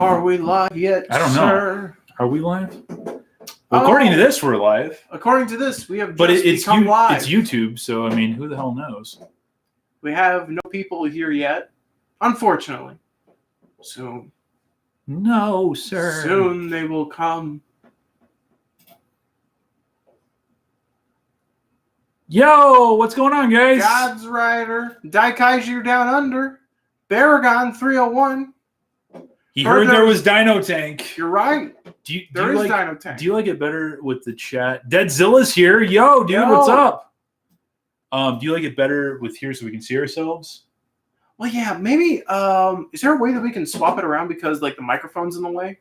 Are we live yet? I don't know. Are we live? Well, according to this, we're live. According to this, we have but just it's become live. It's YouTube, so I mean, who the hell knows? We have no people here yet, unfortunately. Soon. No, sir. Soon they will come. Yo, what's going on, guys? God's Rider, Daikaiju Down Under, Baragon 301. He heard there was DinoTank. You're right. There is DinoTank. Do you like it better with the chat? Deadzilla's here. Yo, dude, what's up? Do you like it better with here so we can see ourselves? Well, yeah, maybe. Is there a way that we can swap it around because like the microphone's in the way?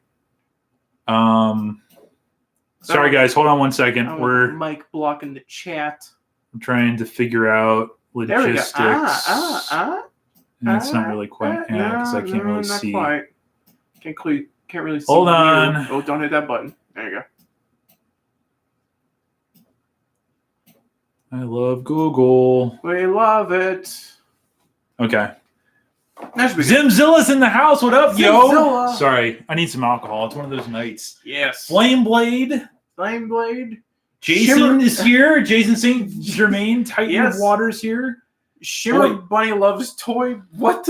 Sorry, guys. Hold on one second. We're mic blocking the chat. I'm trying to figure out logistics. There we go. And it's not really quite because I can't really see. Quite. Can't really see. Hold on. Oh, don't hit that button. There you go. I love Google. We love it. Okay. Zimzilla's in the house. What up, Zimzilla. yo? Sorry, I need some alcohol. It's one of those nights. Yes. Flame Blade. Jason is here. Jason St. Germain, Titan of Waters here. Shimmer Bunny loves toy. What?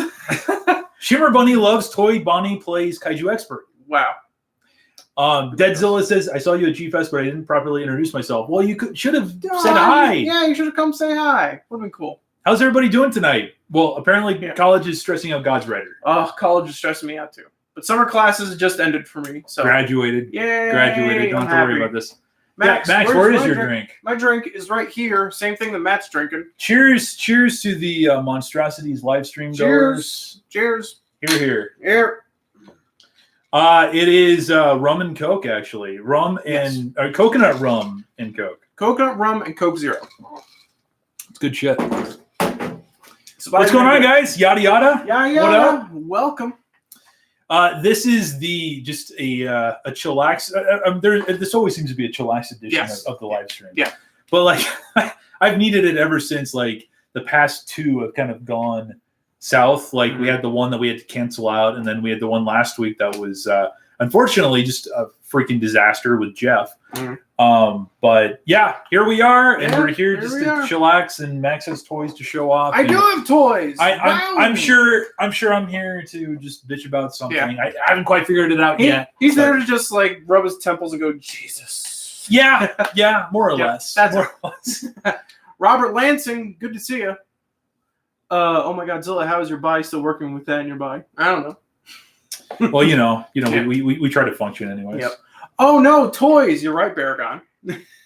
Shimmer Bunny loves toy. Bonnie plays Kaiju Expert. Wow. Deadzilla says, I saw you at G-Fest, but I didn't properly introduce myself. Well, you should have said hi. Yeah, you should have come say hi. Would have been cool. How's everybody doing tonight? Well, apparently college is stressing out God's Rider. Oh, college is stressing me out too. But summer classes just ended for me. So graduated. Yeah. Graduated. Don't have to worry about this. Max, where is your drink? My drink is right here. Same thing that Matt's drinking. Cheers to the Monstrosities live stream goers. Cheers. Here. Here. It is rum and Coke, actually. Coconut rum and Coke. Coconut rum and Coke Zero. It's good shit. What's going on, guys? Yada yada. Yada yada. What up? Welcome. This is just a chillax. This always seems to be a chillax edition of the live stream. Yeah. But like, I've needed it ever since like the past two have kind of gone south. Like we had the one that we had to cancel out, and then we had the one last week that was unfortunately just a freaking disaster with Jeff. But yeah, here we are, and we're here just to chillax, and Max has toys to show off. I do have toys. I'm sure I'm here to just bitch about something. I haven't quite figured it out yet. He's there to just like rub his temples and go, Jesus. Yeah, more or less. That's more or less. Robert Lansing, good to see you. Oh my God, Zilla, how is your body still working with that in your body? I don't know. Well, we try to function anyways. Yep. Oh no, toys! You're right, Baragon.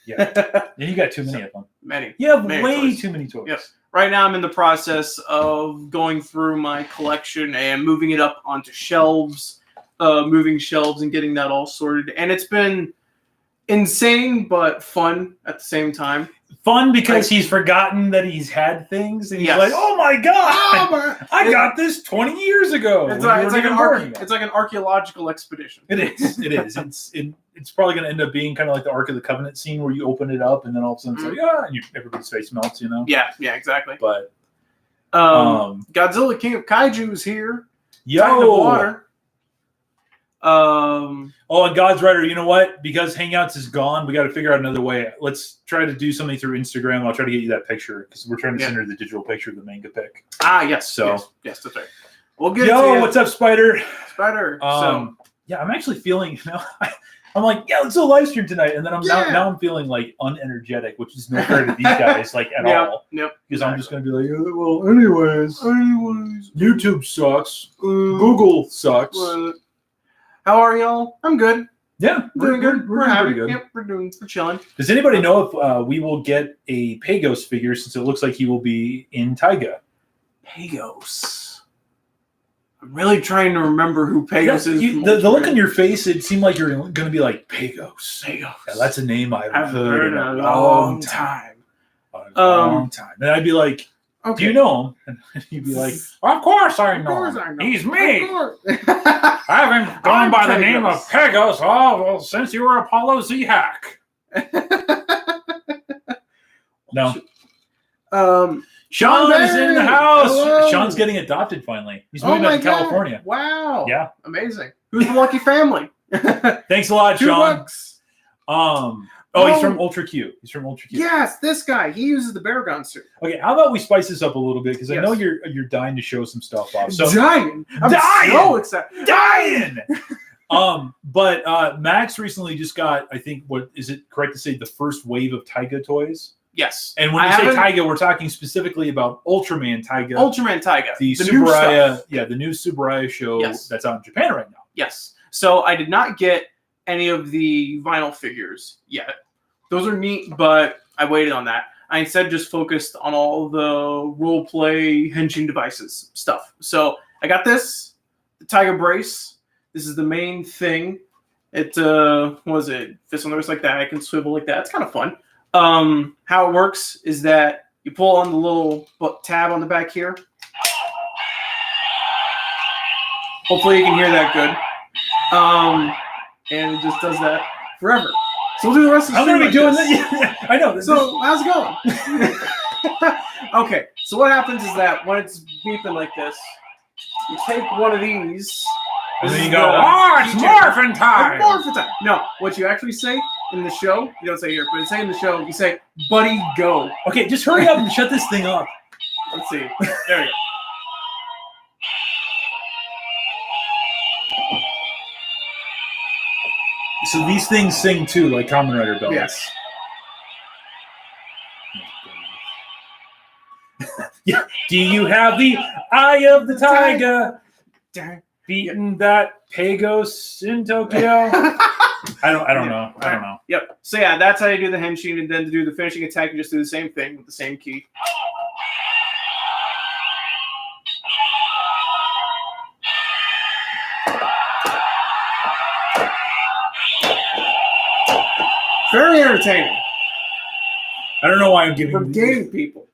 Yeah, and you got too many of them. Many. You have many way toys. Too many toys. Yep. Right now, I'm in the process of going through my collection and moving it up onto shelves, moving shelves and getting that all sorted. And it's been insane, but fun at the same time. Fun because he's forgotten that he's had things, and he's like, "Oh my God, I got this 20 years ago." It's like an archaeological expedition. It is. It's probably going to end up being kind of like the Ark of the Covenant scene where you open it up, and then all of a sudden it's like, and everybody's face melts, you know? Yeah, exactly. But Godzilla King of Kaiju is here. Titan of Water. And God's Rider, you know what? Because Hangouts is gone, we got to figure out another way. Let's try to do something through Instagram. I'll try to get you that picture because we're trying to send her the digital picture of the manga pic. Yes. So yes, that's right. We'll get it to you. What's up, Spider? I'm actually feeling I'm like, let's do a live stream tonight, and then now I'm feeling like unenergetic, which is no fair to these guys like at all. Yep. Because I'm just gonna be like, well, anyways, YouTube sucks. Google sucks. How are y'all? I'm good. Yeah, doing good. We're happy. Good. Yep, we're chilling. Does anybody know if we will get a Pagos figure since it looks like he will be in Taiga? Pagos. I'm really trying to remember who Pagos is. The look on your face, it seemed like you're going to be like, Pagos. Yeah, that's a name I've heard in a long time. A long time. And I'd be like, do you know him? And you'd be like, of course I know him. He's me. I've been going by the name of Pagos since you were Apollo Z-Hack. No. Sean is in the Barry! house. Hello! Sean's getting adopted finally. He's moving up to California. Wow. Yeah. Amazing. Who's the lucky family? Thanks a lot, Sean. $2. He's from Ultra Q. He's from Ultra Q. Yes, this guy. He uses the bear gun suit. Okay, how about we spice this up a little bit because I know Yes. you're dying to show some stuff off. So Dying. I'm Dying! so excited. dying. But Max recently just got, I think, what is it correct to say, the first wave of Taiga toys? Yes. And when you say Taiga, we're talking specifically about Ultraman Taiga. Ultraman Taiga. The new Subaraya, stuff. the new Subaraya show Yes. that's out in Japan right now. Yes. So I did not get any of the vinyl figures yet. Those are neat, but I waited on that. I instead just focused on all the role play henshin devices stuff. So I got this, the Taiga brace. This is the main thing. It what was it? Fist on the wrist like that. I can swivel like that. It's kind of fun. How it works is that you pull on the little tab on the back here. Hopefully you can hear that good. And it just does that forever. So we'll do the rest of the I'm going to be doing this. this. I know. So how's it going? Okay, so what happens is that when it's beeping like this, you take one of these. And then you This go, is it's the morphin' time! It's morphin' time! No, what you actually say in the show, you don't say here, but you say in the show, you say, buddy, go. Okay, just hurry up and shut this thing up. Let's see. There we go. So these things sing too, like Kamen Rider bells. Yes. Yeah. Do you have the eye of the tiger beating that Pagos in Tokyo? I don't know. Yep. So yeah, that's how you do the henshin, and then to do the finishing attack, you just do the same thing with the same key. Very entertaining. I don't know why I'm giving. We're gaining people.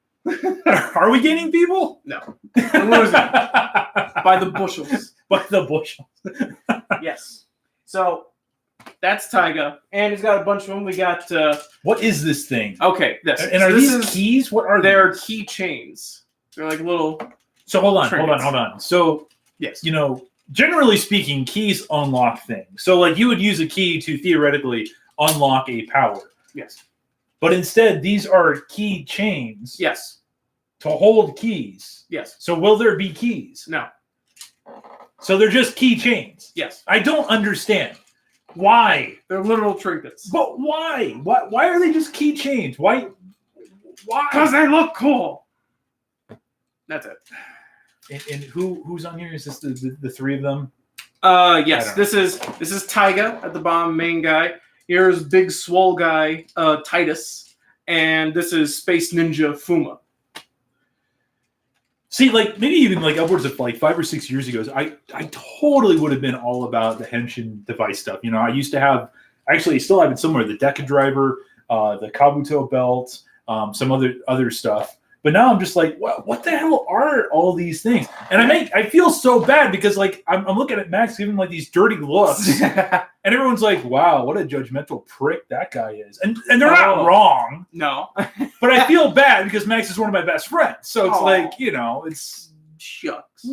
Are we gaining people? No. We're losing by the bushels. By the bushels. Yes. So that's Taiga, and he's got a bunch of them. We got. What is this thing? Okay, this. And are these keys? What are they're these? key chains. They're like little. So hold on. So yes, generally speaking, keys unlock things. So like you would use a key to theoretically unlock a power. Yes. But instead, these are key chains. Yes. To hold keys. Yes. So will there be keys? No. So they're just key chains. Yes. I don't understand. Why? They're literal trinkets. But why? Why are they just key chains? Why? Because they look cool. That's it. And who's on here? Is this the three of them? Yes. This is Taiga at the bottom, main guy. Here's big swole guy, Titus, and this is Space Ninja Fuma. See, like maybe even like upwards of like 5 or 6 years ago, I totally would have been all about the henshin device stuff. I used to have, actually, I still have it somewhere, the Deca driver, the Kabuto belt, some other stuff. But now I'm just like, what the hell are all these things? And I feel so bad because like I'm looking at Max giving like these dirty looks, and everyone's like, wow, what a judgmental prick that guy is. And they're not wrong. No. But I feel bad because Max is one of my best friends. So it's like, it's shucks.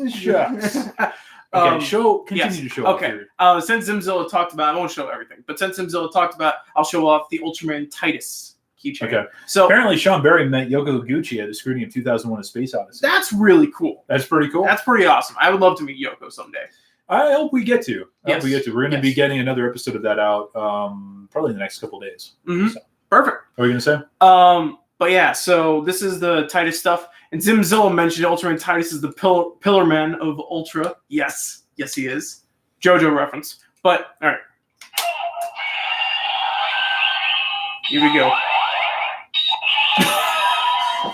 Okay, continue to show. Okay. Since Zimzilla talked about, I won't show everything, but since Zimzilla talked about, I'll show off the Ultraman Titus keychain. Okay. So apparently Sean Barry met Yoko Higuchi at a screening of 2001: A Space Odyssey. That's really cool. That's pretty cool. That's pretty awesome. I would love to meet Yoko someday. I hope we get to. Yes. We're going to be getting another episode of that out probably in the next couple of days. Mm-hmm. So. Perfect. What are you going to say? But yeah, so this is the Titus stuff. And Zimzilla mentioned Ultraman Titus is the pillar man of Ultra. Yes, he is. JoJo reference. But, all right. Here we go.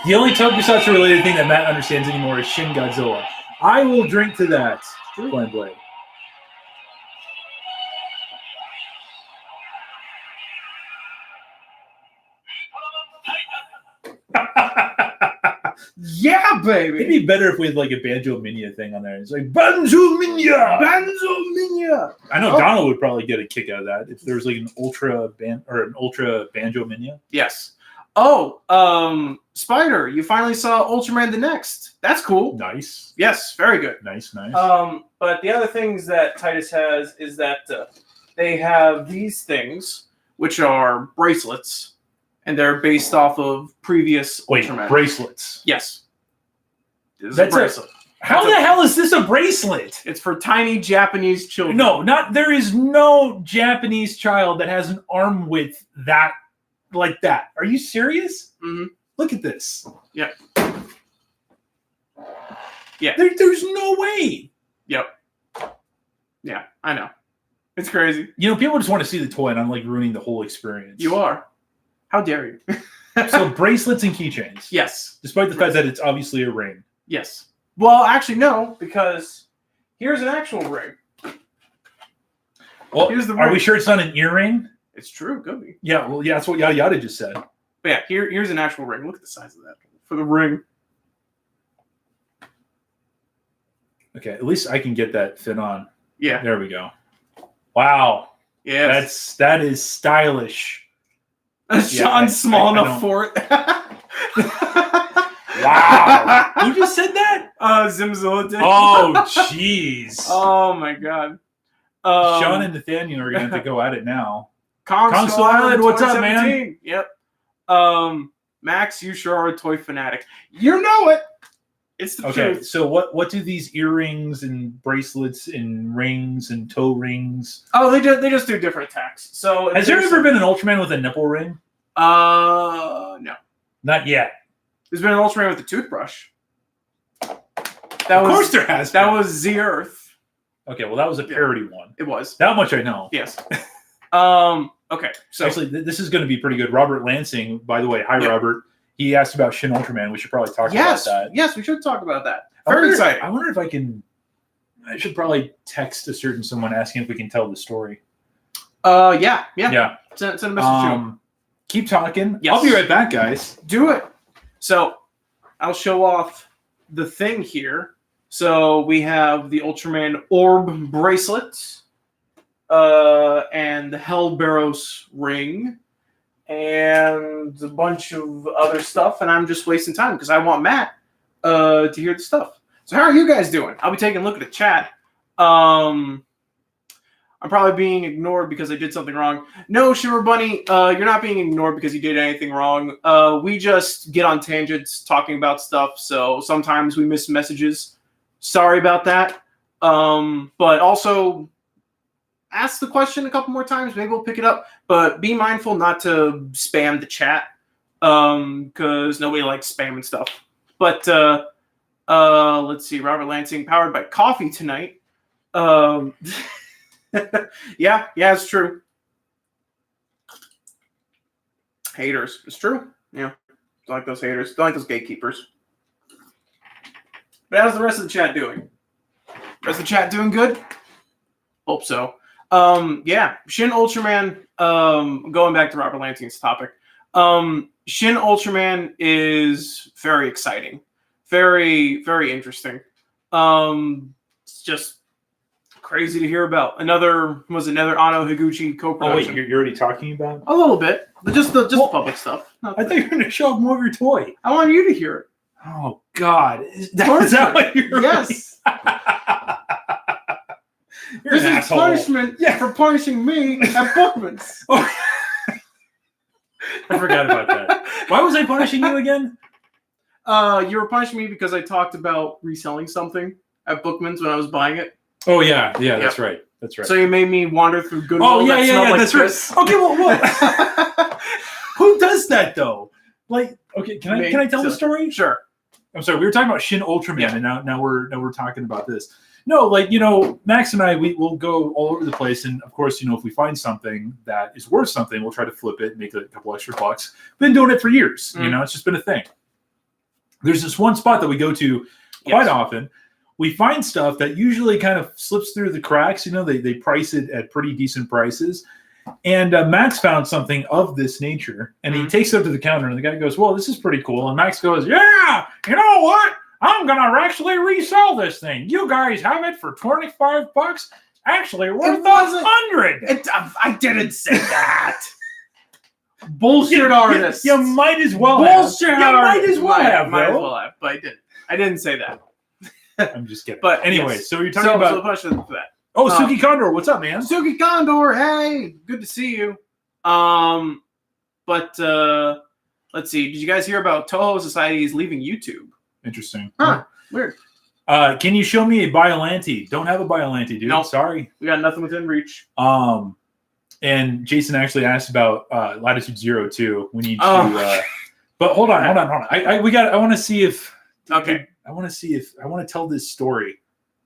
The only tokusatsu related thing that Matt understands anymore is Shin Godzilla. I will drink to that. Blind Blade. Yeah, baby. It'd be better if we had like a Banjo Minya thing on there. It's like Banjo Minya. I know Donald would probably get a kick out of that if there was like an ultra Banjo Minya. Yes. Oh, Spider, you finally saw Ultraman the Next. That's cool. Nice. Yes, very good. Nice. But the other things that Titus has is that they have these things, which are bracelets, and they're based off of previous Ultraman. Bracelets. Yes. This is That's a bracelet. How the hell is this a bracelet? It's for tiny Japanese children. No, there is no Japanese child that has an arm width like that. Are you serious? Mm-hmm. Look at this. Yeah. Yeah. There's no way. Yep. Yeah, I know. It's crazy. People just want to see the toy, and I'm like ruining the whole experience. You are. How dare you? So bracelets and keychains. Yes. Despite the fact that it's obviously a ring. Yes. Well, actually, no, because here's an actual ring. Well, here's the ring. Are we sure it's not an earring? It's true, could be. Yeah, well, yeah, that's what Yada Yada just said. But yeah, here's an actual ring. Look at the size of that for the ring. Okay, at least I can get that fit on. Yeah. There we go. Wow. Yes. That is stylish. Sean's small enough for it. Wow. Who just said that? Zimzilla did. Oh, jeez. Oh, my God. Sean and Nathaniel are going to have to go at it now. Kong Skull Island, what's up, man? Yep. Max, you sure are a toy fanatic. You know it. It's the truth. So what do these earrings and bracelets and rings and toe rings? Oh, they just do different attacks. So has there ever been an Ultraman with a nipple ring? No. Not yet. There's been an Ultraman with a toothbrush. Of course there has been. That was Z Earth. Okay, well that was a parody one. It was. That much I know. Yes. Okay. So actually, this is going to be pretty good. Robert Lansing, by the way, hi Robert. He asked about Shin Ultraman. We should probably talk about that. Yes, we should talk about that. Very exciting. I wonder if I should probably text a certain someone asking if we can tell the story. Yeah. Send a message to him. Keep talking. Yes. I'll be right back, guys. Do it. So I'll show off the thing here. So we have the Ultraman orb bracelet, and the Hellbarrows ring, and a bunch of other stuff, and I'm just wasting time because I want Matt to hear the stuff. So how are you guys doing? I'll be taking a look at the chat. I'm probably being ignored because I did something wrong. No, Shiver Bunny, you're not being ignored because you did anything wrong. We just get on tangents talking about stuff, so sometimes we miss messages. Sorry about that. But also ask the question a couple more times. Maybe we'll pick it up. But be mindful not to spam the chat because nobody likes spamming stuff. But let's see. Robert Lansing, powered by coffee tonight. Yeah, it's true. Haters. It's true. Yeah. Don't like those haters. Don't like those gatekeepers. But how's the rest of the chat doing? Rest of the chat doing good? Hope so. Yeah, Shin Ultraman, going back to Robert Lansing's topic, Shin Ultraman is very exciting. Very, very interesting. It's just crazy to hear about. Another Ano Higuchi co-production. Oh wait, you're already talking about? A little bit. Just the public stuff. I thought you were going to show off more of your toy. I want you to hear it. Oh God. Is that what you're Yes. This is asshole. Punishment for punishing me at Bookman's. Oh. I forgot about that. Why was I punishing you again? You were punishing me because I talked about reselling something at Bookman's when I was buying it. Oh yeah, that's right. That's right. So you made me wander through Goodwill. Oh yeah, like that's right. Okay, well, what? Who does that though? Like, okay, can I tell the story? Sure. I'm sorry. We were talking about Shin Ultraman, and now we're talking about this. No, like, Max and I, we'll go all over the place. And of course, if we find something that is worth something, we'll try to flip it and make a couple extra bucks. We've been doing it for years. It's just been a thing. There's this one spot that we go to quite often. We find stuff that usually kind of slips through the cracks. They price it at pretty decent prices. And Max found something of this nature, and he takes it up to the counter, and the guy goes, well, this is pretty cool. And Max goes, yeah, you know what? I'm going to actually resell this thing. You guys have it for $25. Actually, worth $100. I didn't say that. Bullshit artists. You might as well Bullshit have. You might as well have, might as bro. well have, but I didn't. I didn't say that. I'm just kidding. But anyway, yes. so you're talking So about. question for that. Oh, Suki Condor, what's up, man? Suki Condor, hey, good to see you. But let's see. Did you guys hear about Toho Society is leaving YouTube? Interesting. Huh? Weird. Can you show me a Biollante? Don't have a Biollante, dude. Nope. Sorry. We got nothing within reach. And Jason actually asked about Latitude Zero too. We need to. But hold on. I want to see if. Okay. I want to tell this story.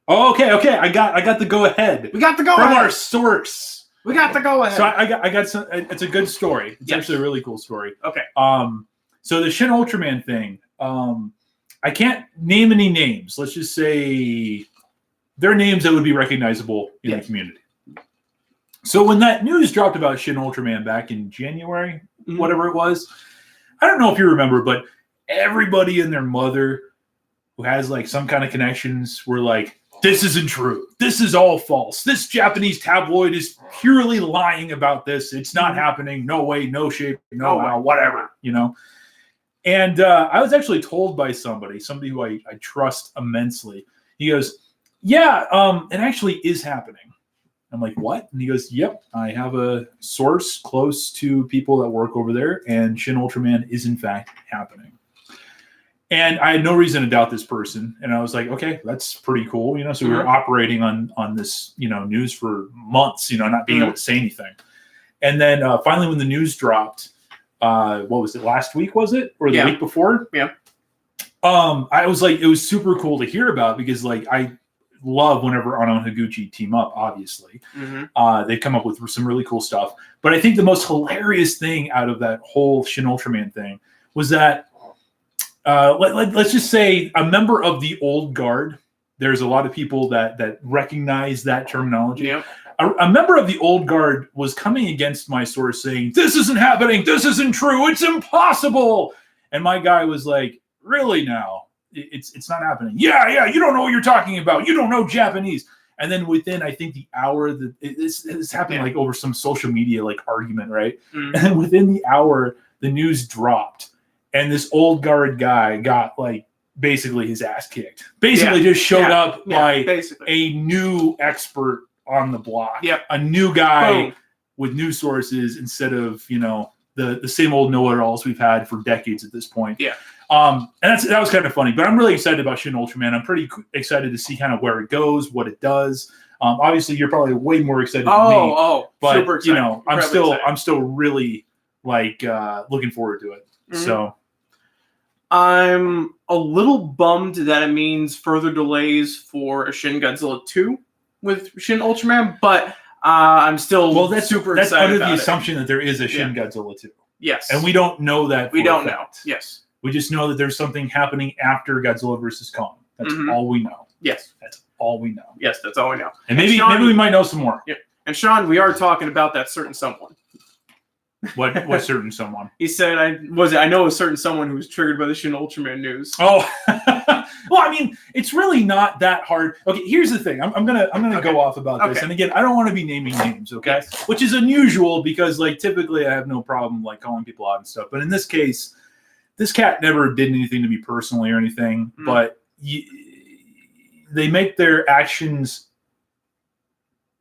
Oh, okay. I got the go ahead. We got the go from ahead. our source. We got the go ahead. So I got some. It's a good story. It's Yes. actually a really cool story. Okay. So the Shin Ultraman thing. I can't name any names. Let's just say they're names that would be recognizable in the community. So when that news dropped about Shin Ultraman back in January, whatever it was, I don't know if you remember, but everybody and their mother who has like some kind of connections were like, this isn't true. This is all false. This Japanese tabloid is purely lying about this. It's not happening. No way, no shape, no how, whatever, you know? And I was actually told by somebody who I trust immensely. He goes, yeah, it actually is happening. I'm like, what? And he goes, yep, I have a source close to people that work over there, and Shin Ultraman is in fact happening. And I had no reason to doubt this person. And I was like, okay, that's pretty cool. You know, so we were operating on this, you know, news for months, you know, not being able to say anything. And then finally when the news dropped, what was it, last week, was it? Or the week before? Yeah. I was like, it was super cool to hear about because like I love whenever Anno and Higuchi team up, obviously. They come up with some really cool stuff. But I think the most hilarious thing out of that whole Shin Ultraman thing was that let's just say a member of the old guard, there's a lot of people that recognize that terminology. Yep. A member of the old guard was coming against my source saying, this isn't happening. This isn't true. It's impossible. And my guy was like, really now? It's not happening. Yeah, you don't know what you're talking about. You don't know Japanese. And then within, I think, the hour, that it's happened like over some social media like argument, right? And then within the hour, the news dropped. And this old guard guy got like basically his ass kicked. Basically just showed up like a new expert on the block. A new guy with new sources instead of, you know, the same old know-it-alls we've had for decades at this point. And that was kind of funny. But I'm really excited about Shin Ultraman. I'm pretty excited to see kind of where it goes, what it does. Obviously, you're probably way more excited than me. But super excited. You know, I'm still really like looking forward to it. So I'm a little bummed that it means further delays for a Shin Godzilla 2 with Shin Ultraman, but I'm still super excited. That's under the assumption that there is a Shin Godzilla 2. Yes. And we don't know that. We don't know. Yes. We just know that there's something happening after Godzilla versus Kong. That's all we know. Yes. That's all we know. Yes, that's all we know. And maybe we might know some more. Yeah. And Sean, we are talking about that certain someone. What certain someone? He said, I know a certain someone who was triggered by the Shin Ultraman news. Oh, well, I mean, it's really not that hard. Okay, here's the thing. I'm gonna go off about this, and again, I don't want to be naming names, okay? Which is unusual because, like, typically I have no problem like calling people out and stuff, but in this case, this cat never did anything to me personally or anything, but they make their actions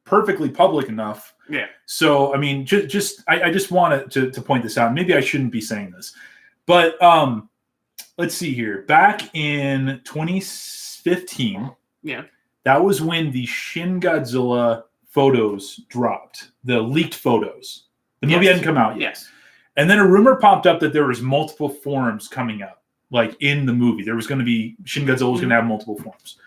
perfectly public enough. Yeah. So, I mean, I just wanted to point this out. Maybe I shouldn't be saying this, but let's see here. Back in 2015, that was when the Shin Godzilla photos dropped, the leaked photos. The movie hadn't come out yet. Yes. And then a rumor popped up that there was multiple forms coming up, like in the movie. There was going to be Shin Godzilla was going to have multiple forms.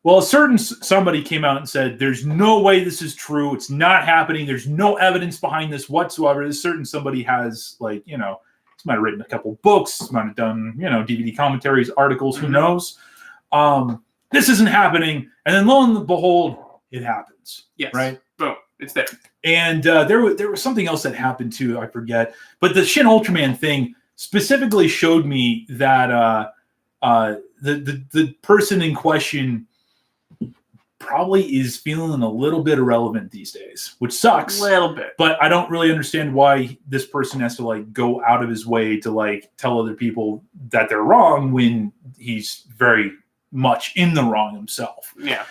Well, a certain somebody came out and said, there's no way this is true. It's not happening. There's no evidence behind this whatsoever. This certain somebody has, like, you know, he might have written a couple books, might have done, you know, DVD commentaries, articles, who knows? This isn't happening. And then lo and behold, it happens. Yes. Right? Boom. It's there. And there was something else that happened too. I forget. But the Shin Ultraman thing specifically showed me that the person in question probably is feeling a little bit irrelevant these days, which sucks. A little bit. But I don't really understand why this person has to like go out of his way to like tell other people that they're wrong when he's very much in the wrong himself. Yeah.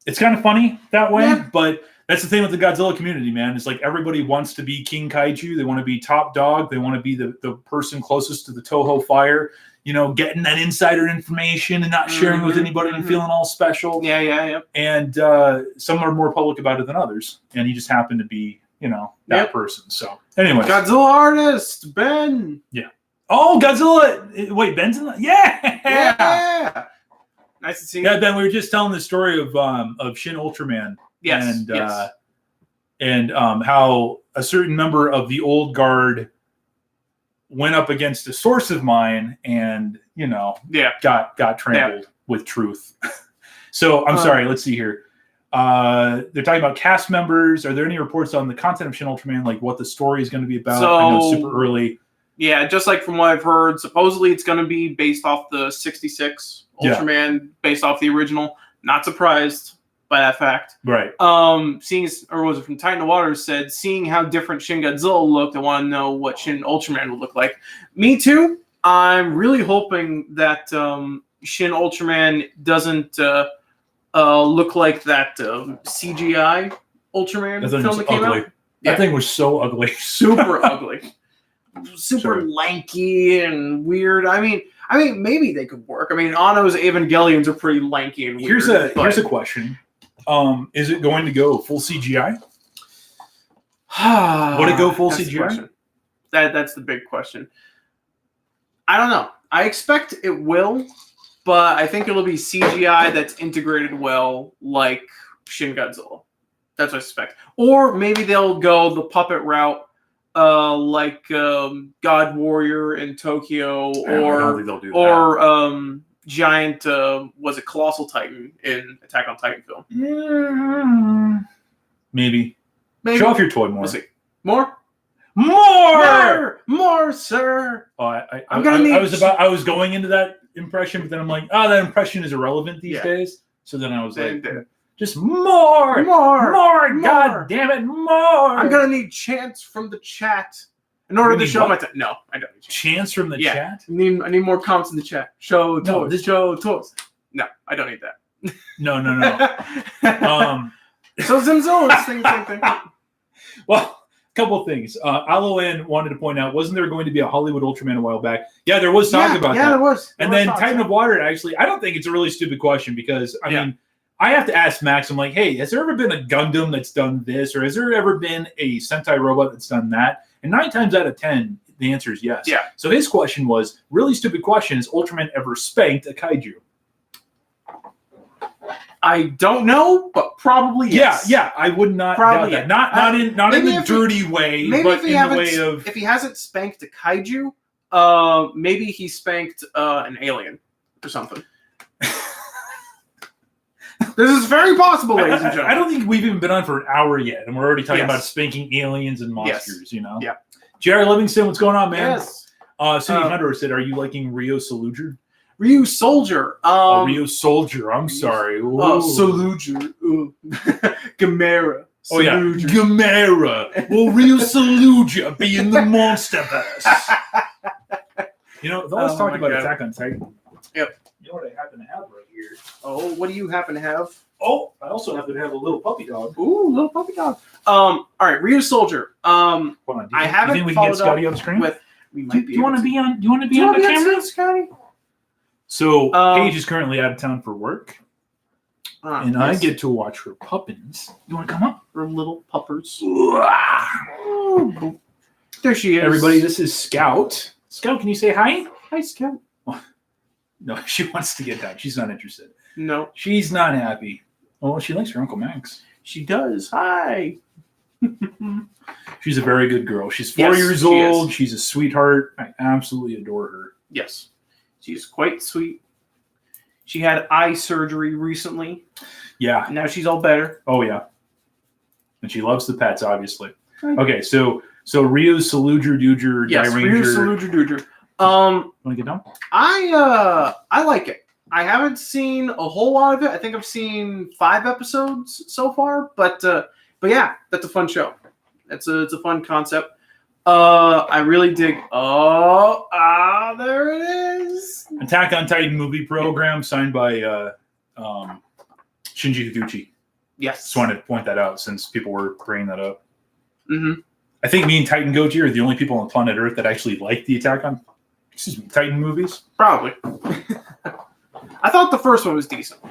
It's kind of funny that way, Yeah. but that's the thing with the Godzilla community, man. It's like everybody wants to be King Kaiju. They want to be top dog. They want to be the person closest to the Toho fire, you know, getting that insider information and not sharing with anybody and feeling all special. Yeah. And some are more public about it than others. And he just happened to be, you know, that person. So anyway. Godzilla artist, Ben. Yeah. Oh, Godzilla. Wait, Ben's in that? Yeah. Nice to see you. Yeah, Ben, we were just telling the story of Shin Ultraman. Yes. And how a certain member of the old guard went up against a source of mine and, you know, got trampled with truth. So I'm sorry, let's see here. They're talking about cast members. Are there any reports on the content of Shin Ultraman, like what the story is going to be about? So, I know it's super early. Yeah, just like from what I've heard, supposedly it's going to be based off the 66 Ultraman, based off the original. Not surprised by that fact. Right. Seeing, or was it from Titan of Water said, seeing how different Shin Godzilla looked, I want to know what Shin Ultraman would look like. Me too. I'm really hoping that Shin Ultraman doesn't look like that CGI Ultraman film that came out. That thing was so ugly. Super ugly. Super lanky and weird. I mean, maybe they could work. I mean, Anno's Evangelions are pretty lanky and weird. Here's a question. Is it going to go full CGI? Would it go full CGI? That's the big question. I don't know. I expect it will, but I think it'll be CGI that's integrated well, like Shin Godzilla. That's what I suspect. Or maybe they'll go the puppet route, like God Warrior in Tokyo, or giant was it Colossal Titan in Attack on Titan film? Maybe. Show off your toy more. We'll see. More, sir. Oh, I was going into that impression, but then I'm like, that impression is irrelevant these days. So then I was like, just more. God damn it, more. I'm gonna need chants from the chat in order to show my. No, I don't need chants from the chat. I need more comments in the chat. Show toys. No, I don't need that. No. So Zimzilla, same thing. Well, a couple of things. Aloan wanted to point out, wasn't there going to be a Hollywood Ultraman a while back? Yeah, there was talk about that. Yeah, there was. And then Titan of Water, actually, I don't think it's a really stupid question because, I mean, I have to ask Max, I'm like, hey, has there ever been a Gundam that's done this? Or has there ever been a Sentai robot that's done that? And 9 times out of 10, the answer is yes. Yeah. So his question was, really stupid question, has Ultraman ever spanked a kaiju? I don't know, but probably yes. Yeah, I would not doubt that. Not in the dirty way, but in the way of... If he hasn't spanked a kaiju, maybe he spanked an alien or something. This is very possible, ladies and gentlemen. I don't think we've even been on for an hour yet, and we're already talking about spanking aliens and monsters, you know? Yeah. Jared Livingston, what's going on, man? Yes. City Hunter said, are you liking Ryo Soldier? Ryu Soldier. Ryo Soldier, I'm sorry. Soldier. Gamera. Oh, yeah. Gamera. Will Ryo Soldier be in the Monsterverse? You know, they always talk about Attack on Titan. Yep. You know what I happen to have right here? Oh, what do you happen to have? Oh, I also happen to have a little puppy dog. Ooh, little puppy dog. All right, Ryu Soldier. Hold on. I haven't. You think we can get Scotty on screen? We might do you want to be on? Do you want to be on the camera, Scotty? So Paige is currently out of town for work, and I get to watch her puppins. You want to come up? Her little puppers. Ooh. There she is. Everybody, this is Scout. Scout, can you say hi? Hi, Scout. No, she wants to get down. She's not interested. No. She's not happy. Oh, she likes her Uncle Max. She does. Hi. She's a very good girl. She's 4 years old. She's a sweetheart. I absolutely adore her. Yes. She's quite sweet. She had eye surgery recently. Yeah. Now she's all better. Oh, yeah. And she loves the pets, obviously. Okay, so Ryu Soldier Dooger, yes, Die Ranger. Ryu Soldier Dooger. Want to get down? I like it. I haven't seen a whole lot of it. I think I've seen 5 episodes so far, but yeah, that's a fun show. It's a fun concept. I really dig. There it is. Attack on Titan movie program signed by Shinji Higuchi. Yes. Just wanted to point that out since people were bringing that up. Mm-hmm. I think me and Titan Goji are the only people on planet Earth that actually like the Titan movies. Probably. I thought the first one was decent.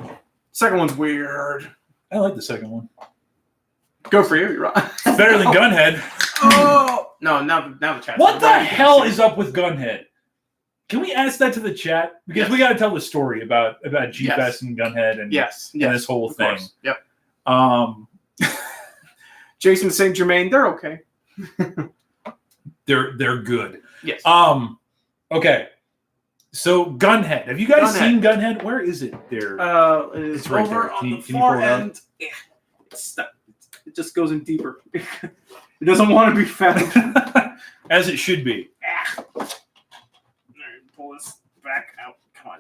Second one's weird. I like the second one. Go for you, you're right. Better than Gunhead. Oh no! Now the chat. What the hell is up with Gunhead? Can we ask that to the chat? Because we got to tell the story about G-Fest and Gunhead and this whole thing. Course. Yep. Jason St. Germain, they're okay. They're good. Yes. Okay. So Gunhead. Have you guys seen Gunhead? Where is it? There. It's right over there. on the Can you far pull it up? end. It just goes in deeper. It doesn't want to be found. As it should be. All right, pull this back out. Come on.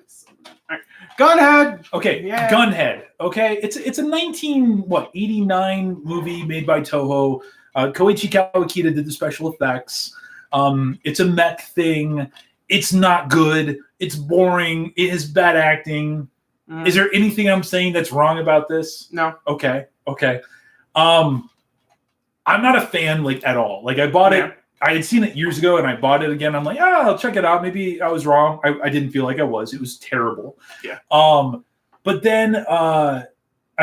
All right. Gunhead. Okay, Yeah. Gunhead. Okay, it's a 1989 movie made by Toho. Koichi Kawakita did the special effects. It's a mech thing. It's not good. It's boring. It has bad acting. Is there anything I'm saying that's wrong about this? No. Okay. I'm not a fan at all. I bought it. I had seen it years ago and I bought it again. I'm like, I'll check it out. Maybe I was wrong. I didn't feel like I was. It was terrible. Yeah. But then I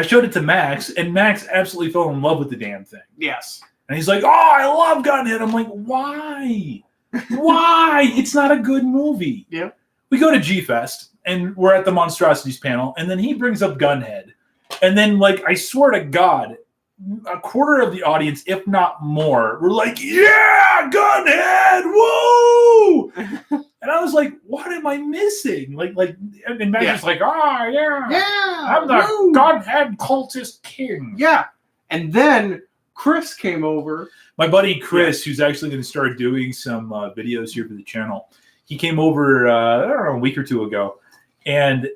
showed it to Max and Max absolutely fell in love with the damn thing. Yes. And he's like, I love Gunhead. I'm like, why? Why? It's not a good movie. Yeah. We go to G-Fest and we're at the Monstrosities panel and then he brings up Gunhead. And then I swear to God, a quarter of the audience, if not more, were like, yeah, Gunhead, woo! And I was like, what am I missing? And Max was like, I'm the Gunhead cultist king. Yeah. And then Chris came over. My buddy Chris, who's actually going to start doing some videos here for the channel, he came over, I don't know, a week or two ago. And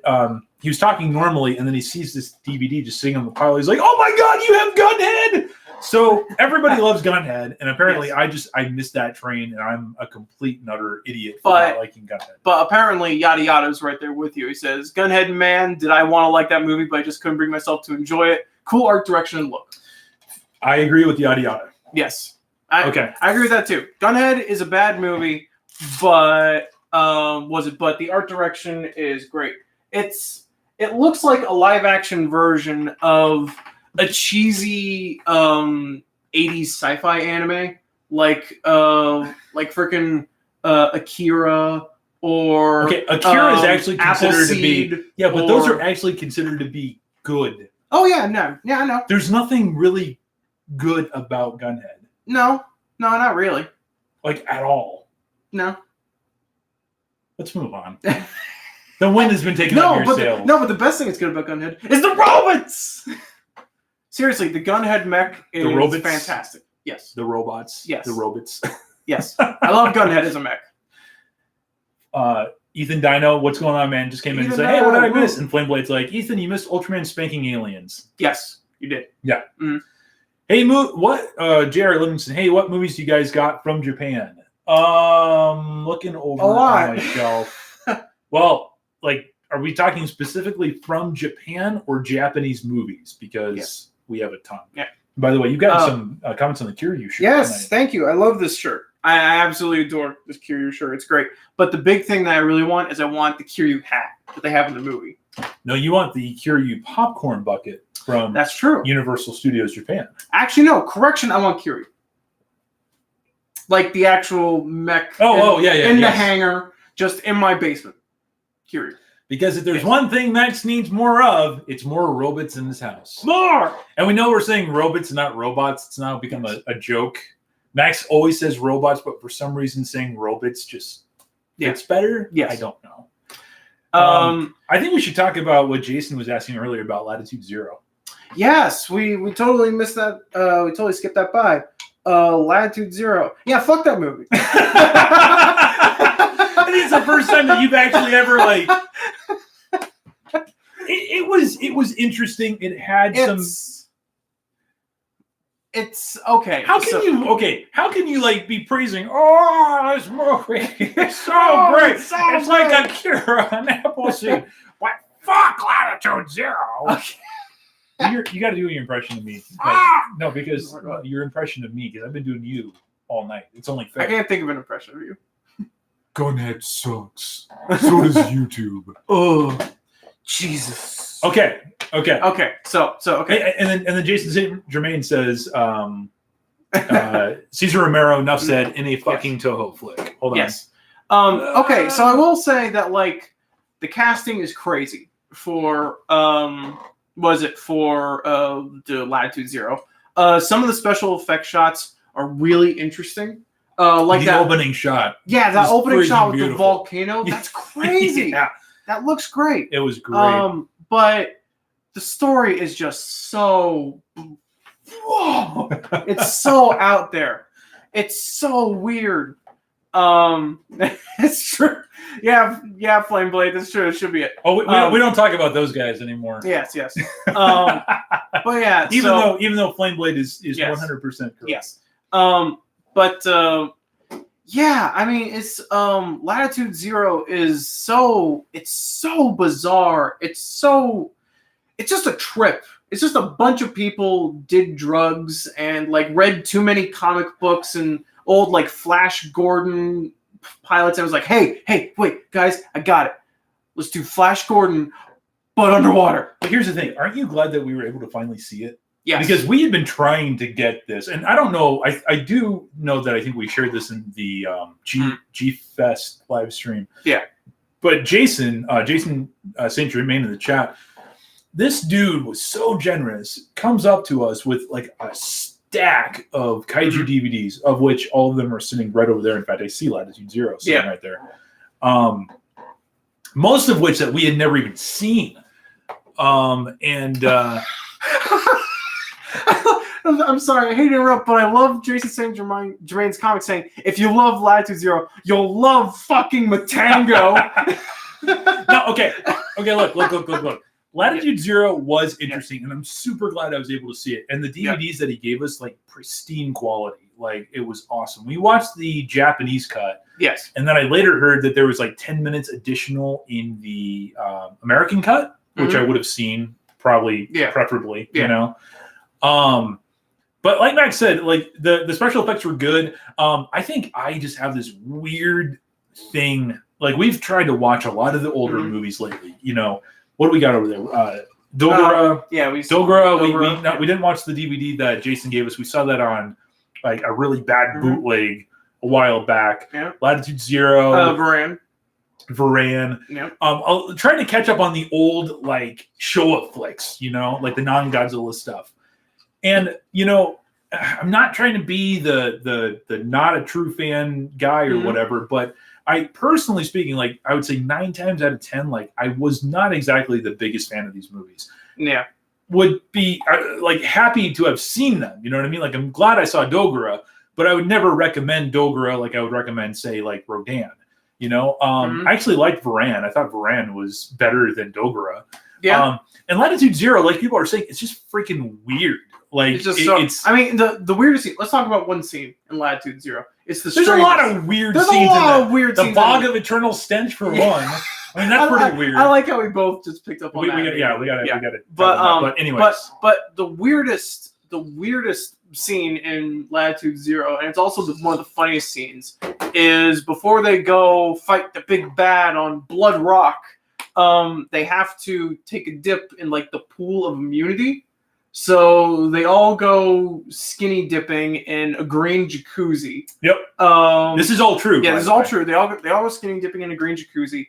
he was talking normally, and then he sees this DVD just sitting on the pile. He's like, oh my God, you have Gunhead! So everybody loves Gunhead, and apparently I missed that train, and I'm a complete and utter idiot for not liking Gunhead. But apparently Yada Yada's right there with you. He says, Gunhead, man, did I want to like that movie, but I just couldn't bring myself to enjoy it. Cool art direction and look. I agree with Yada Yada. Yes. I agree with that too. Gunhead is a bad movie, but but the art direction is great. It looks like a live action version of a cheesy 80s sci-fi anime like freaking Akira or Akira is actually considered to be but those are actually considered to be good. Oh yeah, no. Yeah, I know. There's nothing really good about Gunhead. No, not really. At all. No. Let's move on. The wind has been taken out of your sails. But the best thing that's good about Gunhead is the robots! Seriously, the Gunhead mech is fantastic. Yes. The robots. Yes. The robots. Yes. I love Gunhead as a mech. Ethan Dino, what's going on, man? Just came in and said, hey, what did I miss? And Flameblade's like, Ethan, you missed Ultraman spanking aliens. Yes, you did. Yeah. Mm-hmm. Hey, J.R. Livingston, hey, what movies do you guys got from Japan? Looking over on my shelf. Well, are we talking specifically from Japan or Japanese movies? Because we have a ton. Yeah. By the way, you got some comments on the Kiryu shirt. Yes, thank you. I love this shirt. I absolutely adore this Kiryu shirt. It's great. But the big thing that I really want is I want the Kiryu hat that they have in the movie. No, you want the Kiryu popcorn bucket from That's true. Universal Studios Japan. Actually, no. Correction, I want Kiryu. Like the actual mech in the hangar, just in my basement. Kiryu. Because if there's one thing Max needs more of, it's more robots in this house. More! And we know we're saying robots, not robots. It's now become a joke. Max always says robots, but for some reason saying robots just gets better. Yes. I don't know. I think we should talk about what Jason was asking earlier about Latitude Zero. Yes, we totally missed that. We totally skipped that by. Latitude Zero. Yeah, fuck that movie. I think it's the first time that you've actually ever it was interesting. It had some. It's okay. How can you like be praising? Oh, this movie it's so great. It's like a cure on Appleseed. What? Fuck Latitude Zero. Okay. You got to do your impression of me. No, because your impression of me, because I've been doing you all night. It's only fair. I can't think of an impression of you. Gunhead sucks. So does YouTube. Oh, Jesus. Okay. So okay. And then Jason St. Germain says, Cesar Romero, enough said, in a fucking Toho flick. Hold on. Yes. Okay, so I will say that like the casting is crazy for the Latitude Zero. Some of the special effect shots are really interesting. Like the that opening shot. Yeah, that opening shot with beautiful. the volcano. That's crazy. Yeah. That looks great. It was great. But the story is just so whoa. It's so out there. It's so weird. It's true. Yeah, Flameblade. That's true. It should be it. Oh, we don't talk about those guys anymore. Yes. But yeah, even though Flameblade is yes. 100% correct. Yes. Yeah, I mean, it's Latitude Zero is so bizarre. It's just a trip. It's just a bunch of people did drugs and like read too many comic books and old like Flash Gordon pilots. I was like, hey, wait, guys, I got it. Let's do Flash Gordon, but underwater. But here's the thing: aren't you glad that we were able to finally see it? Yes. Because we had been trying to get this, and I don't know. I do know that I think we shared this in the G Fest live stream. Yeah. But Jason St. Germain in the chat, this dude was so generous. Comes up to us with like a stack of kaiju DVDs, of which all of them are sitting right over there. In fact, I see Latitude Zero sitting right there. Most of which that we had never even seen. I'm sorry, I hate to interrupt, but I love Jason St. Germain's comic saying, if you love Latitude Zero, you'll love fucking Matango. No, okay, look. Latitude Zero was interesting, and I'm super glad I was able to see it. And the DVDs that he gave us, like, pristine quality. Like, it was awesome. We watched the Japanese cut. Yes. And then I later heard that there was, like, 10 minutes additional in the American cut, which I would have seen, probably, preferably, you know? But like Max said, like the special effects were good. I think I just have this weird thing. Like we've tried to watch a lot of the older movies lately. You know, what do we got over there? Dogora. Dogora. We didn't watch the DVD that Jason gave us. We saw that on like a really bad bootleg a while back. Yeah. Latitude Zero. Varan. Yep. Trying to catch up on the old like Showa flicks. You know, like the non-Godzilla stuff. And, you know, I'm not trying to be the not a true fan guy or whatever, but I personally speaking, like I would say 9 times out of 10, like I was not exactly the biggest fan of these movies. Yeah. Would be like happy to have seen them. You know what I mean? Like I'm glad I saw Dogora, but I would never recommend Dogora like I would recommend, say, like Rodan. You know, I actually liked Varan. I thought Varan was better than Dogora. Yeah. And Latitude Zero, like people are saying, it's just freaking weird. Like it's just I mean, the weirdest scene. Let's talk about one scene in Latitude Zero. It's the there's a lot of weird scenes. There's a lot of weird scenes. The Bog of Eternal Stench for one. I mean, that's pretty weird. I like how we both just picked up on that. We got it. But anyways, but the weirdest scene in Latitude Zero, and it's also one of the funniest scenes, is before they go fight the big bad on Blood Rock. They have to take a dip in like the pool of immunity. So they all go skinny dipping in a green jacuzzi. Yep. This is all true. Yeah, this is all true. They all go skinny dipping in a green jacuzzi.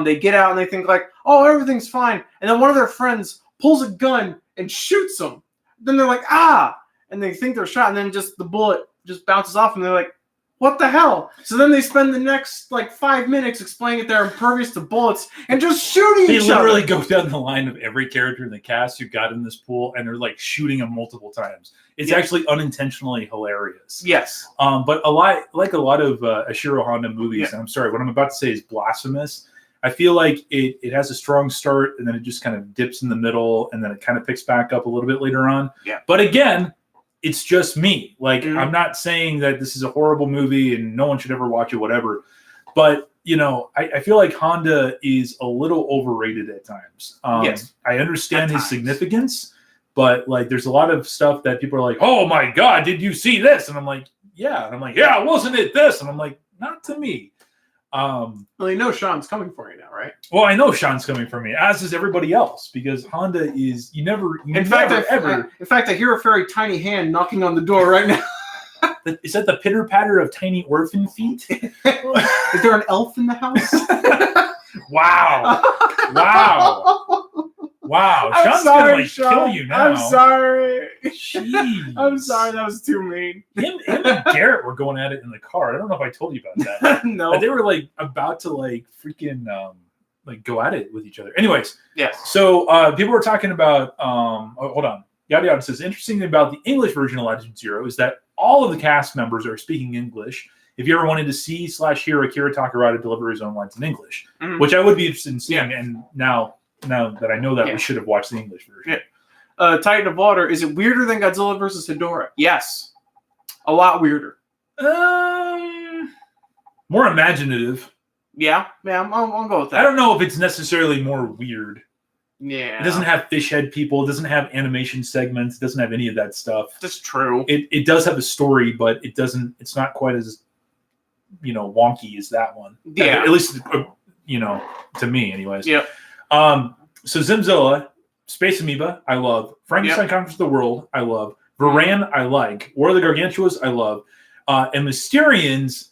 They get out and they think like, oh, everything's fine. And then one of their friends pulls a gun and shoots them. Then they're like, ah, and they think they're shot, and then just the bullet just bounces off, and they're like, what the hell? So then they spend the next like 5 minutes explaining that they're impervious to bullets and just shooting each other. They literally go down the line of every character in the cast who got in this pool, and they're like shooting them multiple times. It's actually unintentionally hilarious. Yes. But a lot of Ashiro Honda movies, and I'm sorry, what I'm about to say is blasphemous. I feel like it has a strong start, and then it just kind of dips in the middle, and then it kind of picks back up a little bit later on. Yeah. But again, it's just me. Like, Mhm. I'm not saying that this is a horrible movie and no one should ever watch it, whatever. But, you know, I feel like Honda is a little overrated at times. Yes. I understand At his times. significance, but, like, there's a lot of stuff that people are like, oh, my God, did you see this? And I'm like, yeah. And I'm like, yeah, wasn't it this? And I'm like, not to me. Well, you know Sean's coming for you now, right? Well, I know Sean's coming for me, as is everybody else, because Honda is In fact, I hear a very tiny hand knocking on the door right now. Is that the pitter patter of tiny orphan feet? Is there an elf in the house? Wow! Wow! I'm Sean's sorry, gonna Sean. kill you now. I'm sorry. Jeez. I'm sorry. That was too mean. Him and Garrett were going at it in the car. I don't know if I told you about that. No. But they were like about to like freaking like go at it with each other. Anyways, Yes. so people were talking about hold on. Yada Yada says, interesting about the English version of Legend Zero is that all of the cast members are speaking English. If you ever wanted to see/hear Akira Takarada deliver his own lines in English, which I would be interested in seeing, and now that I know that, we should have watched the English version. Yeah. Titan of Water, is it weirder than Godzilla versus Ghidorah? Yes. A lot weirder. More imaginative. Yeah, I'll go with that. I don't know if it's necessarily more weird. Yeah. It doesn't have fish head people. It doesn't have animation segments. It doesn't have any of that stuff. That's true. It does have a story, but it's not quite as, wonky as that one. Yeah. At least, to me anyways. Yeah. So Zimzilla, Space Amoeba, I love. Frankenstein Conquers the World, I love. Varan, I like. War of the Gargantuas, I love. And Mysterians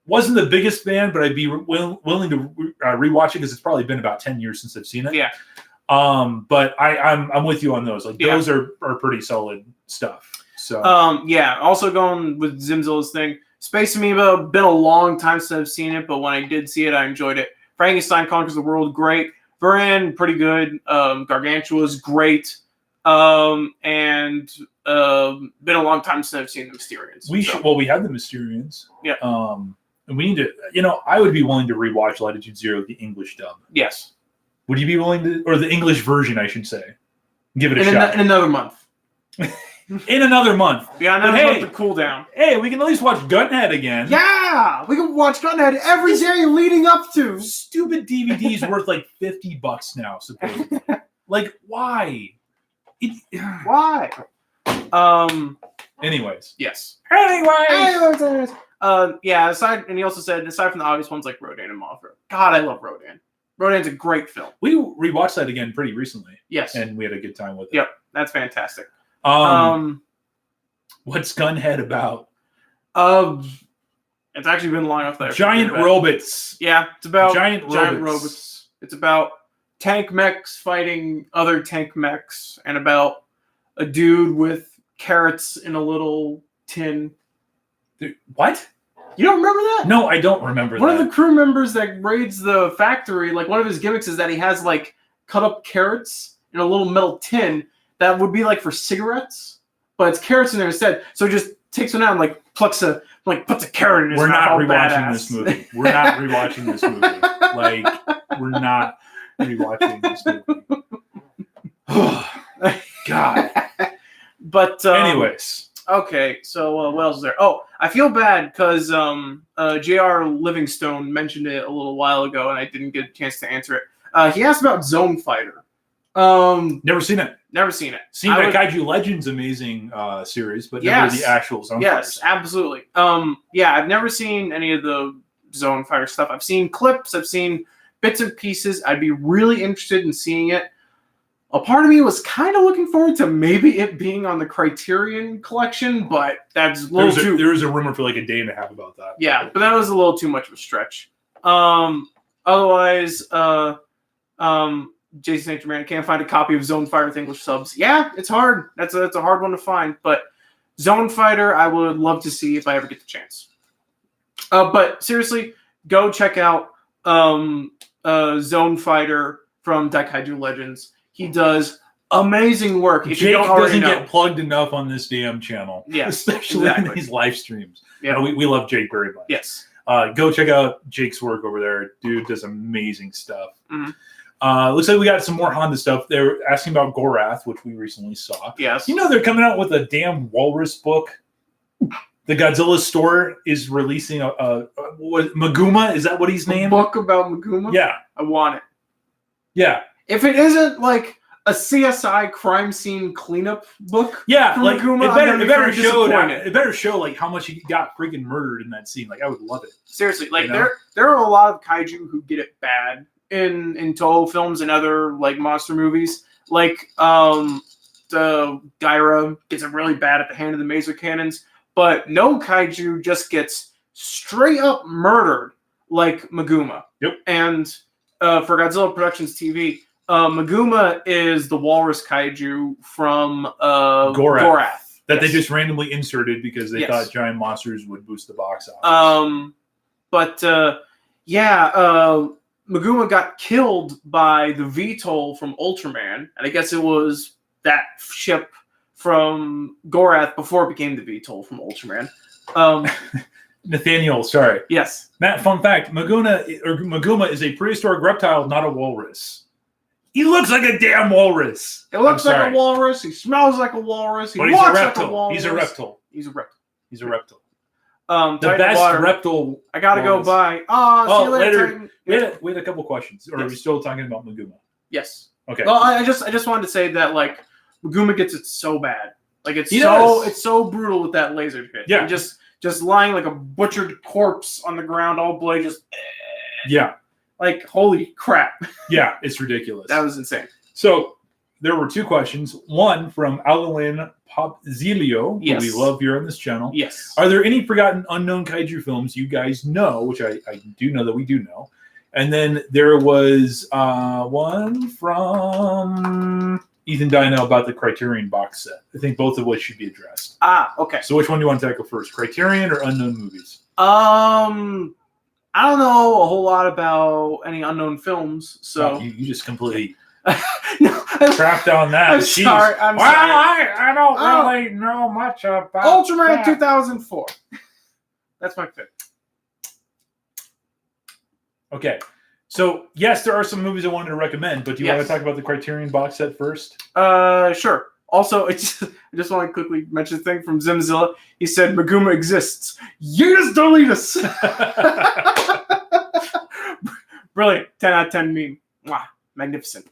wasn't the biggest fan, but I'd be willing to rewatch it because it's probably been about 10 years since I've seen it. Yeah. But I'm with you on those. Like those are pretty solid stuff. So also going with Zimzilla's thing. Space Amoeba, been a long time since I've seen it, but when I did see it, I enjoyed it. Frankenstein Conquers the World, great. Varan, pretty good. Gargantua's great. And been a long time since I've seen the Mysterians. We have the Mysterians. Yeah. And we need to, I would be willing to rewatch Latitude Zero, the English dub. Yes. Would you be willing to, or the English version, I should say? Give it a shot. In another month. In another month. Yeah, another month to cool down. Hey, we can at least watch Gunhead again. Yeah! We can watch Gunhead every day leading up to. Stupid DVD's worth like $50 now, supposedly. Like, why? Why? Anyways. Yes. Anyways. Yeah, aside from the obvious ones like Rodan and Mothra. God, I love Rodan. Rodan's a great film. We rewatched that again pretty recently. Yes. And we had a good time with it. Yep, that's fantastic. What's Gunhead about? It's actually been long enough that giant robots. Yeah, it's about giant robots. It's about tank mechs fighting other tank mechs, and about a dude with carrots in a little tin. What? You don't remember that? No, I don't remember One of the crew members that raids the factory, like one of his gimmicks is that he has like cut up carrots in a little metal tin that would be like for cigarettes, but it's carrots in there instead. So he just takes one out and like puts a carrot in his mouth. We're not rewatching this movie. We're not rewatching this movie. Like, we're not rewatching this movie. God. But anyways. Okay, so what else is there? Oh, I feel bad because J.R. Livingstone mentioned it a little while ago, and I didn't get a chance to answer it. He asked about Zone Fighter. Never seen it. Never seen it. Seen that Kaiju Legends amazing series, but never the actual Zone Fighter. Yes, absolutely. I've never seen any of the Zone Fighter stuff. I've seen clips. I've seen bits and pieces. I'd be really interested in seeing it. A part of me was kind of looking forward to maybe it being on the Criterion collection, but that's a little too... There was a rumor for like a day and a half about that. Yeah, but that was a little too much of a stretch. Otherwise, Jason St. Germain, can't find a copy of Zone Fighter with English subs. Yeah, it's hard. That's a hard one to find, but Zone Fighter, I would love to see if I ever get the chance. But seriously, go check out Zone Fighter from Daikaiju Legends. He does amazing work. If Jake you don't already doesn't know. get plugged enough on this damn channel. Yes, especially in these live streams. Yeah, we love Jake very much. Yes. Go check out Jake's work over there. Dude does amazing stuff. Mhm. Looks like we got some more Honda stuff. They're asking about Gorath, which we recently saw. Yes. You know they're coming out with a damn walrus book. The Godzilla store is releasing what, Maguma? Is that what he's A named? book about Maguma? Yeah. I want it. Yeah. If it isn't like a CSI crime scene cleanup book, Yeah, for like Maguma, it better show like how much he got freaking murdered in that scene. Like I would love it. Seriously, like You know? there are a lot of kaiju who get it bad in Toho films and other like monster movies. Like the Ghidorah gets it really bad at the hand of the Maser Cannons, but no kaiju just gets straight up murdered like Maguma. Yep. And for Godzilla Productions TV, Maguma is the walrus kaiju from Gorath. That Yes. they just randomly inserted because they Yes. thought giant monsters would boost the box office. Maguma got killed by the VTOL from Ultraman, and I guess it was that ship from Gorath before it became the VTOL from Ultraman. Nathaniel, sorry. Yes. Matt, fun fact, Maguma is a prehistoric reptile, not a walrus. He looks like a damn walrus. It looks like a walrus. He smells like a walrus. He But walks he's a like reptile. a walrus. He's a reptile. He's a reptile. He's a reptile. The Titan best water. reptile. I gotta go walrus. by. Oh, See you later. later. Titan. We had a couple questions. Or are we Yes. still talking about Maguma? Yes. Okay. Well, I just wanted to say that like Maguma gets it so bad. Like it's He so does. it's so brutal with that laser hit. Yeah. And just lying like a butchered corpse on the ground, all bloody, just Yeah. like holy crap. Yeah. It's ridiculous. That was insane. So there were two questions. One from Adeline Popzilio, Yes. who we love here on this channel. Yes. Are there any forgotten unknown kaiju films you guys know, which I do know that we do know? And then there was one from Ethan Dino about the Criterion box set. I think both of which should be addressed. Okay. So which one do you want to tackle first? Criterion or unknown movies? I don't know a whole lot about any unknown films, so Oh, you just completely no, trapped on that. I'm Jeez. sorry. I'm Well, sorry. I don't Oh. really know much about Ultraman that. 2004. That's my pick. Okay. So, yes, there are some movies I wanted to recommend, but do you want to talk about the Criterion box set first? Sure. Also, I just want to quickly mention a thing from Zimzilla. He said Maguma exists. You just delete us. Brilliant. 10 out of 10 meme. Mwah. Magnificent.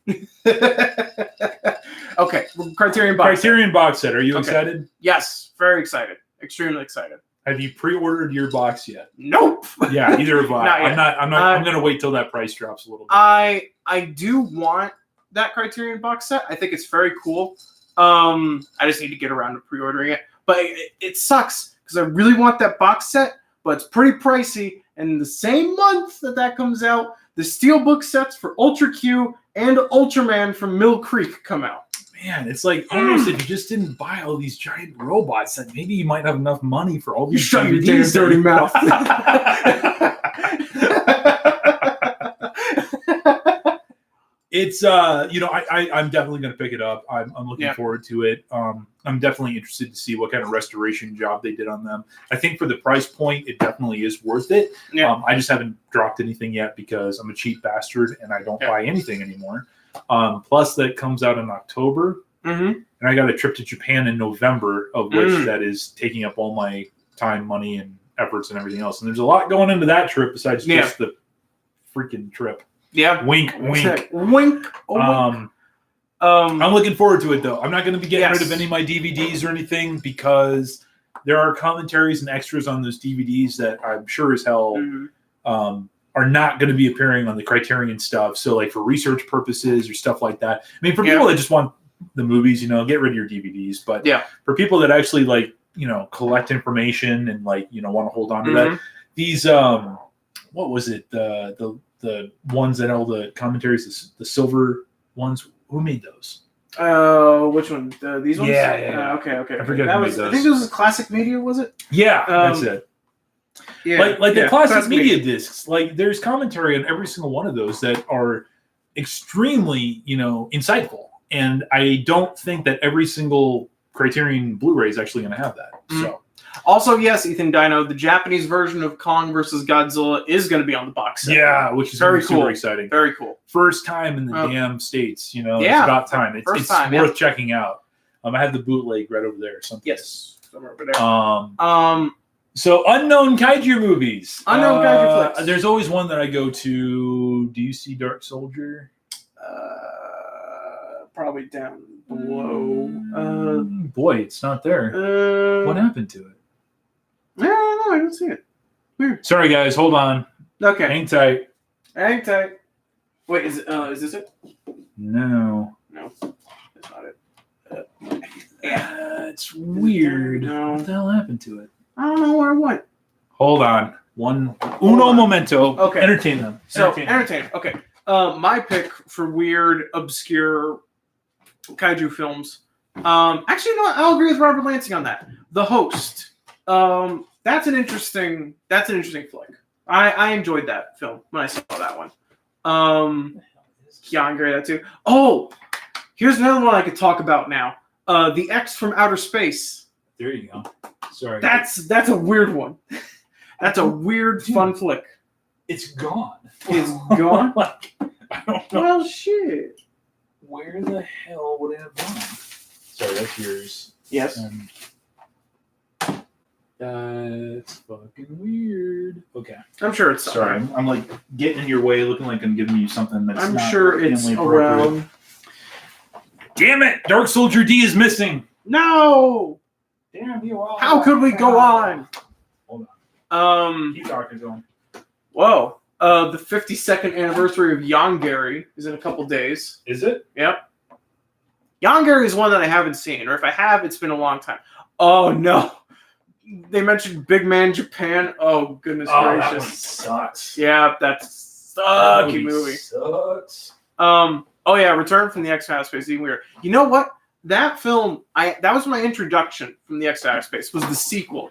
Okay. Criterion box. Criterion box set. Are you Okay. excited? Yes. Very excited. Extremely excited. Have you pre-ordered your box yet? Nope. Yeah, either have I. Not yet. I'm going to wait till that price drops a little bit. I do want that Criterion box set. I think it's very cool. I just need to get around to pre-ordering it. But it sucks because I really want that box set, but it's pretty pricey. And the same month that comes out, the Steelbook sets for Ultra Q and Ultraman from Mill Creek come out. Man, it's like almost if you just didn't buy all these giant robots, then maybe you might have enough money for all these. You shut your DVDs damn dirty mouth. It's I'm definitely going to pick it up. I'm looking forward to it. I'm definitely interested to see what kind of restoration job they did on them. I think for the price point, it definitely is worth it. Yeah. I just haven't dropped anything yet because I'm a cheap bastard and I don't buy anything anymore. Plus, that comes out in October, and I got a trip to Japan in November, of which that is taking up all my time, money, and efforts and everything else. And there's a lot going into that trip besides just the freaking trip. Yeah. Wink, wink. Wink. Oh, I'm looking forward to it, though. I'm not going to be getting Yes. rid of any of my DVDs or anything because there are commentaries and extras on those DVDs that I'm sure as hell are not going to be appearing on the Criterion stuff. So, like, for research purposes or stuff like that. I mean, for people that just want the movies, get rid of your DVDs. But for people that actually, like, collect information and, like, want to hold on to that, these, what was it? The ones that all the commentaries, the silver ones. Who made those? Which one? These ones? Yeah. Okay. I forget That who was. made I think those. this was Classic Media, was it? Yeah, that's it. Yeah. Like the classic media discs. Like there's commentary on every single one of those that are extremely, insightful. And I don't think that every single Criterion Blu-ray is actually going to have that. So Also, yes, Ethan Dino, the Japanese version of Kong versus Godzilla is going to be on the box set. Yeah, which is Very super cool. exciting. Very cool. First time in the damn States, you know. Yeah, it's about time. It's time, worth checking out. I have the bootleg right over there. Something. Yes, somewhere over there. So unknown kaiju movies. Unknown kaiju flicks. There's always one that I go to. Do you see Dark Soldier? Probably down below. Boy, it's not there. What happened to it? I don't know. I don't see it. Weird. Sorry, guys. Hold on. Okay. Hang tight. Hang tight. Wait, is this it? No. No, that's not it. It's weird. No. What the hell happened to it? I don't know where I went. Hold on. Uno momento. Okay. Entertain them. So, entertain. Okay. My pick for weird, obscure kaiju films. Actually, you know what? I'll agree with Robert Lansing on that. The Host. That's an interesting flick. I enjoyed that film when I saw that one. Yeah, I agree with that too. Oh, here's another one I could talk about now. The X from Outer Space. There you go. Sorry. That's a weird one. That's a weird, fun flick. It's gone. It's gone? Like, I don't know. Well, shit. Where the hell would it have gone? Sorry, that's yours. Yes. That's fucking weird. Okay. I'm sure it's sorry. I'm like getting in your way, looking like I'm giving you something that's I'm not sure it's around. Damn it! Dark Soldier D is missing. No. Damn you all. How could we go on? Hold on. Keep talking, going. Whoa. The 52nd anniversary of Yongary is in a couple days. Is it? Yep. Yongary is one that I haven't seen, or if I have, it's been a long time. Oh no. They mentioned Big Man Japan. Oh goodness gracious. That one sucks. Yeah, that's sucky movie. Sucks. Oh yeah, Return from the X to Outer Space is even weird. You know what? That film, that was my introduction from the X to Outer Space, was the sequel.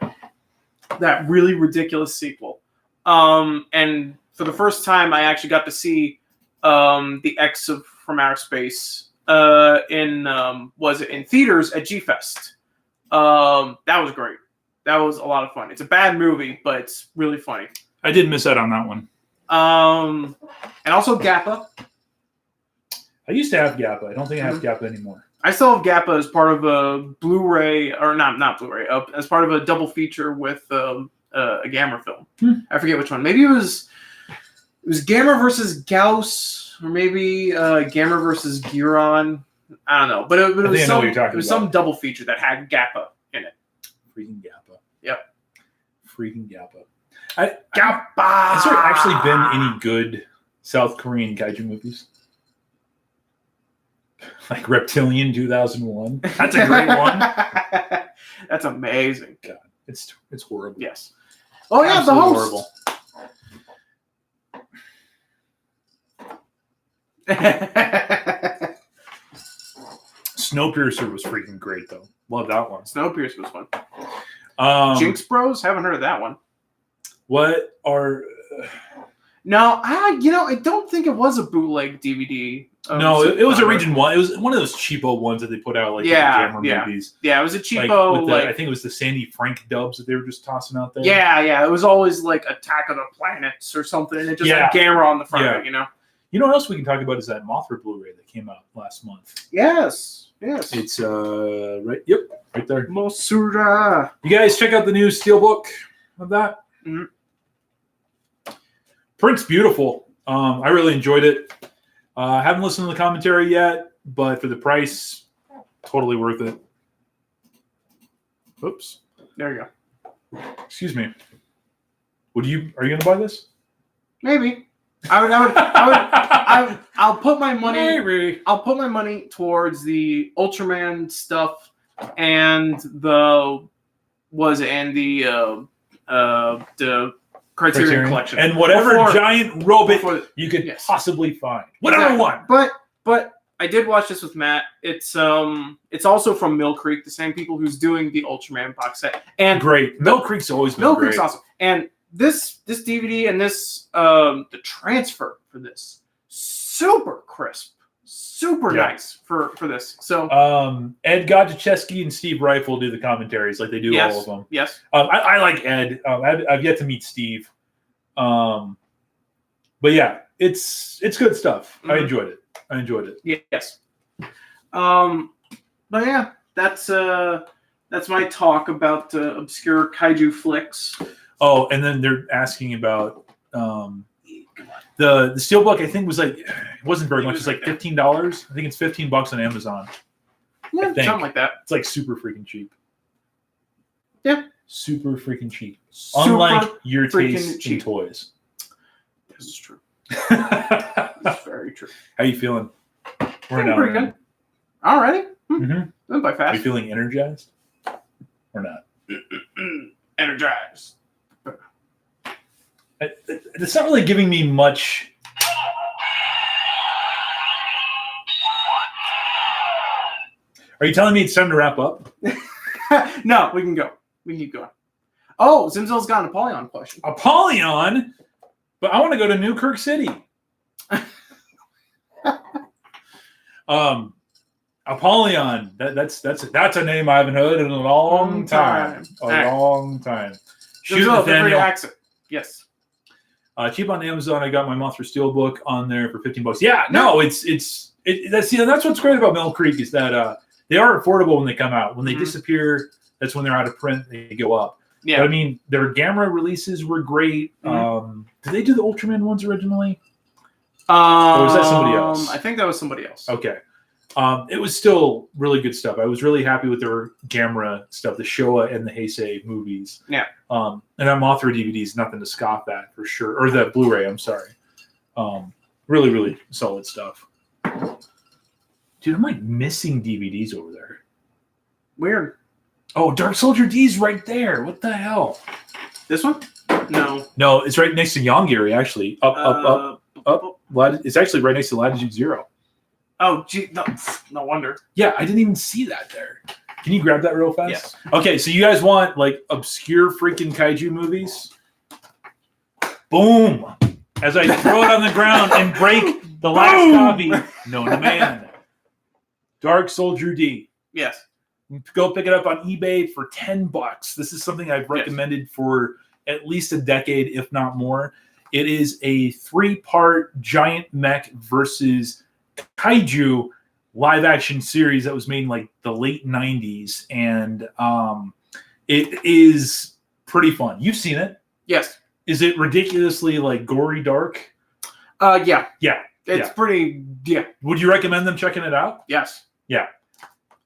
That really ridiculous sequel. And for the first time, I actually got to see the X from Outer Space in theaters at G-Fest. That was great. That was a lot of fun. It's a bad movie, but it's really funny. I did miss out on that one. And also Gappa. I used to have Gappa. I don't think I have Gappa anymore. I still have Gappa as part of a Blu-ray, or not Blu-ray, as part of a double feature with a Gamera film. I forget which one. Maybe it was Gamera versus Gauss, or maybe Gamera versus Giron. I don't know, but it was some double feature that had Gappa in it. Freaking Gappa. Yep. Freaking Gappa. Gappa! Has there actually been any good South Korean kaiju movies? Like Reptilian 2001. That's a great one. That's amazing. God, it's horrible. Yes. Oh yeah, absolutely The Host. Horrible. Snowpiercer was freaking great though. Love that one. Snowpiercer was fun. Jinx Bros? Haven't heard of that one. What are? No, I don't think it was a bootleg DVD. No, it was a Region 1. It was one of those cheapo ones that they put out, like the Gamera movies. Yeah, it was a cheapo. I think it was the Sandy Frank dubs that they were just tossing out there. Yeah. It was always like Attack of the Planets or something, and it just had Gamera on the front of it, you know? You know what else we can talk about is that Mothra Blu-ray that came out last month. Yes. It's right there. Mosura. You guys check out the new steelbook of that. Mm-hmm. Print's beautiful. I really enjoyed it. Haven't listened to the commentary yet, but for the price, totally worth it. Oops. There you go. Excuse me. Are you going to buy this? Maybe. I'll put my money. Maybe. I'll put my money towards the Ultraman stuff and the Criterion collection, and whatever giant robot you could possibly find. Whatever one. But I did watch this with Matt. It's also from Mill Creek, the same people who's doing the Ultraman box set. And great. Mill Creek's always been great. Mill Creek's awesome. And this DVD and this the transfer for this super crisp. super Yeah. nice for this. So Ed Godchesky and Steve Rifle do the commentaries, like they do yes, all of them. yes. I like Ed. I've yet to meet Steve. But yeah, it's good stuff. I enjoyed it. Yes. But yeah, that's my talk about obscure kaiju flicks. Oh, and then they're asking about the steelbook. I think was like it wasn't very much. It's like $15. I think it's $15 on Amazon. Yeah, something like that. It's like super freaking cheap. Yeah, super freaking cheap. Super Unlike your freaking taste in cheap. toys. This is true. How That's very true. you feeling? We're Feeling now. pretty good. Alrighty. Mm-hmm. Went by Are fast. you feeling energized or not? Energized. It's not really giving me much. Are you telling me it's time to wrap up? No, we can go. We can keep going. Oh, Zimzel's got an Apollyon question. Apollyon? But I want to go to Newkirk City. Apollyon. That's a name I haven't heard in a long time. Long time. Shoot Zimzel, Nathaniel. accent. Yes. Cheap on Amazon. I got my Monster Steelbook on there for $15. Yeah, no, that's what's great about Mill Creek is that they are affordable when they come out. When they disappear, that's when they're out of print. They go up. Yeah. But, I mean, their Gamma releases were great. Did they do the Ultraman ones originally? Or was that somebody else? I think that was somebody else. Okay. It was still really good stuff. I was really happy with their Gamera stuff, the Showa and the Heisei movies. Yeah. And that Mothra DVD is nothing to scoff at for sure. Or the Blu-ray, I'm sorry. Really, really solid stuff. Dude, I'm like missing DVDs over there. Weird. Oh, Dark Soldier D's right there. What the hell? This one? No. No, it's right next to Yongiri, actually. Up. It's actually right next to Latitude Zero. Oh, gee, no wonder. Yeah, I didn't even see that there. Can you grab that real fast? Yes. Okay, so you guys want like obscure freaking kaiju movies? Boom! As I throw it on the ground and break the last copy known to man. Dark Soldier D. Yes. Go pick it up on eBay for $10. This is something I've recommended for at least a decade, if not more. It is a 3-part giant mech versus kaiju live-action series that was made in like the late 90s, and it is pretty fun. You've seen it. Yes. Is it ridiculously like gory dark? Yeah. Yeah. It's pretty, yeah. Would you recommend them checking it out? Yes. Yeah.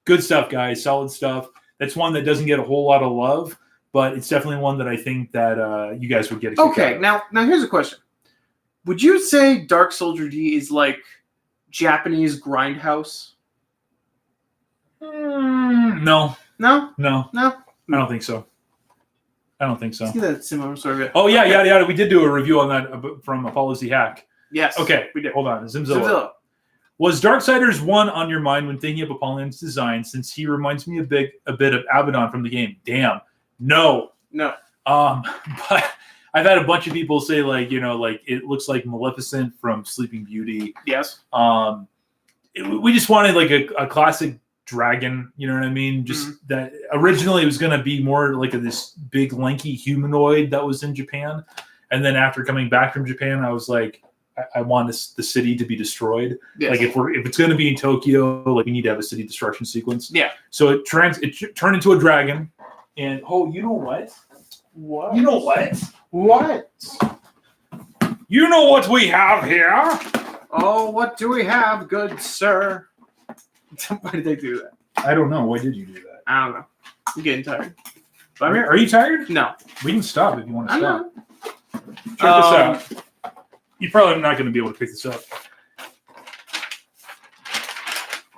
Good stuff, guys. Solid stuff. That's one that doesn't get a whole lot of love, but it's definitely one that I think that you guys would get a kick out of. Now here's a question. Would you say Dark Soldier D is like Japanese Grindhouse? No. No? No. No? I don't think so. Let's get that similar sort of. Oh, yeah, yada, yada. We did do a review on that from Apollo Z Hack. Yes. Okay. We did. Hold on. Zimzilla. Was Darksiders 1 on your mind when thinking of Apollyon's design, since he reminds me a bit of Abaddon from the game? Damn. No. But I've had a bunch of people say, like, you know, like, it looks like Maleficent from Sleeping Beauty. Yes. We just wanted, like, a classic dragon, you know what I mean? Just that originally it was going to be more like this big, lanky humanoid that was in Japan. And then after coming back from Japan, I was like, I want the city to be destroyed. Yes. Like, if it's going to be in Tokyo, like, we need to have a city destruction sequence. Yeah. So it turned into a dragon. And, oh, you know what? What? You know what? What? You know what we have here? Oh, what do we have, good sir? Why did they do that? I don't know. Why did you do that? I don't know. I'm getting tired. But I'm here. Are you tired? No. We can stop if you want to I stop. know. Check this out. You're probably not going to be able to pick this up.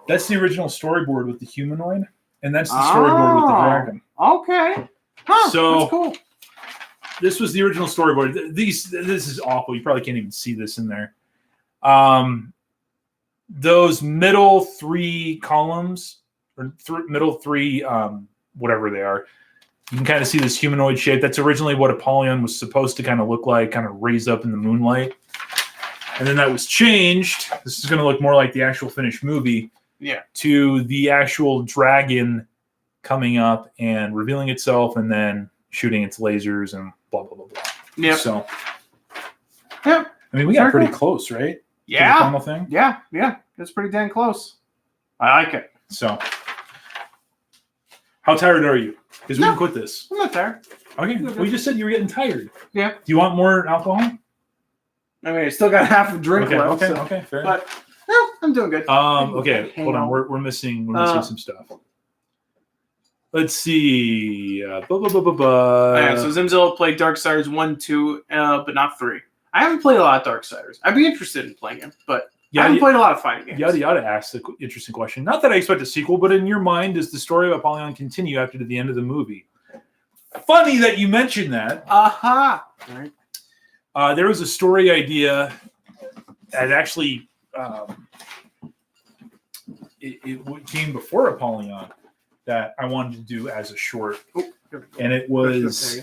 That's the original storyboard with the humanoid, and that's the storyboard with the dragon. Okay. Huh, so that's cool. This was the original storyboard. This is awful. You probably can't even see this in there. Those middle 3 columns, or middle 3, whatever they are, you can kind of see this humanoid shape. That's originally what Apollyon was supposed to kind of look like, kind of raised up in the moonlight. And then that was changed. This is going to look more like the actual finished movie. Yeah. To the actual dragon coming up and revealing itself and then shooting its lasers and blah, blah, blah, blah. Yeah. So, yeah. I mean, we got pretty close, right? Yeah. To the final thing? Yeah. Yeah. It's pretty dang close. I like it. So, how tired are you? Because we can quit this. I'm not tired. Okay. We just said you were getting tired. Yeah. Do you want more alcohol? I mean, I still got half a drink left. Okay, fair enough. But no, I'm doing good. Okay, hold on. We're missing some stuff. Let's see. Yeah, so Zimzilla played Darksiders 1, 2, but not 3. I haven't played a lot of Darksiders. I'd be interested in playing it, but I haven't played a lot of fighting games. Yada Yada asked an interesting question. Not that I expect a sequel, but in your mind, does the story of Apollyon continue after the end of the movie? Funny that you mentioned that. Aha! Right. There was a story idea that actually it came before Apollyon that I wanted to do as a short, and it was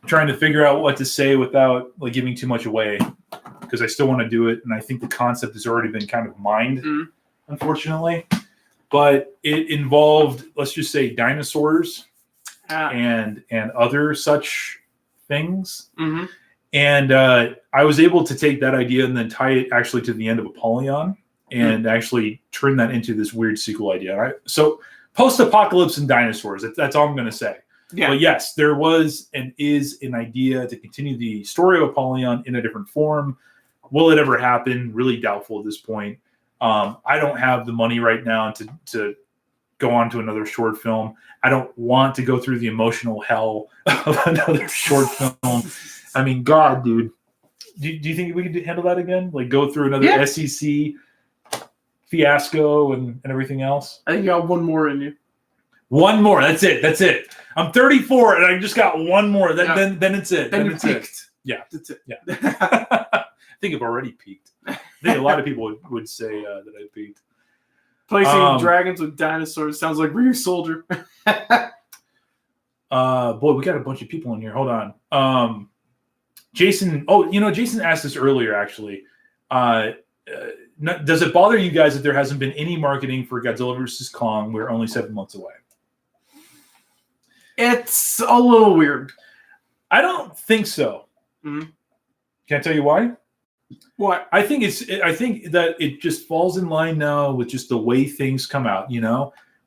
trying to figure out what to say without like giving too much away, because I still want to do it, and I think the concept has already been kind of mined, unfortunately. But it involved, let's just say, dinosaurs and other such things. Mm-hmm. And I was able to take that idea and then tie it actually to the end of Apollyon and actually turn that into this weird sequel idea. Right? So post-apocalypse and dinosaurs, that's all I'm going to say. Yeah. But yes, there was and is an idea to continue the story of Apollyon in a different form. Will it ever happen? Really doubtful at this point. I don't have the money right now to go on to another short film. I don't want to go through the emotional hell of another short film. I mean, God, dude. Do you think we could handle that again? Like go through another SEC fiasco and everything else? I think you got one more in you. One more. That's it. I'm 34 and I just got one more. Then it's it. Then it's it. Yeah. That's it. Yeah. I think I've already peaked. I think a lot of people would say that I peaked. Placing dragons with dinosaurs sounds like Ryu Soldier. Boy, we got a bunch of people in here. Hold on. Jason. Oh, Jason asked this earlier, actually. Does it bother you guys that there hasn't been any marketing for Godzilla vs. Kong? We're only 7 months away. It's a little weird. I don't think so. Mm-hmm. Can I tell you why? What? I think that it just falls in line now with just the way things come out.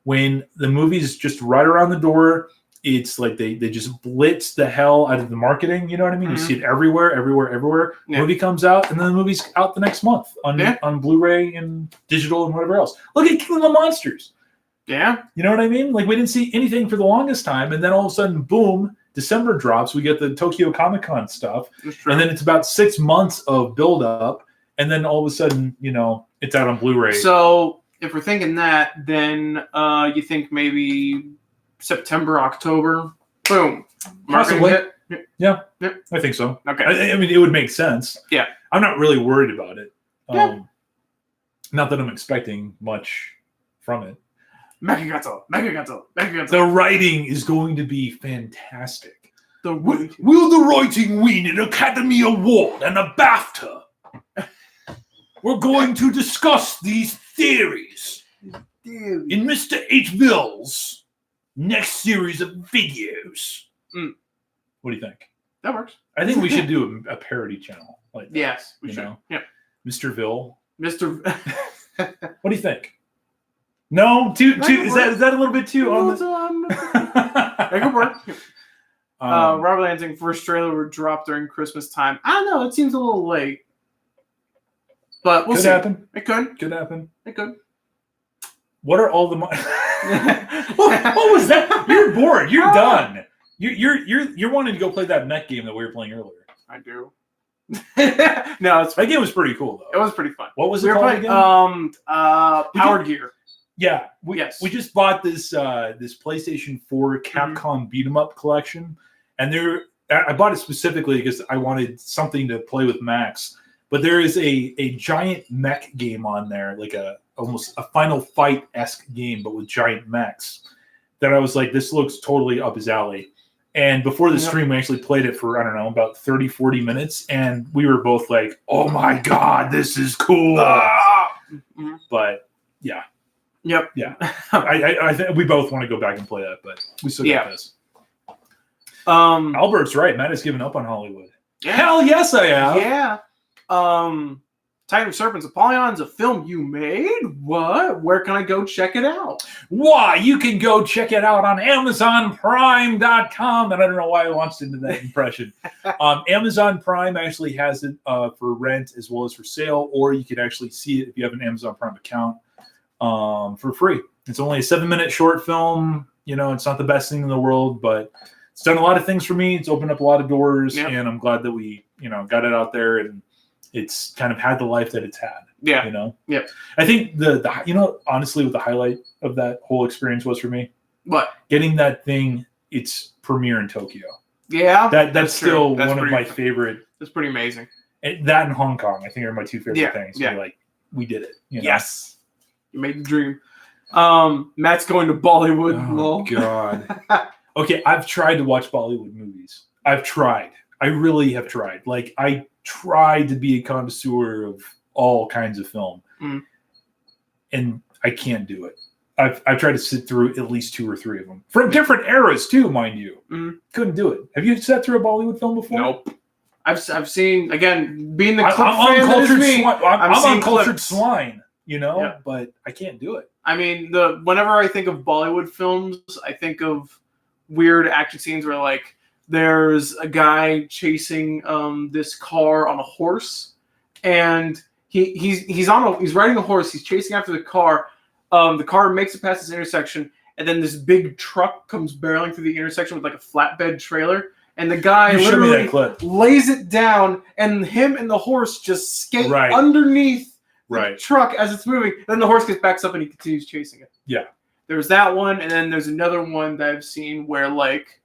When the movie's just right around the door, it's like they just blitz the hell out of the marketing. You know what I mean? Mm-hmm. You see it everywhere. Yeah. Movie comes out, and then the movie's out the next month on Blu-ray and digital and whatever else. Look at King of the Monsters. Yeah. You know what I mean? Like, we didn't see anything for the longest time, and then all of a sudden, boom, December drops. We get the Tokyo Comic-Con stuff, and then it's about 6 months of build-up, and then all of a sudden, it's out on Blu-ray. So, if we're thinking that, then you think maybe September, October, boom. Possibly. Yeah, I think so. Okay. I mean, it would make sense. Yeah. I'm not really worried about it. Yeah. Not that I'm expecting much from it. Mechagodzilla. The writing is going to be fantastic. Will the writing win an Academy Award and a BAFTA? We're going to discuss these theories in Mr. H. Ville's next series of videos. What do you think? That works. I think we should do a parody channel like that. Yes, we should. Yeah. Mr. Ville. What do you think? No, too. Is that a little bit too on the? That could work. Robert Lansing first trailer would drop during Christmas time. I don't know. It seems a little late, but we'll see. Happen. It could. Could happen. It could. What are all the? What was that? You're bored. You're done. You're wanting to go play that mech game that we were playing earlier. I do. No, that game was pretty cool though. It was pretty fun. What was it called again? Power Gear. Yeah, we just bought this PlayStation 4 Capcom beat 'em up collection, and I bought it specifically because I wanted something to play with Max. But there is a giant mech game on there, like almost a Final Fight-esque game, but with giant mechs. That I was like, this looks totally up his alley. And before the stream, we actually played it for, I don't know, about 30, 40 minutes. And we were both like, oh my God, this is cool. But yeah. Yep. Yeah. I think we both want to go back and play that, but we still got this. Albert's right. Matt has given up on Hollywood. Yeah. Hell yes, I have. Yeah. Titan of Serpents, Apollyon's a film you made? What? Where can I go check it out? Why? You can go check it out on AmazonPrime.com. And I don't know why I launched into that impression. Amazon Prime actually has it for rent as well as for sale, or you can actually see it if you have an Amazon Prime account for free. It's only a 7-minute short film. You know, it's not the best thing in the world, but it's done a lot of things for me. It's opened up a lot of doors, and I'm glad that we, got it out there, and it's kind of had the life that it's had. Yeah. I think the honestly, what the highlight of that whole experience was for me, what? Getting that thing, its premiere in Tokyo. Yeah. That's still one of my favorite. That's pretty amazing. That and Hong Kong, I think, are my two favorite things. Yeah. Like, we did it. Yes. You made the dream. Matt's going to Bollywood. Oh, God. Okay, I've tried to watch Bollywood movies. I've tried. I really have tried. Like, I tried to be a connoisseur of all kinds of film, and I can't do it. I've tried to sit through at least 2 or 3 of them from different eras too, mind you. Couldn't do it. Have you sat through a Bollywood film before? Nope. I've seen, again, being the clip I'm fan that is me. I'm uncultured swine, but I can't do it. I mean, whenever I think of Bollywood films, I think of weird action scenes where, like, there's a guy chasing this car on a horse, and he's riding a horse. He's chasing after the car. The car makes it past this intersection, and then this big truck comes barreling through the intersection with like a flatbed trailer, and the guy literally lays it down, and him and the horse just skate underneath the truck as it's moving. Then the horse gets backs up and he continues chasing it. Yeah. There's that one, and then there's another one that I've seen where, like,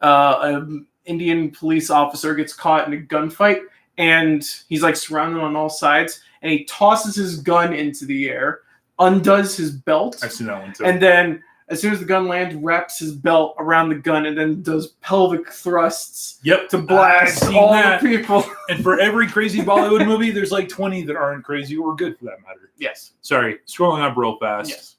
an Indian police officer gets caught in a gunfight, and he's like surrounded on all sides, and he tosses his gun into the air, undoes his belt. I've seen that one too. And then as soon as the gun lands, wraps his belt around the gun and then does pelvic thrusts to blast all the people. And for every crazy Bollywood movie, there's like 20 that aren't crazy or good for that matter. Yes. Sorry, scrolling up real fast. Yes.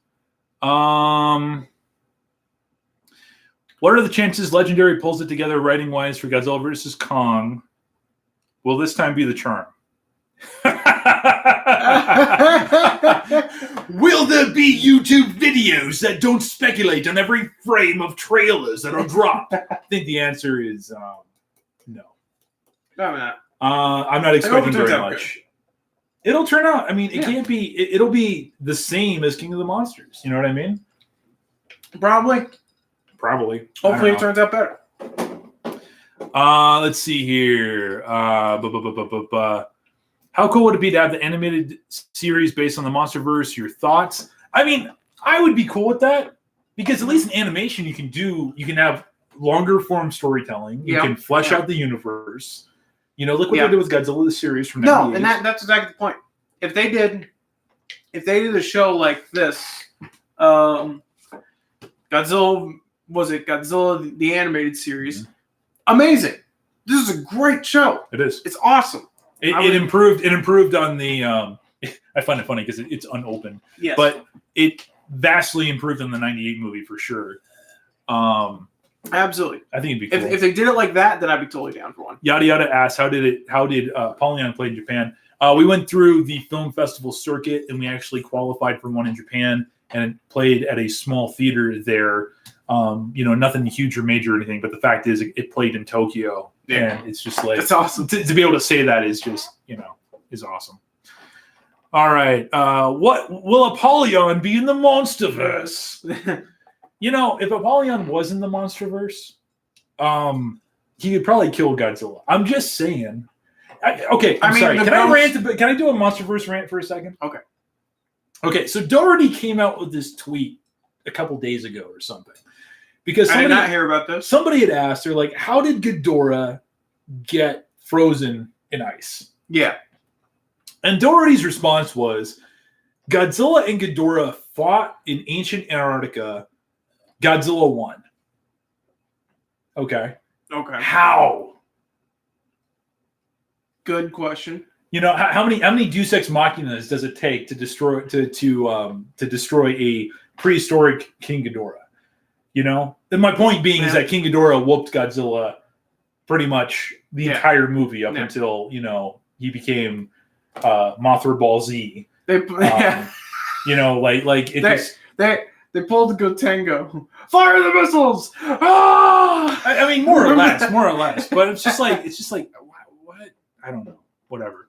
What are the chances Legendary pulls it together writing-wise for Godzilla vs. Kong? Will this time be the charm? Will there be YouTube videos that don't speculate on every frame of trailers that are dropped? I think the answer is no. No, I'm not expecting very much. Good. It'll turn out. I mean, it can't be. It'll be the same as King of the Monsters. You know what I mean? Probably. Hopefully, it turns out better. Let's see here. How cool would it be to have the animated series based on the MonsterVerse? Your thoughts? I mean, I would be cool with that because at least in animation you can have longer form storytelling. You can flesh out the universe. Look what they did with Godzilla the series from 98. No, and that's exactly the point. If they did a show like this, Godzilla the animated series, amazing. This is a great show. It is. It's awesome. It improved on the. I find it funny because it's unopened. Yes. But it vastly improved on the '98 movie for sure. Absolutely. I think it'd be cool. If they did it like that, then I'd be totally down for one. Yada Yada asks, how did Polyon play in Japan? We went through the film festival circuit and we actually qualified for one in Japan and played at a small theater there. Nothing huge or major or anything, but the fact is it played in Tokyo. Yeah. And it's just like, that's awesome. To be able to say that is just, is awesome. All right. What will Apollyon be in the Monsterverse? If Apollyon was in the Monsterverse, he could probably kill Godzilla. I'm just saying. I'm sorry. Can I rant? Can I do a Monsterverse rant for a second? Okay. So Doherty came out with this tweet a couple days ago or something. Because I did not hear about this. Somebody had asked, they're like, how did Ghidorah get frozen in ice? Yeah. And Doherty's response was, Godzilla and Ghidorah fought in ancient Antarctica. Godzilla won. Okay. Okay. How? Good question. You know, how many Deus Ex Machinas does it take to destroy a prehistoric King Ghidorah? You know, and my point being is that King Ghidorah whooped Godzilla pretty much the entire movie up until he became Mothra Ball Z. You know, they pulled Gotengo. Fire the missiles! Ah! I mean, more or less. But it's just like what? I don't know. Whatever.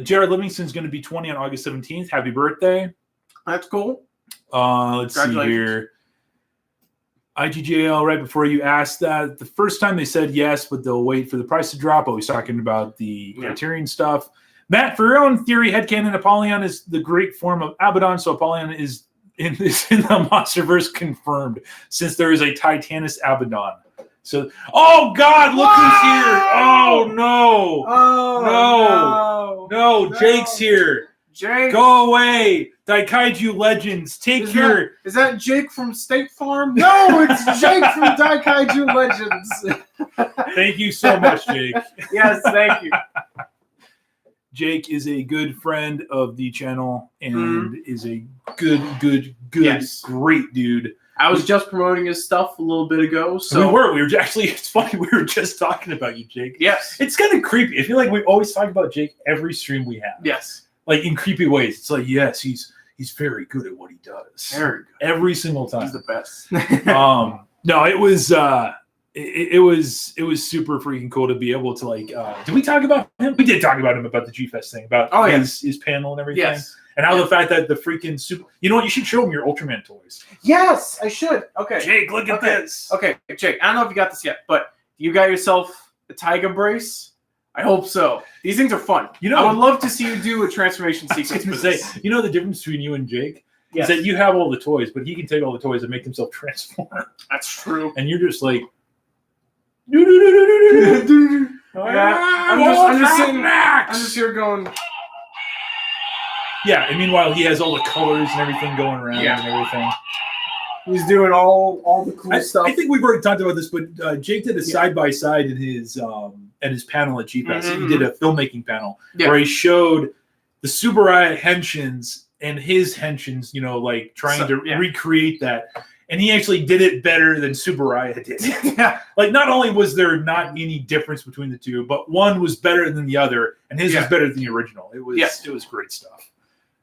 Jared Livingston's going to be 20 on August 17th. Happy birthday. That's cool. Let's see here. IGJL, right before you asked that, the first time they said yes, but they'll wait for the price to drop. Always talking about the Criterion stuff. Matt, for your own theory, headcanon, Apollyon is the Greek form of Abaddon, so Apollyon is in the Monsterverse confirmed, since there is a Titanus Abaddon. So, oh God, look who's here! Oh no! No! Jake's here. Jake, go away! Daikaiju Legends, is that Jake from State Farm? No, it's Jake from Daikaiju Legends. Thank you so much, Jake. Yes, thank you. Jake is a good friend of the channel and is a good, great dude. I was just promoting his stuff a little bit ago. So we were actually, it's funny, we were just talking about you, Jake. Yes. It's kind of creepy. I feel like we always talk about Jake every stream we have. Yes. Like in creepy ways. It's like, yes, he's very good at what he does. Very good. Every single time. He's the best. No, it was it was super freaking cool to be able to like did we talk about him? We did talk about him about the G-Fest thing, about his panel and everything. Yes. And how the fact that the freaking super, you know what, you should show him your Ultraman toys. Yes, I should. Okay. Jake, look at this. Okay, Jake, I don't know if you got this yet, but you got yourself a Tiger Brace? I hope so. These things are fun. You know, I would love to see you do a transformation sequence. You know the difference between you and Jake? Yes. Is that you have all the toys, but he can take all the toys and make himself transform. That's true. And you're just like, I'm just here going. Yeah, and meanwhile he has all the colors and everything going around and everything. He's doing all the cool stuff. I think we've already talked about this, but Jake did a side-by-side in his at his panel at G-Fest. He did a filmmaking panel where he showed the Subaraya henshins and his henshins, you know, like trying to recreate that. And he actually did it better than Subaraya did. Like, not only was there not any difference between the two, but one was better than the other, and his was better than the original. It was great stuff.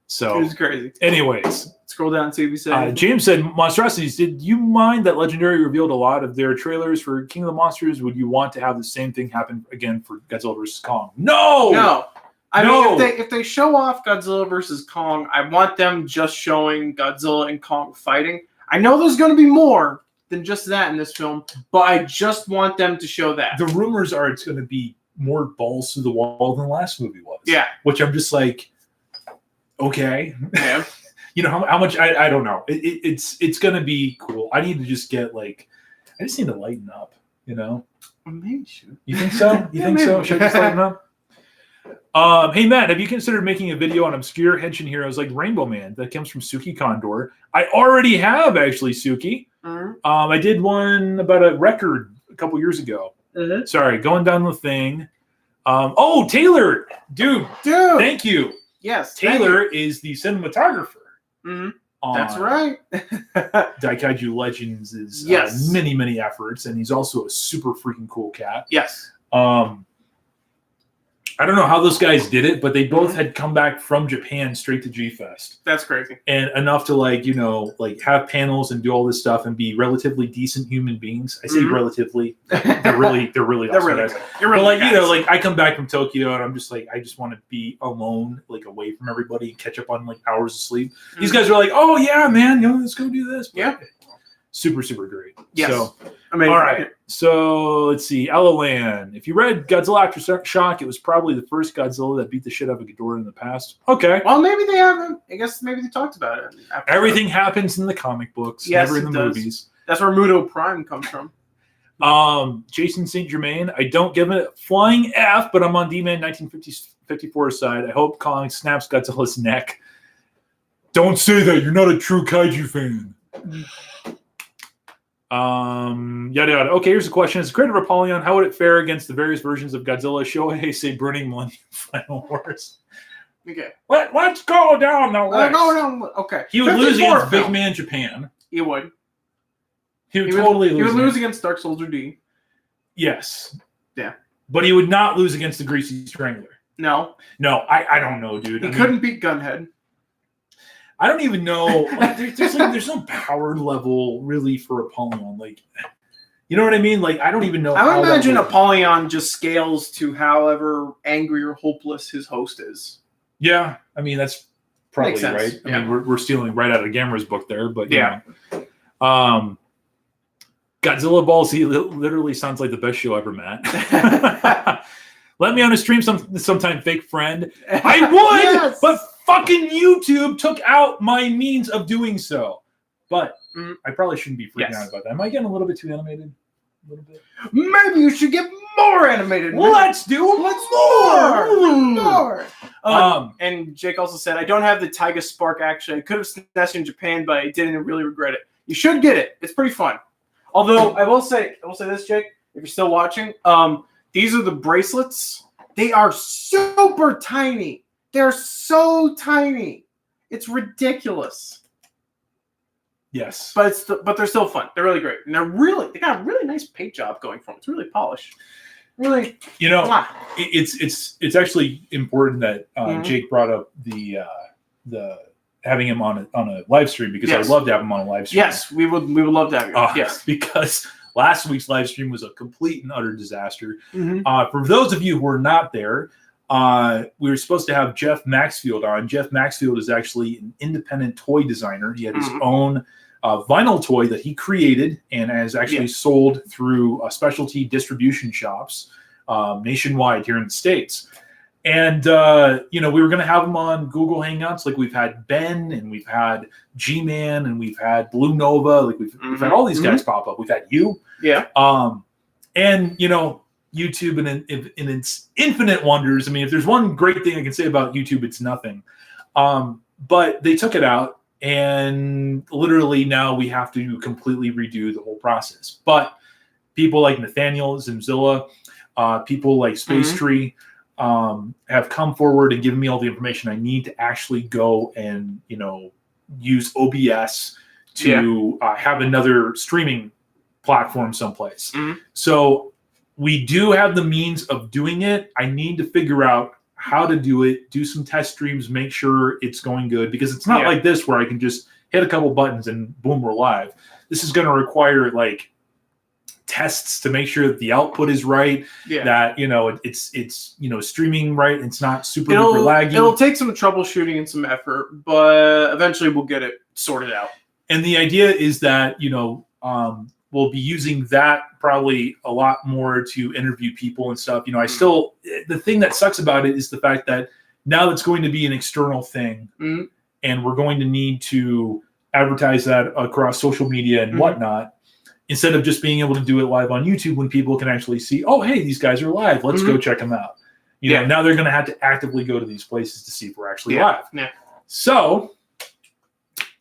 So it was crazy. Anyways, scroll down and see if he said. James said, "Monstrosities, did you mind that Legendary revealed a lot of their trailers for King of the Monsters? Would you want to have the same thing happen again for Godzilla vs. Kong?" No. I mean, if they show off Godzilla vs. Kong, I want them just showing Godzilla and Kong fighting. I know there's going to be more than just that in this film, but I just want them to show that. The rumors are it's going to be more balls to the wall than the last movie was. Yeah. Which I'm just like, okay. Yeah. You know, how much, I don't know. It's going to be cool. I need to just get like, I just need to lighten up, you know? Maybe should. You think so? You think so? Should I just lighten up? Hey Matt, have you considered making a video on obscure henshin heroes like Rainbow Man that comes from Suki Condor? I already have, actually, Suki. I did one about a record a couple years ago. Sorry, going down the thing. Oh, Taylor, dude, thank you. Yes, Taylor is the cinematographer. That's right. Daikaiju Legends is many efforts, and he's also a super freaking cool cat. Yes. I don't know how those guys did it, but they both had come back from Japan straight to G-Fest. That's crazy. And enough to like, you know, like have panels and do all this stuff and be relatively decent human beings. I say relatively. They're really awesome guys. But like, you know, like I come back from Tokyo and I'm just like, I just want to be alone, like away from everybody and catch up on like hours of sleep. These guys are like, oh yeah, man, you know, let's go do this. But super great. Yes. So, amazing. All right. So let's see. Ellalan. If you read Godzilla After Shock, it was probably the first Godzilla that beat the shit out of a Ghidorah in the past. Okay. Well, maybe they haven't. I guess maybe they talked about it. Everything happens in the comic books, never in the movies. That's where Muto Prime comes from. Jason St. Germain. I don't give it a flying F, but I'm on D-Man 1954 side. I hope Kong snaps Godzilla's neck. Don't say that. You're not a true kaiju fan. Yada yada. Okay, here's a question: as a creator of Apollyon, how would it fare against the various versions of Godzilla? Shohei say burning Millennium Final Wars. Okay. Let's go down the list. Okay. He would lose against Big Man Japan. He would. He would totally lose. He would lose against Dark Soldier D. Yes. Yeah. But he would not lose against the Greasy Strangler. No. No, I don't know, dude. He couldn't beat Gunhead. I don't even know. Like, there's no power level really for Apollyon. Like, you know what I mean? Like, I don't even know. I would imagine Apollyon just scales to however angry or hopeless his host is. Yeah, I mean that's probably Makes sense. right. Yeah. I mean we're stealing right out of Gamera's book there, but yeah. Godzilla Ball Z literally sounds like the best show ever, Matt. Let me on a stream sometime, fake friend. I would, yes! But fucking YouTube took out my means of doing so. But I probably shouldn't be freaking out about that. Am I getting a little bit too animated? A little bit. Maybe you should get more animated. Let's do more. And Jake also said, I don't have the Taiga Spark actually. I could have snatched it in Japan, but I didn't really regret it. You should get it. It's pretty fun. Although I will say this, Jake, if you're still watching, these are the bracelets. They are super tiny. They're so tiny. It's ridiculous. Yes, but they're still fun. They're really great, and they got a really nice paint job going for them. It's really polished. Really, it's actually important that Jake brought up the having him on a live stream because I'd love to have him on a live stream. Yes, we would love to have you. Yes, because last week's live stream was a complete and utter disaster. For those of you who were not there, we were supposed to have Jeff Maxfield on. Jeff Maxfield is actually an independent toy designer. He had his own vinyl toy that he created and has actually sold through specialty distribution shops nationwide here in the States. And, we were going to have him on Google Hangouts. Like we've had Ben and we've had G-Man and we've had Blue Nova. Like we've had all these guys pop up. We've had you. Yeah. And, YouTube in its infinite wonders. I mean, if there's one great thing I can say about YouTube, it's nothing. But they took it out. And literally now we have to completely redo the whole process. But people like Nathaniel, Zimzilla, people like Space Tree have come forward and given me all the information I need to actually go and, use OBS to have another streaming platform someplace. So we do have the means of doing it. I need to figure out how to do it, do some test streams, make sure it's going good, because it's not like this where I can just hit a couple buttons and boom, we're live. This is going to require like tests to make sure that the output is right, that it's streaming right, it's not super laggy. It'll take some troubleshooting and some effort, but eventually we'll get it sorted out. And the idea is that we'll be using that probably a lot more to interview people and stuff. The thing that sucks about it is the fact that now it's going to be an external thing, and we're going to need to advertise that across social media and whatnot, instead of just being able to do it live on YouTube when people can actually see, oh, hey, these guys are live. Let's go check them out. Now they're going to have to actively go to these places to see if we're actually live. Yeah. So,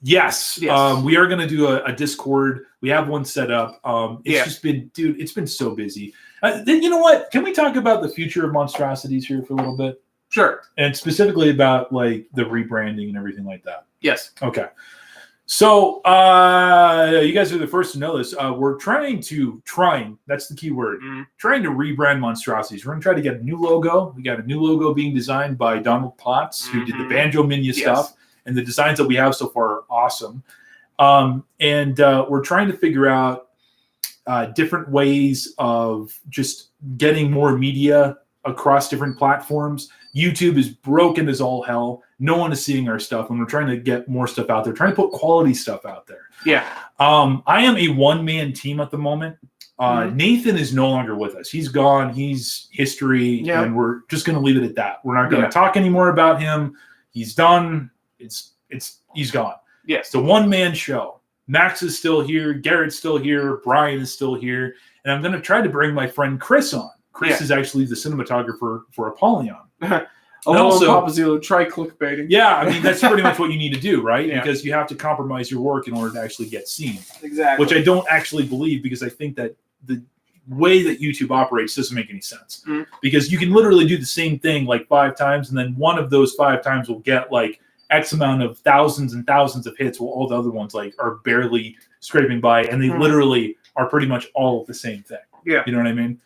yes. We are going to do a Discord. We have one set up. It's just been, dude, it's been so busy. Then you know what? Can we talk about the future of Monstrosities here for a little bit? Sure. And specifically about like the rebranding and everything like that. Yes. Okay. So you guys are the first to know this. We're trying, that's the key word, trying to rebrand Monstrosities. We're going to try to get a new logo. We got a new logo being designed by Donald Potts, who did the Banjo Minya stuff. And the designs that we have so far are awesome. And we're trying to figure out different ways of just getting more media across different platforms. YouTube is broken as all hell. No one is seeing our stuff, and we're trying to get more stuff out there, trying to put quality stuff out there. Yeah. I am a one-man team at the moment. Nathan is no longer with us. He's gone. He's history, and we're just going to leave it at that. We're not going to talk anymore about him. He's done. He's gone. Yes. It's a one-man show. Max is still here. Garrett's still here. Brian is still here. And I'm going to try to bring my friend Chris on. Chris is actually the cinematographer for Apollyon. Oh, And also, Papa Zero, try clickbaiting. yeah, I mean, that's pretty much what you need to do, right? Yeah. Because you have to compromise your work in order to actually get seen. Exactly. Which I don't actually believe, because I think that the way that YouTube operates doesn't make any sense. Mm. Because you can literally do the same thing like 5 times, and then one of those 5 times will get like X amount of thousands and thousands of hits, while all the other ones like are barely scraping by, and they literally are pretty much all the same thing. Yeah. You know what I mean?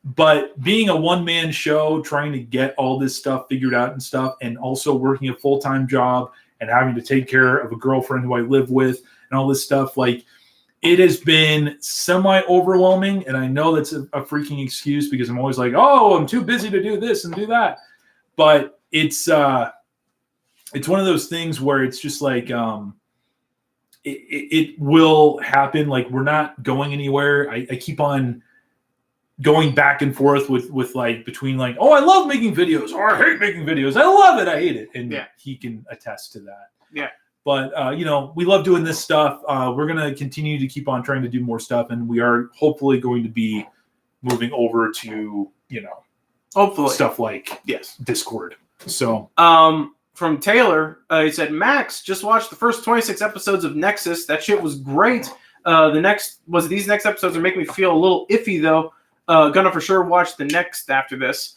But being a one-man show, trying to get all this stuff figured out and stuff, and also working a full-time job and having to take care of a girlfriend who I live with and all this stuff, like, it has been semi-overwhelming. And I know that's a freaking excuse, because I'm always like, oh, I'm too busy to do this and do that. But it's one of those things where it's just like, it will happen. Like, we're not going anywhere. I keep on going back and forth with like between like, oh, I love making videos, or I hate making videos. I love it. I hate it. And he can attest to that. Yeah. But, we love doing this stuff. We're going to continue to keep on trying to do more stuff. And we are hopefully going to be moving over to, hopefully stuff like Discord. So, from Taylor, he said, Max, just watched the first 26 episodes of Nexus. That shit was great. These next episodes are making me feel a little iffy, though. Gonna for sure watch the next after this.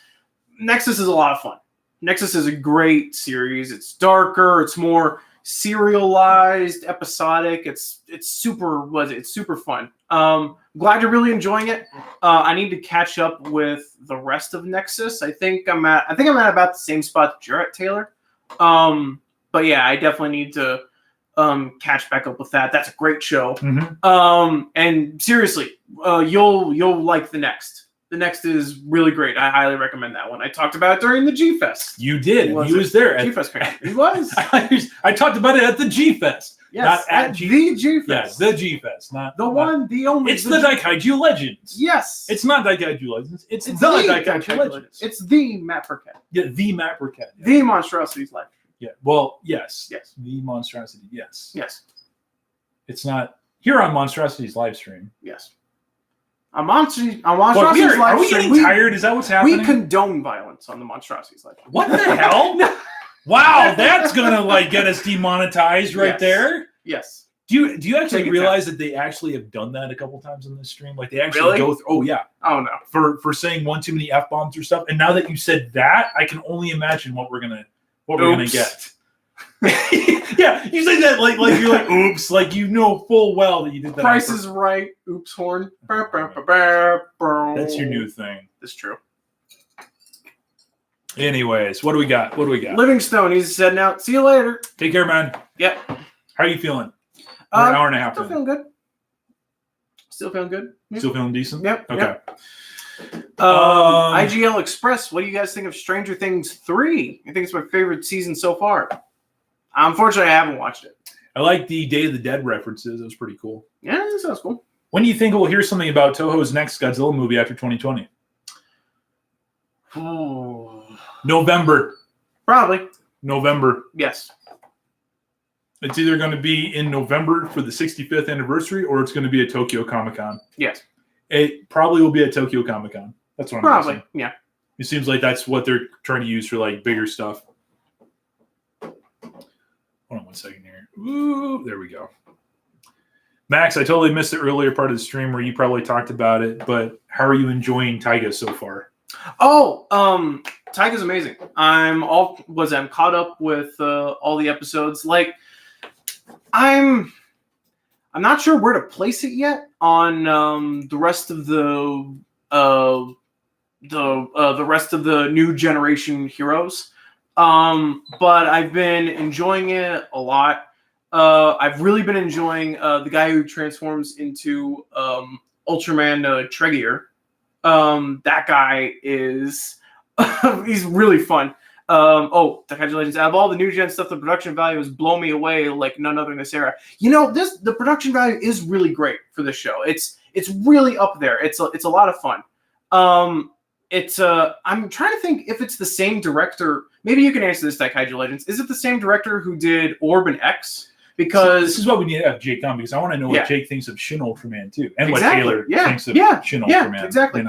Nexus is a lot of fun. Nexus is a great series. It's darker. It's more serialized, episodic. It's super fun. Glad you're really enjoying it. I need to catch up with the rest of Nexus. I think I'm at about the same spot that you're at, Taylor. But yeah, I definitely need to catch back up with that. That's a great show. Mm-hmm. And seriously, you'll like the next. The next is really great. I highly recommend that one. I talked about it during the G Fest. You did. He was there. G Fest. He was. I talked about it at the G Fest. Yes, not at the G Fest. Yes, the G Fest. Not the one, the only. It's the Daikaiju Legends. Yes. It's not Daikaiju Legends. It's the Daikaiju Legends. It's the Matt Burkett. Yeah, the Matt Burkett. Yeah. The Monstrosities life. Yeah. Well, yes. Yes. The Monstrosity. Yes. Yes. It's not here on Monstrosity's live stream. Yes. On Monstrosities live stream. Are we getting tired? Is that what's happening? We condone violence on the Monstrosities live stream. What the hell? Wow, that's gonna get us demonetized right there. Yes. Do you actually realize that they actually have done that a couple times on this stream? Like, they actually go through. Oh yeah. Oh no. For saying one too many F-bombs or stuff. And now that you said that, I can only imagine what we're gonna get. Yeah, you say that like you're like, oops, like you know full well that you did that. Price is Right. Oops horn. That's your new thing. It's true. Anyways, what do we got? Livingstone, he's heading out. See you later. Take care, man. Yep. How are you feeling? We're an hour and a half. Still feeling good. Yep. Still feeling decent? Yep. Okay. Yep. IGL Express, what do you guys think of Stranger Things 3? I think it's my favorite season so far. Unfortunately, I haven't watched it. I like the Day of the Dead references. It was pretty cool. Yeah, that sounds cool. When do you think we'll hear something about Toho's next Godzilla movie after 2020? November. Probably. November. Yes. It's either going to be in November for the 65th anniversary, or it's going to be at Tokyo Comic-Con. Yes. It probably will be at Tokyo Comic-Con. That's what I'm guessing. Yeah. It seems like that's what they're trying to use for like bigger stuff. Hold on one second here. Ooh, there we go. Max, I totally missed the earlier part of the stream where you probably talked about it, but how are you enjoying Taiga so far? Oh, Taiga's amazing. I'm caught up with all the episodes. Like, I'm not sure where to place it yet on the rest of the rest of the new generation heroes. But I've been enjoying it a lot. I've really been enjoying the guy who transforms into Ultraman Tregear. That guy is he's really fun. Daikaiju Legends. Out of all the new gen stuff, the production value has blown me away like none other in this era. The production value is really great for this show. It's really up there. It's a lot of fun. I'm trying to think if it's the same director. Maybe you can answer this, Daikaiju Legends. Is it the same director who did Orb and X? Because this is what we need to have Jake on, because I want to know what Jake thinks of Shin Ultraman too, and exactly. what Taylor thinks of Shin Ultraman. Yeah, exactly.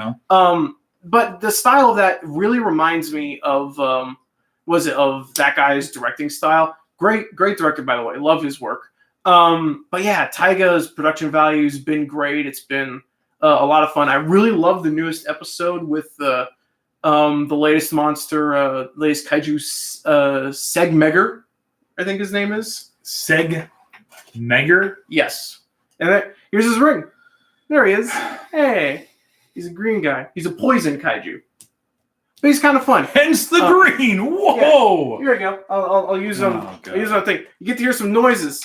but the style of that really reminds me of of that guy's directing style. Great director, by the way. Love his work. But yeah, Taiga's production value's been great. It's been a lot of fun. I really love the newest episode with the latest monster, latest kaiju, Segmeger, I think his name is. Segmeger? Yes. And here's his ring. There he is. Hey. He's a green guy. He's a poison kaiju. But he's kind of fun. Hence the green. Whoa! Yeah. Here we go. I'll use them. I'll use my thing. You get to hear some noises.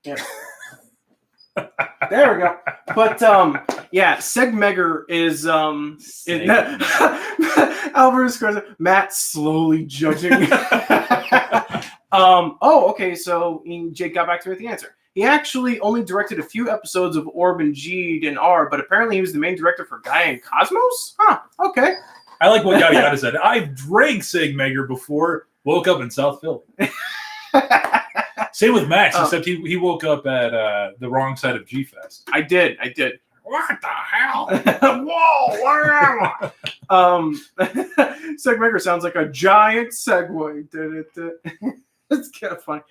Yeah. There we go. But yeah, Segmeger is Alvarez Matt slowly judging. Okay, so Jake got back to me with the answer. He actually only directed a few episodes of Orb and Geed and R, but apparently he was the main director for Gaia and Cosmos? Huh, okay. I like what Yada Yada said. I've drank Segmeger before, woke up in South Philly. Same with Max, except he woke up at the wrong side of G-Fest. I did. What the hell? Whoa, where am I? Segmeger sounds like a giant Segway. It's kind of funny.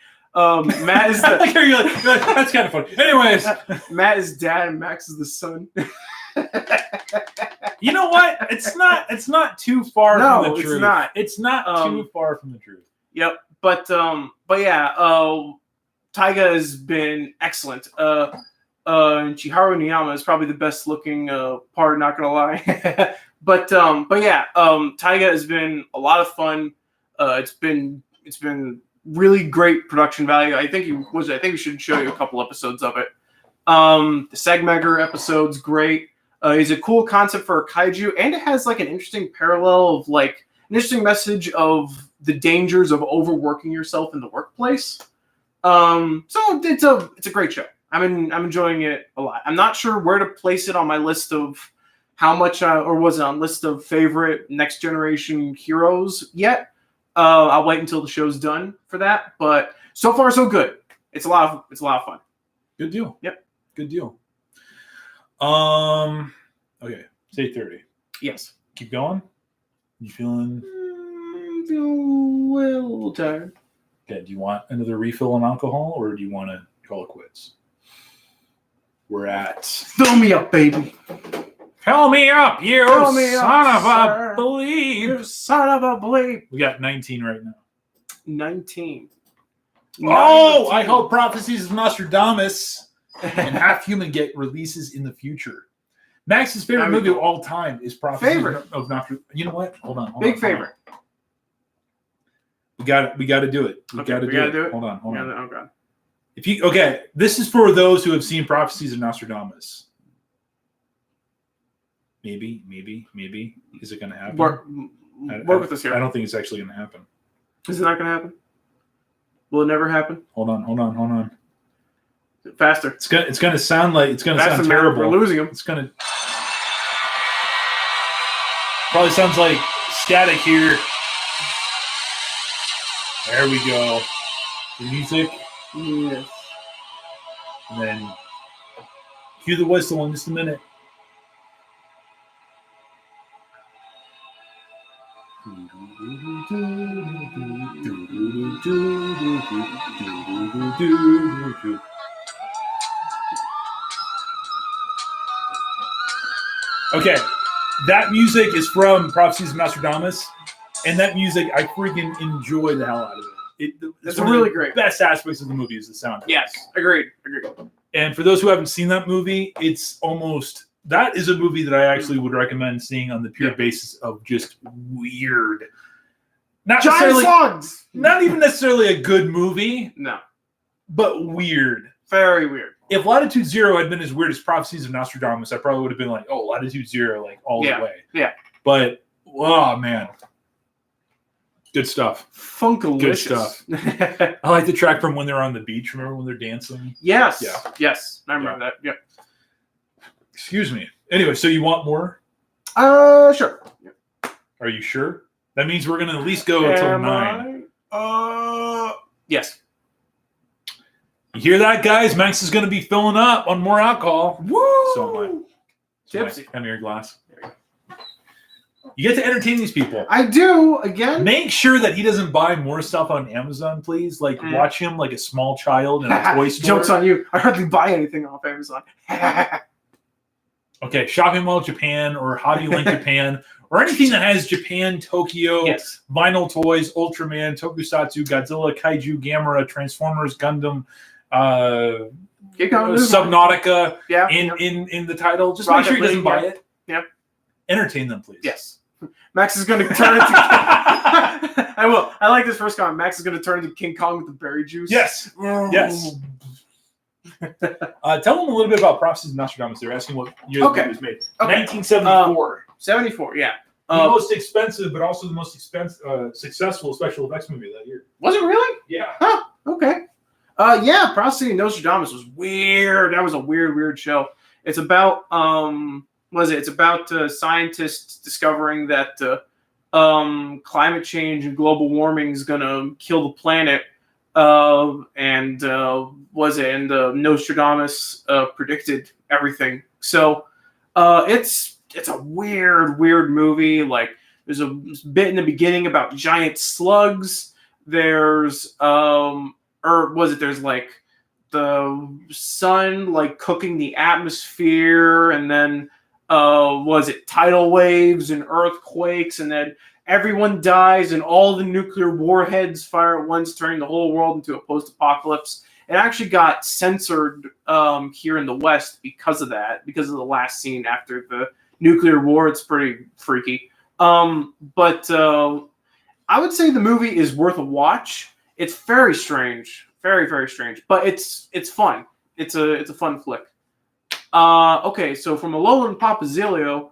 Matt is that's kind of funny. Anyways, Matt is dad and Max is the son. You know what? It's not too far from the truth. It's not. It's not too far from the truth. Yep. But yeah, Taiga has been excellent. And Chiharu Niyama is probably the best looking part, not gonna lie. but yeah, Taiga has been a lot of fun. It's been really great production value. I think we should show you a couple episodes of it. The Segmeger episode's great. It's a cool concept for a kaiju, and it has like an interesting parallel of like an interesting message of the dangers of overworking yourself in the workplace. So it's a great show. I'm enjoying it a lot. I'm not sure where to place it on my list of how much, or was it on list of favorite next generation heroes yet. I'll wait until the show's done for that. But so far so good. It's a lot of fun. Good deal. Yep. Good deal. Okay. Say 30. Yes. Keep going. You feeling? Feeling a little tired. Okay. Do you want another refill on alcohol, or do you want to call it quits? We're at. Fill me up, baby. Fill me up, you Fill me son up, of a sir. bleep. You son of a bleep. We got 19 right now. 19. Oh, I hope Prophecies of Nostradamus and Half Human get releases in the future. Max's favorite movie of all time is Prophecies of Nostradamus. You know what? Hold on. Big favorite. We got to do it. We got to do it. Hold on. Oh god. This is for those who have seen Prophecies of Nostradamus. Maybe. Is it going to happen? Work with us here. I don't think it's actually going to happen. Is it not going to happen? Will it never happen? Hold on. Faster. It's going to sound terrible. We're losing him. It's going to probably sounds like static here. There we go. The music. Yes. And then cue the whistle in just a minute. Okay, that music is from Prophecies of Nostradamus, and that music I freaking enjoy the hell out of it. It's really great. Best aspects of the movie is the sound. Yes, agreed. And for those who haven't seen that movie, that is a movie that I actually would recommend seeing on the pure basis of just weird. Not even necessarily a good movie. No. But weird. Very weird. If Latitude Zero had been as weird as Prophecies of Nostradamus, I probably would have been like, oh, Latitude Zero, like all the way. Yeah. But, oh, man. Good stuff. Funkalicious. Good stuff. I like the track from when they're on the beach. Remember when they're dancing? Yes. I remember that. Yep. Excuse me. Anyway, so you want more? Sure. Are you sure? That means we're gonna at least go until 9. Yes. You hear that, guys? Max is gonna be filling up on more alcohol. Woo! So am I. Tipsy. Come here, glass. You get to entertain these people. I do, again. Make sure that he doesn't buy more stuff on Amazon, please. Like, watch him like a small child in a toy store. Joke's on you. I hardly buy anything off Amazon. Okay, Shopping Mall Japan or Hobby Link Japan or anything that has Japan, Tokyo, Vinyl Toys, Ultraman, Tokusatsu, Godzilla, Kaiju, Gamera, Transformers, Gundam, Subnautica in the title. Just make sure he doesn't buy it. Yeah. Entertain them, please. Yes. Max is going to turn into... I will. I like this first comment. Max is going to turn into King Kong with the berry juice. Yes. Yes. Tell them a little bit about Prophecies of Nostradamus. They're asking what year the movie was made. 1974. 74, yeah. The most expensive, but also the most successful special effects movie of that year. Was it really? Yeah. Huh. Okay. Yeah, Prophecy of Nostradamus was weird. That was a weird show. It's about It's about scientists discovering that climate change and global warming is gonna kill the planet. And Nostradamus predicted everything. So it's a weird movie. Like, there's a bit in the beginning about giant slugs. There's there's like the sun like cooking the atmosphere, and then tidal waves and earthquakes, and then everyone dies and all the nuclear warheads fire at once, turning the whole world into a post-apocalypse. It actually got censored here in the West because of that, because of the last scene after the nuclear war. It's pretty freaky. But I would say the movie is worth a watch. It's very strange. Very strange. But it's fun. It's a fun flick. Okay, so from Alolan Papazilio,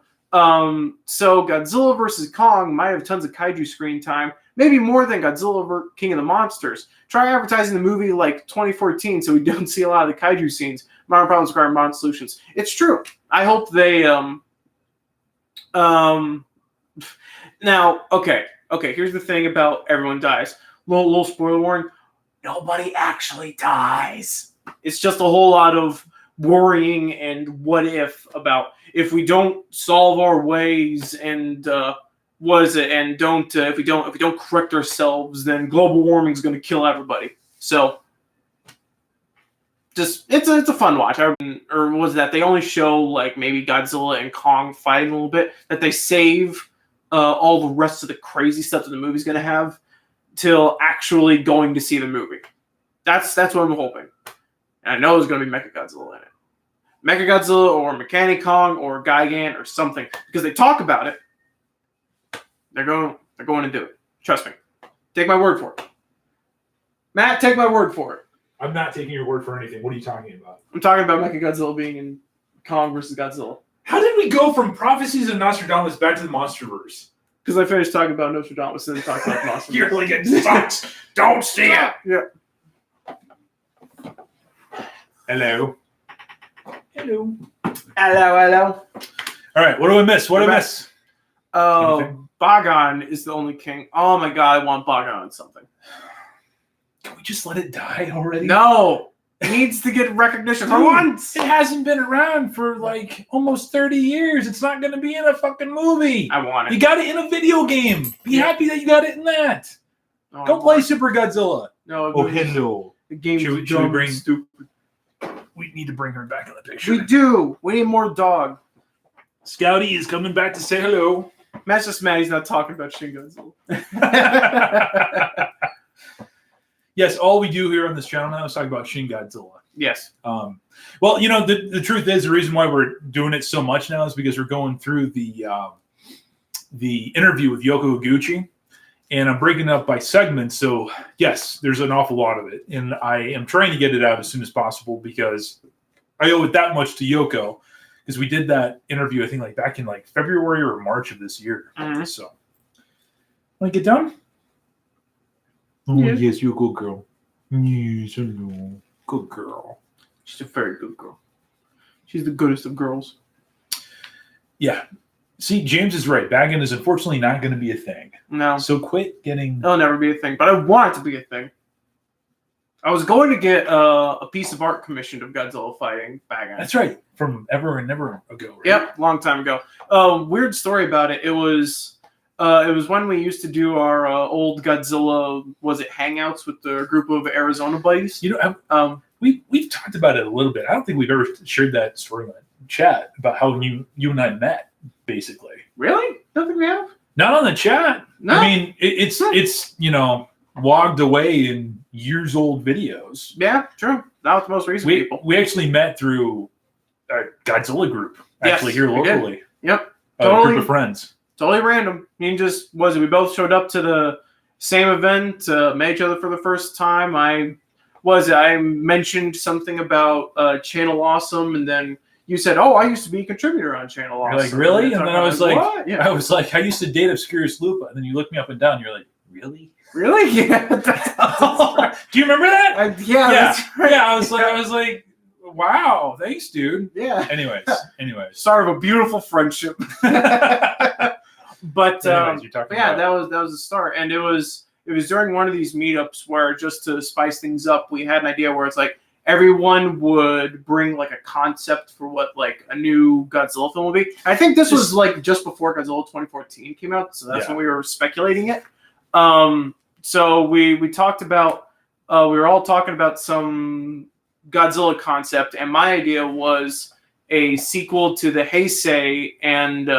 so Godzilla vs. Kong might have tons of kaiju screen time, maybe more than Godzilla vs. King of the Monsters. Try advertising the movie like 2014 so we don't see a lot of the kaiju scenes. Modern problems require modern solutions. It's true. I hope they now, okay, here's the thing about everyone dies. Little spoiler warning. Nobody actually dies. It's just a whole lot of worrying and what if about if we don't solve our ways and if we don't correct ourselves, then global warming is going to kill everybody. So just it's a fun watch. Or was that they only show like maybe Godzilla and Kong fighting a little bit, that they save all the rest of the crazy stuff that the movie's going to have till actually going to see the movie. That's what I'm hoping. And I know there's going to be Mechagodzilla in it. Mechagodzilla or Mechanic Kong or Gigan or something, because they talk about it. They're going to do it. Trust me. Take my word for it. Matt, take my word for it. I'm not taking your word for anything. What are you talking about? I'm talking about Mechagodzilla being in Kong versus Godzilla. How did we go from Prophecies of Nostradamus back to the Monsterverse? Because I finished talking about Nostradamus and then talking about Monsterverse. You're like, it sucks. Don't see it. Yeah. Hello. Hello. All right, what do I miss? Bagan is the only king. Oh my god, I want Bagan on something. Can we just let it die already? No! It needs to get recognition for once! It hasn't been around for like almost 30 years. It's not going to be in a fucking movie. I want it. You got it in a video game. Be happy that you got it in that. Go play Super Godzilla. No. Hello. The game's should we stupid. We need to bring her back in the picture. We do. We need more dog. Scouty is coming back to say hello. Matt's just mad he's not talking about Shin Godzilla. Yes, all we do here on this channel now is talk about Shin Godzilla. Yes. Well, the truth is, the reason why we're doing it so much now is because we're going through the interview with Yoko Higuchi, and I'm breaking it up by segments. So yes, there's an awful lot of it, and I am trying to get it out as soon as possible because I owe it that much to Yoko, because we did that interview I think like back in like February or March of this year. Mm-hmm. So, want to get down? Oh yes, you're a good girl. Yes, I know. Good girl. She's a very good girl. She's the goodest of girls. Yeah. See, James is right. Bagging is unfortunately not going to be a thing. No. So quit getting... It'll never be a thing, but I want it to be a thing. I was going to get a piece of art commissioned of Godzilla fighting Bagan. That's right. From ever and ever ago, right? Yep, long time ago. Weird story about it. It was when we used to do our old Godzilla, was it Hangouts with the group of Arizona buddies? You know, we've talked about it a little bit. I don't think we've ever shared that story in chat about how you and I met, basically. Really? Don't think we have? Not on the chat. No. I mean, it's you know, logged away in years old videos. Yeah, true. Not with the most recent people. We actually met through a Godzilla group, actually, here locally. Yep. A group of friends. Totally random. We both showed up to the same event, met each other for the first time. I mentioned something about Channel Awesome, and then you said, "Oh, I used to be a contributor on Channel Awesome." You're like, really? And then I was like, what? Yeah. I was like, I used to date Obscurus Lupa. And then you looked me up and down. You're like, really? Really? Yeah. Do you remember that? Yeah. That's right. Yeah. I was like, wow, thanks, dude. Yeah. Anyways. Start of a beautiful friendship. But anyways, that was the start, and it was during one of these meetups where, just to spice things up, we had an idea where it's like everyone would bring like a concept for what like a new Godzilla film would be. I think this was like just before Godzilla 2014 came out, so that's when we were speculating it. So we talked about we were all talking about some Godzilla concept, and my idea was a sequel to the Heisei and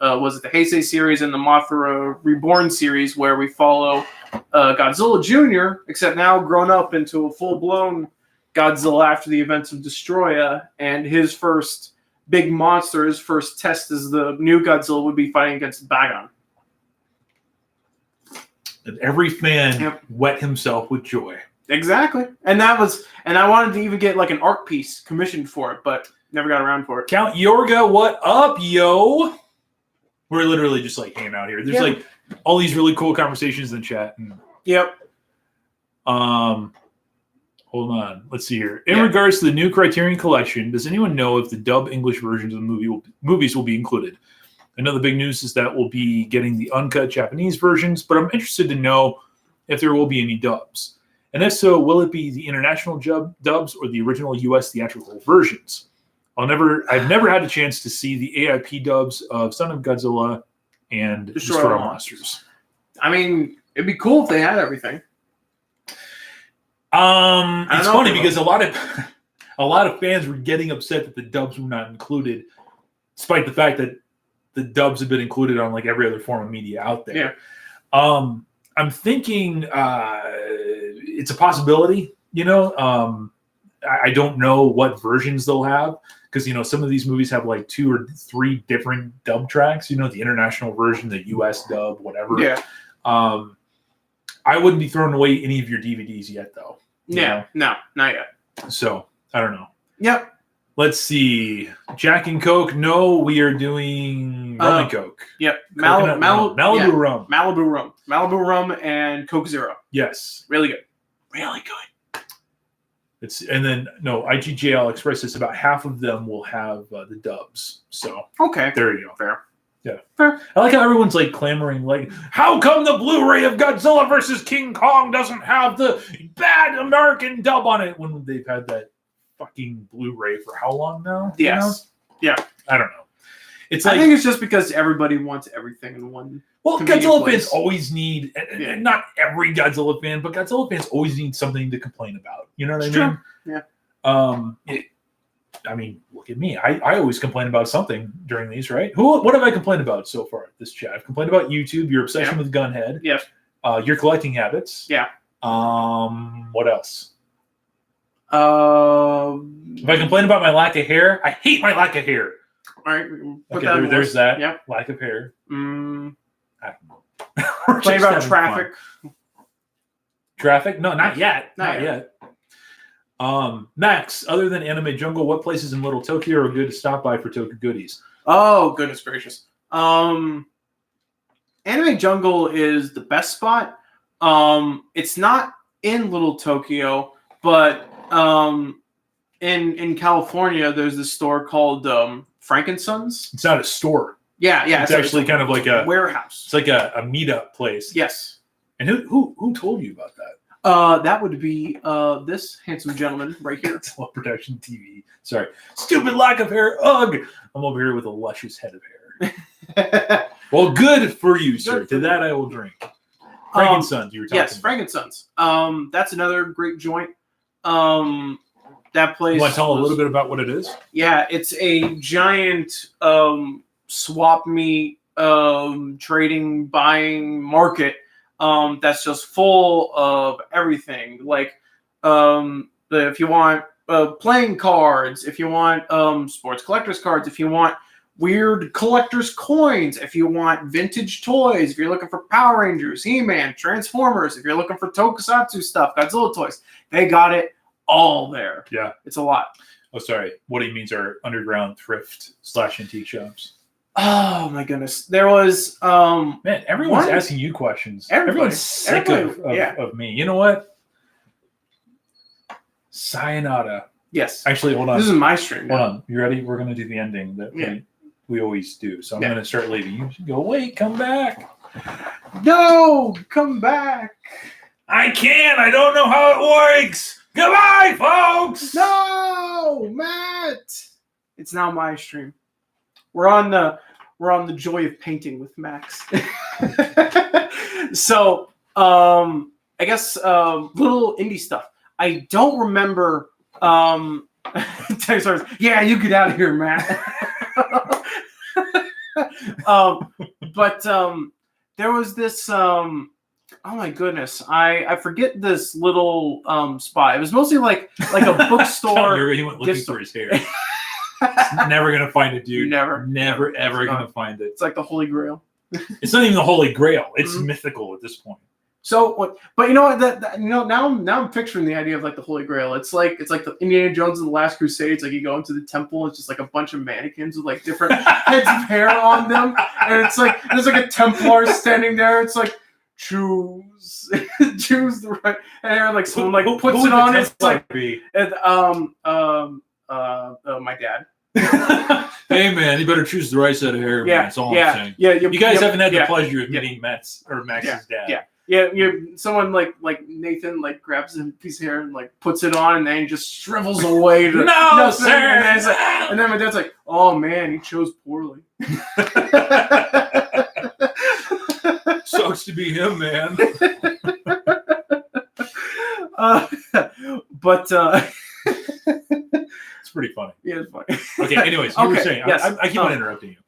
was it the Heisei series and the Mothra Reborn series, where we follow Godzilla Jr., except now grown up into a full-blown Godzilla after the events of Destroya, and his first big monster, his first test as the new Godzilla, would be fighting against Bagan. And every fan wet himself with joy. Exactly. And I wanted to even get like an art piece commissioned for it, but never got around for it. Count Yorga, what up, yo? We're literally just like hanging out here. There's like all these really cool conversations in the chat. Yep. Hold on. Let's see here. In regards to the new Criterion collection, does anyone know if the dub English versions of the movies will be included? I know the big news is that we'll be getting the uncut Japanese versions, but I'm interested to know if there will be any dubs. And if so, will it be the international dubs or the original US theatrical versions? I've never had a chance to see the AIP dubs of Son of Godzilla and Destroy All Monsters. I mean, it'd be cool if they had everything. It's funny because a lot of fans were getting upset that the dubs were not included, despite the fact that the dubs have been included on like every other form of media out there. Yeah. I'm thinking it's a possibility. You know, I don't know what versions they'll have. Because, you know, some of these movies have like 2 or 3 different dub tracks, you know, the international version, the US dub, whatever. Yeah. I wouldn't be throwing away any of your DVDs yet, though. Yeah. No, not yet. So, I don't know. Yep. Let's see. Jack and Coke. No, we are doing rum and Coke. Yep. Malibu rum. Malibu rum. Malibu rum and Coke Zero. Yes. Really good. Really good. IGJL expressed this, about half of them will have the dubs. So okay, there you go. Fair. Yeah. Fair. I like how everyone's like clamoring, like, how come the Blu-ray of Godzilla versus King Kong doesn't have the bad American dub on it when they've had that fucking Blu-ray for how long now? Yes. You know? Yeah. I don't know. I think it's just because everybody wants everything in one. Well, Godzilla fans always need, not every Godzilla fan, but Godzilla fans always need something to complain about. You know what I mean? Yeah. I mean, look at me. I always complain about something during these, right? What have I complained about so far this chat? I've complained about YouTube, your obsession with Gunhead. Yes. Your collecting habits. Yeah. What else? If I complain about my lack of hair, I hate my lack of hair. All right. There's that. Yeah. Lack of hair. I don't know. Complain about traffic. Traffic? No, not yet. Not yet. Max, other than Anime Jungle, what places in Little Tokyo are good to stop by for Tokyo goodies? Oh, goodness gracious. Anime Jungle is the best spot. It's not in Little Tokyo, but in California, there's this store called Frankensons. It's not a store. Yeah, It's actually kind of like a warehouse. It's like a meetup place. Yes. And who told you about that? That would be this handsome gentleman right here. Slow Production TV. Sorry. Stupid lack of hair. Ugh. I'm over here with a luscious head of hair. Well, good for you, sir. To that I will drink. Frankensons, you were talking yes, about. Frankensons. That's another great joint. That place. You want to tell a little bit about what it is? Yeah, it's a giant swap meet trading, buying market that's just full of everything. Like if you want playing cards, if you want sports collectors cards, if you want weird collector's coins, if you want vintage toys, if you're looking for Power Rangers, He-Man, Transformers, if you're looking for Tokusatsu stuff, Godzilla toys, they got it all there. Yeah. It's a lot. Oh, sorry. What he means are underground thrift / antique shops. Oh my goodness. There was man, everyone's asking you questions. Everyone's sick of me. You know what? Sayonara. Yes. Actually, hold on. This is my stream. Hold on. You ready? We're gonna do the ending that we always do. So I'm gonna start leaving. You should go, wait, come back. No, come back. I can't. I don't know how it works. Goodbye, folks. No, Matt. It's now my stream. We're on the joy of painting with Max. So I guess little indie stuff. I don't remember. Yeah, you get out of here, Matt. But there was this. Oh my goodness, I forget this little spot. It was mostly like a bookstore. He went looking for his hair. Never gonna find it, dude. Never ever gonna find it. It's like the Holy Grail. It's not even the Holy Grail. It's mythical at this point. So, but you know what? Now I'm picturing the idea of like the Holy Grail. It's like the Indiana Jones and the Last Crusade. It's like you go into the temple. It's just like a bunch of mannequins with like different heads of hair on them, and it's like there's like a Templar standing there. It's like choose the right hair. Like someone like puts it on. It's like my dad. Hey man, you better choose the right set of hair. Yeah, man. That's all I'm saying. Yeah, you guys haven't had the pleasure of meeting Max's dad. Yeah. Someone like Nathan like grabs a piece of hair and like puts it on and then just shrivels away. No, sir. And then my dad's like, "Oh man, he chose poorly." Sucks to be him, man. But it's pretty funny. Yeah, it's funny. Okay. Anyways, you were saying. Yes. I keep on interrupting you.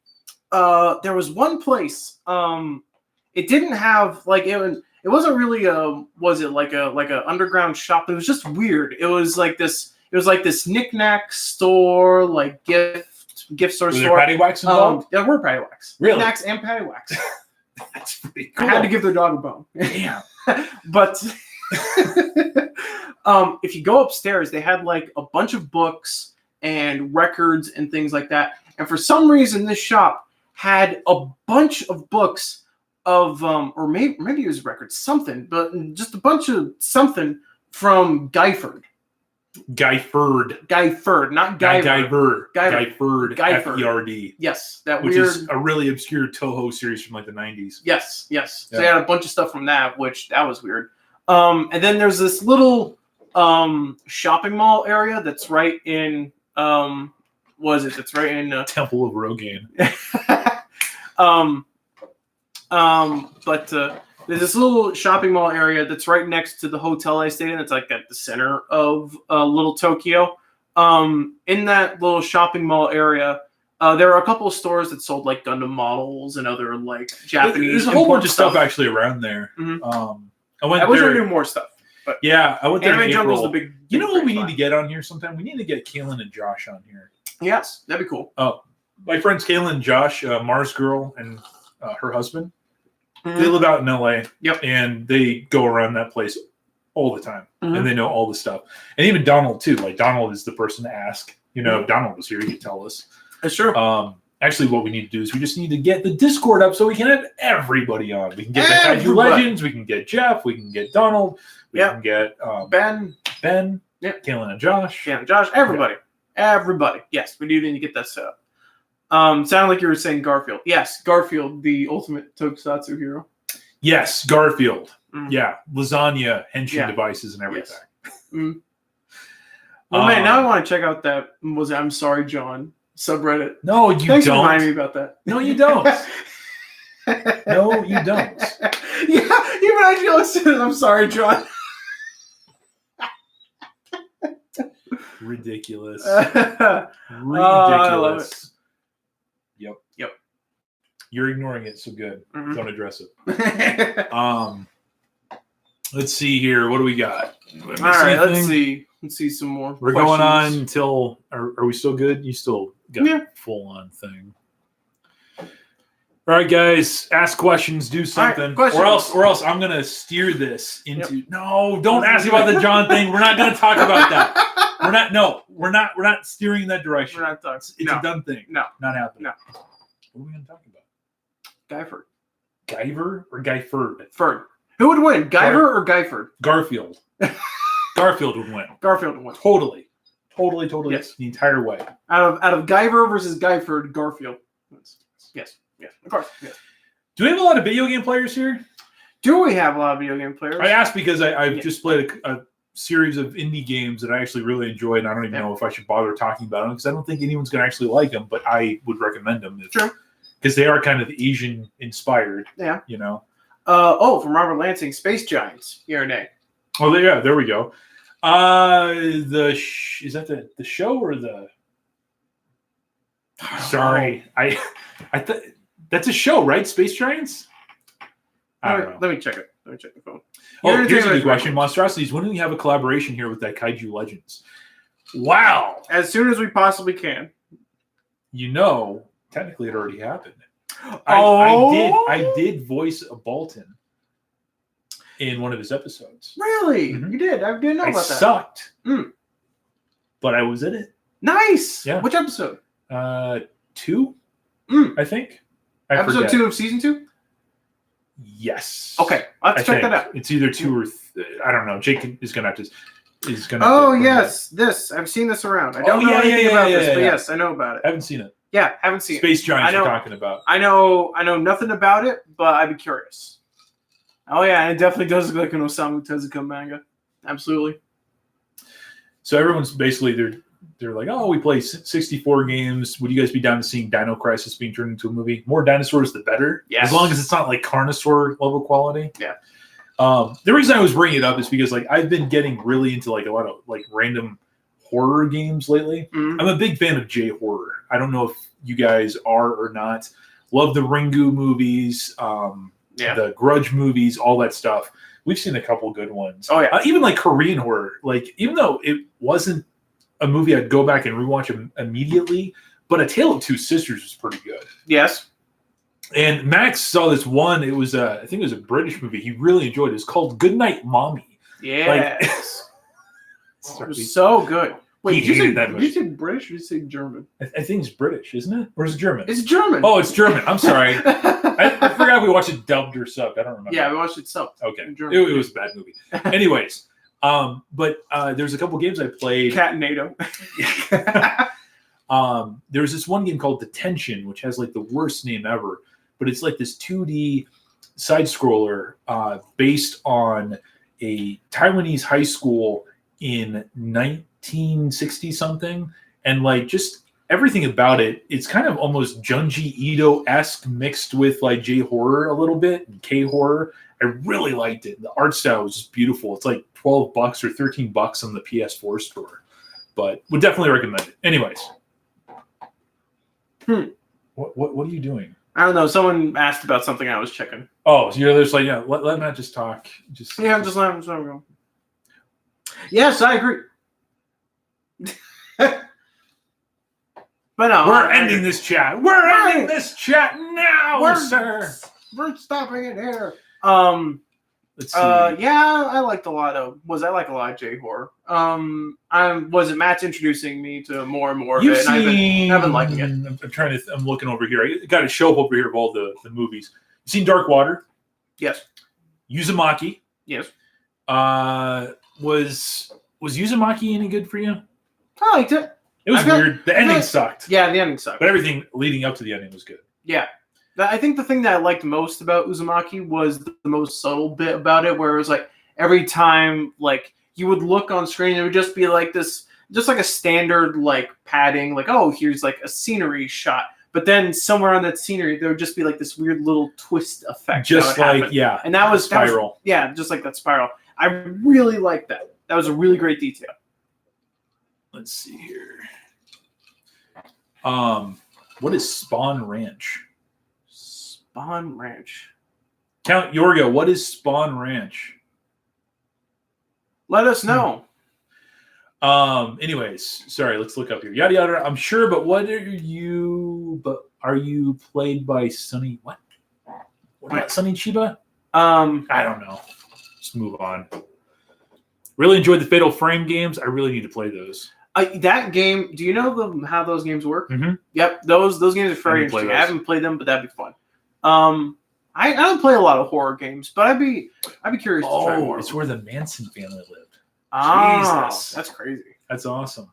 There was one place. It didn't have like it wasn't really was it like a underground shop? It was just weird. It was like this knick-knack store, like gift store. Was there paddywhacks involved? Yeah, there were paddywhacks. Really? Knickknacks and paddywhacks. That's pretty cool. I had to give their dog a bone. Damn. But if you go upstairs, they had like a bunch of books and records and things like that. And for some reason, this shop had a bunch of books of, or maybe it was records, something, but just a bunch of something from Guyford. Guyford, not Guyver. Guyford. F-E-R-D. Yes, which is a really obscure Toho series from like the 90s. Yes. Yeah. So they had a bunch of stuff from that, which that was weird. And then there's this little shopping mall area that's right in It's right in Temple of Rogaine. But there's this little shopping mall area that's right next to the hotel I stayed in. It's like at the center of Little Tokyo. In that little shopping mall area, there are a couple of stores that sold like Gundam models and other like Japanese. There's a whole bunch of stuff actually around there. Mm-hmm. I wish there knew more stuff. But yeah, I went there in April. The big. You know what we need to get on here sometime? We need to get Kaylin and Josh on here. Yes, that'd be cool. Oh, my friends Kaylin and Josh, Mars Girl and her husband. Mm-hmm. They live out in LA. Yep. And they go around that place all the time. Mm-hmm. And they know all the stuff. And even Donald too. Like Donald is the person to ask. You know, if Donald was here, he could tell us. That's true. Actually, what we need to do is we just need to get the Discord up so we can have everybody on. We can get the Kaiju Legends. We can get Jeff. We can get Donald. We can get Ben. Yep. Kaylin and Josh. Yeah, Josh. Everybody. Everybody. Yes, we do need to get that set up. Sounded like you were saying Garfield. Yes, Garfield, the ultimate tokusatsu hero. Yes, Garfield. Mm. Yeah, lasagna, henshin Yeah. devices, and everything. Yes. Mm. Well, man, now I want to check out that I'm Sorry, John subreddit. No, you Thanks don't. for reminding me about that. No, you don't. No, you don't. Yeah, even I feel like I'm sorry, John. Ridiculous. I love Ridiculous. Yep. You're ignoring it, so good. Mhm. Don't address it. it. Let's see here. What do we got? All right, let's see. Let's see some more. We're questions. going on until. Are we still good? You still got Yeah. full on thing. All right, guys. Ask questions. Do something, questions. or else I'm gonna steer this into. Yep. No, don't ask about the John thing. We're not gonna talk about that. We're not. No, we're not. We're not steering in that direction. We're not talking. It's a done thing. No, not happening. No. What are we gonna talk about? Guyford. Guyver or Guyford? Ferd. Who would win, Guyver or Guyford? Garfield. Garfield would win. Garfield would win. Totally. Yes. The entire way. Out of Guyver versus Guyford, Garfield wins. Yes, of course. Yes. Do we have a lot of video game players here? Do we have a lot of video game players? I asked because I've just played a series of indie games that I actually really enjoyed, and I don't even know if I should bother talking about them because I don't think anyone's going to actually like them, but I would recommend them. True. Because they are kind of Asian inspired. Yeah. You know. From Robert Lansing, Space Giants. Yeah or nay? Oh, yeah. There we go. Is that the show or the? Sorry, I thought that's a show, right? Space Giants. I don't know. Let me check it. Let me check the phone. Here's a good question. Monstrosities, when do we have a collaboration here with that Kaiju Legends? Wow. As soon as we possibly can. You know, technically it already happened. I did voice a Bolton in one of his episodes. Really? Mm-hmm. You did? I didn't know about that. Sucked. But I was in it. Nice. Yeah. Which episode? 2, I think. Episode 2 of season 2? Yes. Okay, I'll have to check that out. It's either 2 or I don't know. Jake is gonna have to. Oh yes, this I've seen this around. I don't know anything about this, but yes, I know about it. I haven't seen it. Yeah, haven't seen Space Giants you're talking about. I know nothing about it, but I'd be curious. Oh yeah, and it definitely does look like an Osamu Tezuka manga. Absolutely. So everyone's basically they're like, oh, we play 64 games. Would you guys be down to seeing Dino Crisis being turned into a movie? More dinosaurs, the better. Yes. As long as it's not like Carnosaur level quality. Yeah. The reason I was bringing it up is because like I've been getting really into like a lot of like random horror games lately. Mm-hmm. I'm a big fan of J-horror. I don't know if you guys are or not. Love the Ringu movies, the Grudge movies, all that stuff. We've seen a couple good ones. Oh yeah, even like Korean horror. Like even though it wasn't a movie I'd go back and rewatch immediately, but A Tale of Two Sisters was pretty good. Yes. And Max saw this one. It was I think it was a British movie. He really enjoyed it. It's called Goodnight Mommy. Yes. It was so good. Wait, did you say British or did you say German? I think it's British, isn't it? Or is it German? It's German. Oh, it's German. I'm sorry. I forgot if we watched it dubbed or subbed. I don't remember. Yeah, we watched it subbed. Okay. It was a bad movie. Anyways, but there's a couple games I played. Cat NATO. There's this one game called Detention, which has like the worst name ever, but it's like this 2D side scroller based on a Taiwanese high school in 1960 something, and like just everything about it, it's kind of almost Junji Ito-esque mixed with like J-horror a little bit and K-horror. I really liked it. The art style was just beautiful. It's like $12 or $13 on the PS4 store, but would definitely recommend it. Anyways. What are you doing? I don't know. Someone asked about something I was checking. Oh, so you're just like, yeah, let Matt just talk. Just let him go. Yes, I agree. But no, we're ending this chat. We're ending this chat now, sir. We're stopping it here. Let's see. Yeah, I liked a lot of J-horror. Was it Matt's introducing me to more and more of it? And I've been liking it. I'm looking over here. I got a shelf over here of all the movies. You seen Dark Water? Yes. Uzumaki? Yes. Was Uzumaki any good for you? I liked it. It was weird. The ending sucked. Yeah, the ending sucked. But everything leading up to the ending was good. Yeah. I think the thing that I liked most about Uzumaki was the most subtle bit about it, where it was like every time like you would look on screen, it would just be like this, just like a standard like padding, like, oh, here's like a scenery shot. But then somewhere on that scenery, there would just be like this weird little twist effect. Just like, happen. yeah. And that was spiral. Just like that spiral. I really liked that. That was a really great detail. Let's see here. What is Spawn Ranch? Spawn Ranch. Count Yorgo, what is Spawn Ranch? Let us know. Anyways, sorry, let's look up here. Yada yada. I'm sure, but what are you? But are you played by Sunny? What? What about Sunny Chiba? I don't know. Just move on. Really enjoyed the Fatal Frame games. I really need to play those. That game. Do you know how those games work? Mm-hmm. Yep. Those games are very interesting. I haven't played them, but that'd be fun. I don't play a lot of horror games, but I'd be curious to try more. It's where the Manson family lived. Jesus, that's crazy. That's awesome.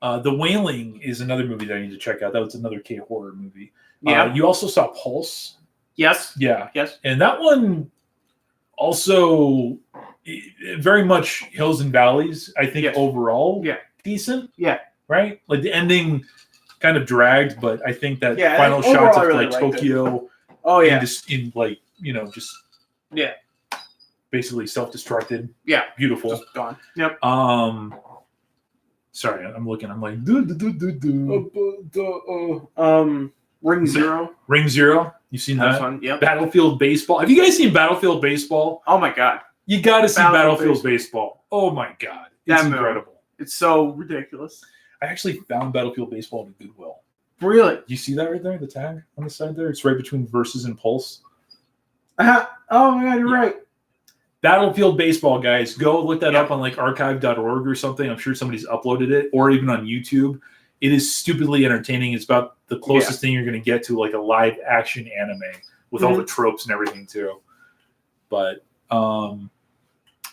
The Wailing is another movie that I need to check out. That was another K-horror movie. Yeah. You also saw Pulse? Yes. Yeah. Yes. And that one also very much hills and valleys, I think, overall. Yeah. Decent. Yeah. Right? Like the ending kind of dragged, but I think that final shots of really like Tokyo. Oh, yeah. In like, just... Yeah. Basically self-destructed. Yeah. Beautiful. Just gone. Yep. Sorry, I'm looking. I'm like, Ring Zero. Ring Zero. You seen that? Fun. Yep. Battlefield Baseball. Have you guys seen Battlefield Baseball? Oh my god. You got to see Battlefield Baseball. Oh my god. It's incredible. It's so ridiculous. I actually found Battlefield Baseball in Goodwill. Really? You see that right there? The tag on the side there? It's right between Versus and Pulse. Oh my god, you're right. Battlefield Baseball, guys. Go look that up on like archive.org or something. I'm sure somebody's uploaded it, or even on YouTube. It is stupidly entertaining. It's about the closest thing you're going to get to like a live action anime with all the tropes and everything too. But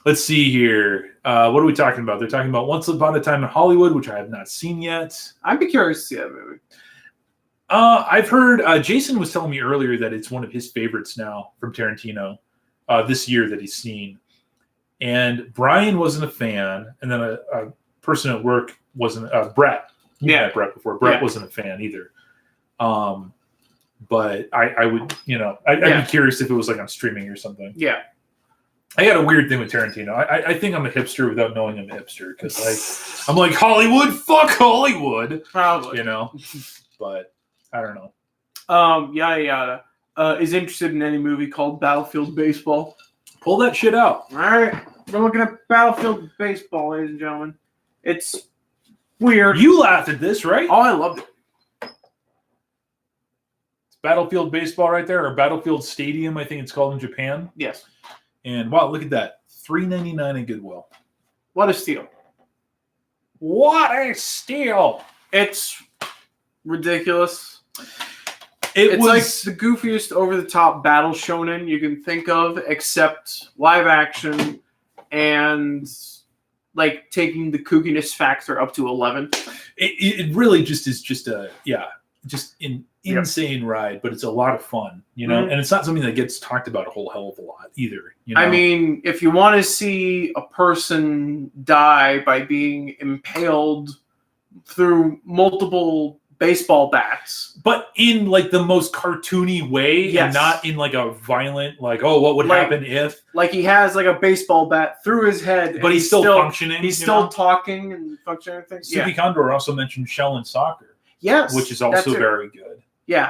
let's see here. What are we talking about? They're talking about Once Upon a Time in Hollywood, which I have not seen yet. I'd be curious to see that movie. I've heard Jason was telling me earlier that it's one of his favorites now from Tarantino. This year that he's seen. And Brian wasn't a fan, and then a person at work wasn't, Brett. You met Brett before. Brett wasn't a fan either. But I would, I'd be curious if it was like on streaming or something. Yeah. I got a weird thing with Tarantino. I think I'm a hipster without knowing I'm a hipster, because I'm like, Hollywood, fuck Hollywood. Probably. But I don't know. Yada yada. Is interested in any movie called Battlefield Baseball. Pull that shit out. All right. We're looking at Battlefield Baseball, ladies and gentlemen. It's weird. You laughed at this, right? Oh, I loved it. It's Battlefield Baseball right there, or Battlefield Stadium, I think it's called in Japan. Yes. And wow, look at that. $3.99 at Goodwill. What a steal. What a steal. It's ridiculous. It's like the goofiest over-the-top battle shonen you can think of, except live action and like taking the kookiness factor up to 11. It really just is just an insane ride, but it's a lot of fun, and it's not something that gets talked about a whole hell of a lot either. I mean, if you want to see a person die by being impaled through multiple baseball bats, but in like the most cartoony way, and not in like a violent, like, oh, what would happen if, like, he has like a baseball bat through his head, but he's still functioning, he's still talking and functioning. Suki Kondor also mentioned Shell Soccer, which is also very good.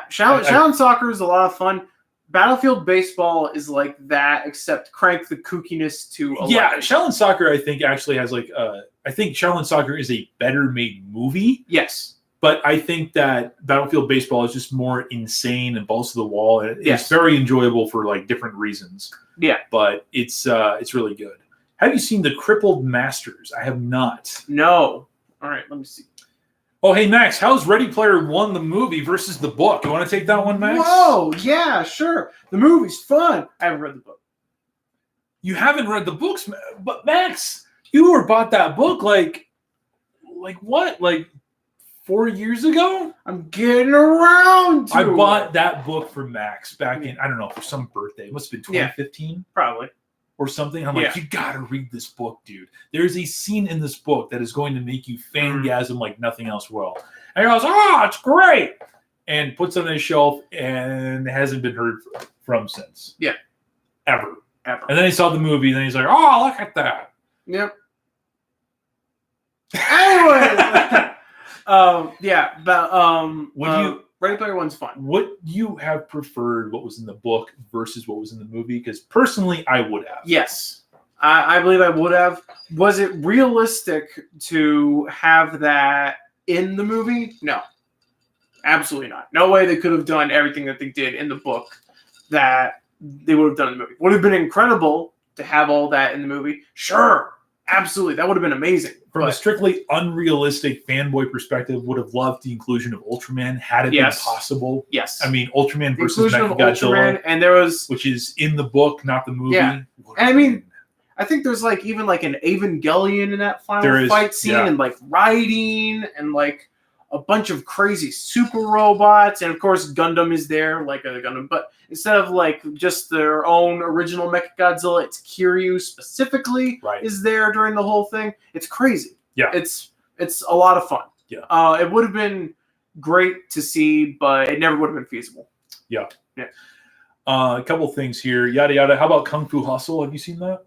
Shell Soccer is a lot of fun. Battlefield Baseball is like that, except crank the kookiness to 11. Yeah, Shell Soccer I think actually has like I think Shell Soccer is a better made movie. Yes. But I think that Battlefield Baseball is just more insane and balls to the wall. And it's very enjoyable for like different reasons. Yeah. But it's really good. Have you seen The Crippled Masters? I have not. No. All right, let me see. Oh, hey, Max, how's Ready Player One, the movie, versus the book? You want to take that one, Max? Whoa, yeah, sure. The movie's fun. I haven't read the book. You haven't read the books? But, Max, you bought that book like like what? Like 4 years ago? I'm getting around to I it. bought that book for Max back in, I don't know, for some birthday. It must have been 2015 probably. or something. I'm like, you gotta read this book, dude. There's a scene in this book that is going to make you fangasm like nothing else will. And he goes, it's great. And puts it on his shelf and hasn't been heard from since. Yeah. Ever. Ever. And then he saw the movie, and then he's like, look at that. Yep. Anyway. Ready Player One's fun. Would you have preferred what was in the book versus what was in the movie? Because personally, I would have. Yes. I believe I would have. Was it realistic to have that in the movie? No. Absolutely not. No way they could have done everything that they did in the book that they would have done in the movie. Would have been incredible to have all that in the movie. Sure. Absolutely. That would have been amazing. From a strictly unrealistic fanboy perspective, would have loved the inclusion of Ultraman had it been possible. Yes. I mean, Ultraman the versus inclusion of Mechagodzilla, Ultraman, and there was, which is in the book, not the movie. Yeah. And I mean, I think there's like even like an Evangelion in that final fight scene, and like riding, and like a bunch of crazy super robots, and of course Gundam is there, like a Gundam, but instead of like just their own original Mechagodzilla, it's Kiryu specifically is there during the whole thing. It's crazy. Yeah, it's a lot of fun. Yeah, it would have been great to see, but it never would have been feasible. Yeah. A couple things here. Yada yada. How about Kung Fu Hustle? Have you seen that?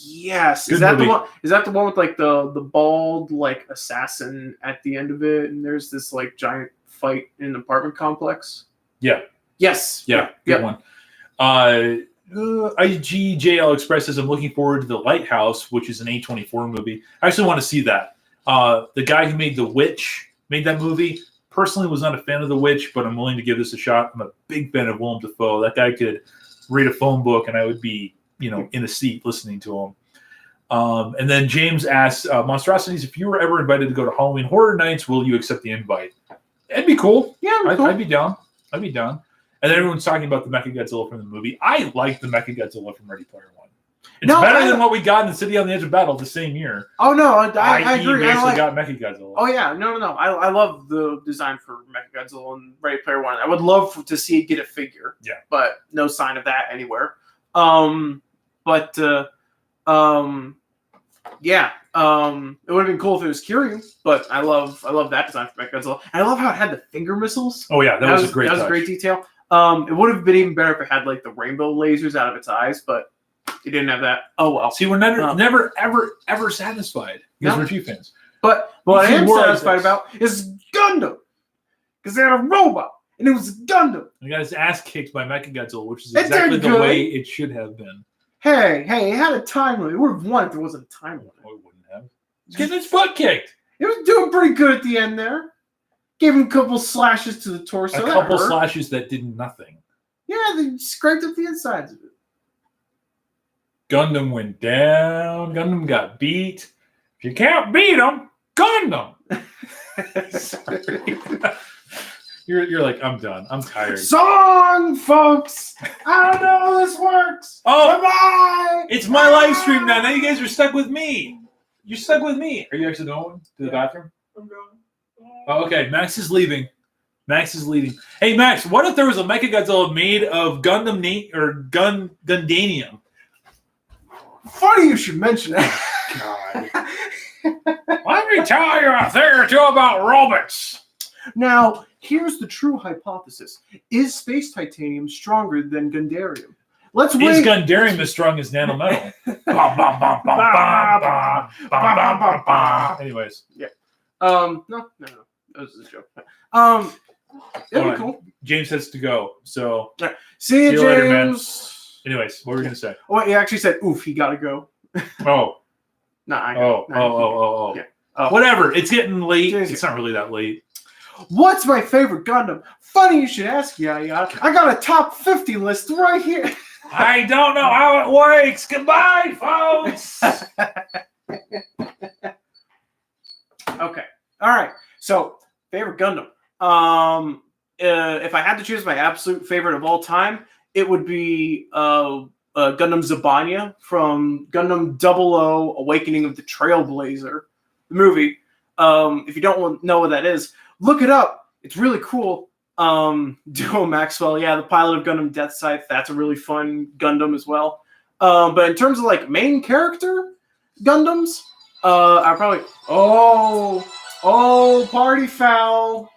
Yes. Is that the one? Is that the one with like the bald like assassin at the end of it, and there's this like giant fight in an apartment complex? Yeah. Yes. Yeah. Good one. IGJL Express says I'm looking forward to The Lighthouse, which is an A24 movie. I actually want to see that. The guy who made The Witch made that movie. Personally, was not a fan of The Witch, but I'm willing to give this a shot. I'm a big fan of Willem Dafoe. That guy could read a phone book, and I would be, in a seat listening to him. And then James asks, Monstrosities, if you were ever invited to go to Halloween Horror Nights, will you accept the invite? It'd be cool. Yeah, I'd be down. I'd be down. And then everyone's talking about the Mechagodzilla from the movie. I like the Mechagodzilla from Ready Player One. It's better than what we got in the City on the Edge of Battle the same year. Oh, no, I agree. I got Mechagodzilla. Oh, yeah. No. I love the design for Mechagodzilla and Ready Player One. I would love to see it get a figure. Yeah. But no sign of that anywhere. It would have been cool if it was Kiryu, but I love that design for Mechagodzilla. And I love how it had the finger missiles. Oh yeah, that was a great touch. That was a great detail. It would have been even better if it had like the rainbow lasers out of its eyes, but it didn't have that. Oh well. See, we're never ever satisfied because we're fans. But what I am satisfied about is Gundam, because they had a robot and it was Gundam. He got his ass kicked by Mechagodzilla, which is exactly the way it should have been. Hey, it had a time limit. It would have won if there wasn't a time limit. No, it wouldn't have. He's getting his butt kicked. It was doing pretty good at the end there. Gave him a couple slashes to the torso. A couple slashes that did nothing. Yeah, they scraped up the insides of it. Gundam went down. Gundam got beat. If you can't beat them, Gundam. You're like, I'm done. I'm tired. Song, folks. I don't know how this works. Oh, bye-bye. It's my live stream now. Now you guys are stuck with me. You're stuck with me. Are you actually going to the bathroom? I'm going. Oh, okay. Max is leaving. Hey, Max, what if there was a Mechagodzilla made of Gundam or Gundanium? Funny you should mention that. God. Let me tell you a thing or two about robots. Now, here's the true hypothesis. Is space titanium stronger than Gundarium? Let's wait. Is Gundarium as strong as nanometal? Anyways. Yeah. No. That was a joke. It'd be cool. James has to go, so right. See you James. Later, man. Anyways, what were we gonna say? Oh, he actually said, "Oof, he gotta go." Oh. No, I know. Oh. Yeah. Whatever. It's getting late. James, it's not really that late. What's my favorite Gundam? Funny you should ask, yada. I got a top 50 list right here. I don't know how it works. Goodbye, folks. Okay. All right. So, favorite Gundam. If I had to choose my absolute favorite of all time, it would be Gundam Zabanya from Gundam 00 Awakening of the Trailblazer. the movie. If you don't know what that is, look it up. It's really cool. Duo Maxwell, yeah, the pilot of Gundam Death Scythe. That's a really fun Gundam as well. But in terms of like main character Gundams, I probably party foul.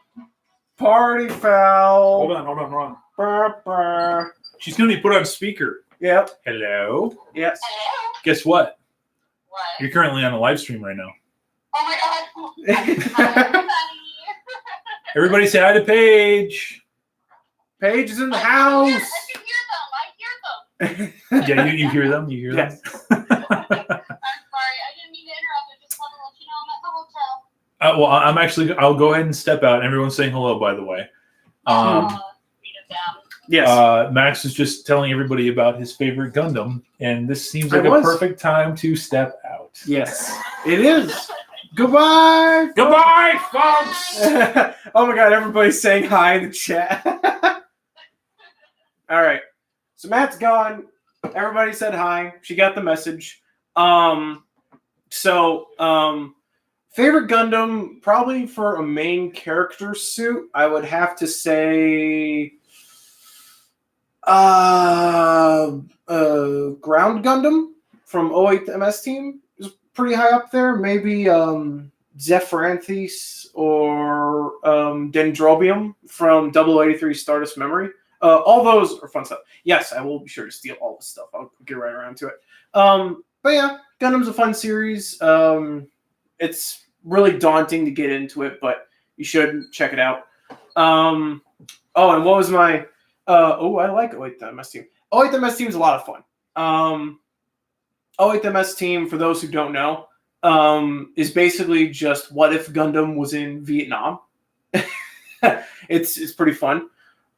Party foul. Hold on. Brr, brr. She's gonna be put on speaker. Yep. Hello. Yes. Hello? Guess what? What? You're currently on a live stream right now. Oh my god. Hi, everybody. Everybody say hi to Paige. Paige is in the I house. can hear them. Yeah, you hear them? You hear Yes. them? I'm sorry. I didn't mean to interrupt. I just wanted to let you know I'm at the hotel. Well, I'll go ahead and step out. Everyone's saying hello, by the way. Sweet of them. Yes. Max is just telling everybody about his favorite Gundam, and this seems like I a was. perfect time to step out. Yes. It is. Goodbye. Goodbye, folks! Oh my god, everybody's saying hi in the chat. All right. So Matt's gone. Everybody said hi. She got the message. Favorite Gundam, probably for a main character suit, I would have to say Ground Gundam from 08 MS Team is pretty high up there. Maybe Zephyranthes or Dendrobium from 0083 Stardust Memory. All those are fun stuff. Yes, I will be sure to steal all the stuff. I'll get right around to it. But yeah, Gundam's a fun series. It's really daunting to get into it, but you should check it out. And what was my... I like 08 MS Team. 08 MS Team is a lot of fun. 08 MS Team, for those who don't know, is basically just what if Gundam was in Vietnam. It's pretty fun.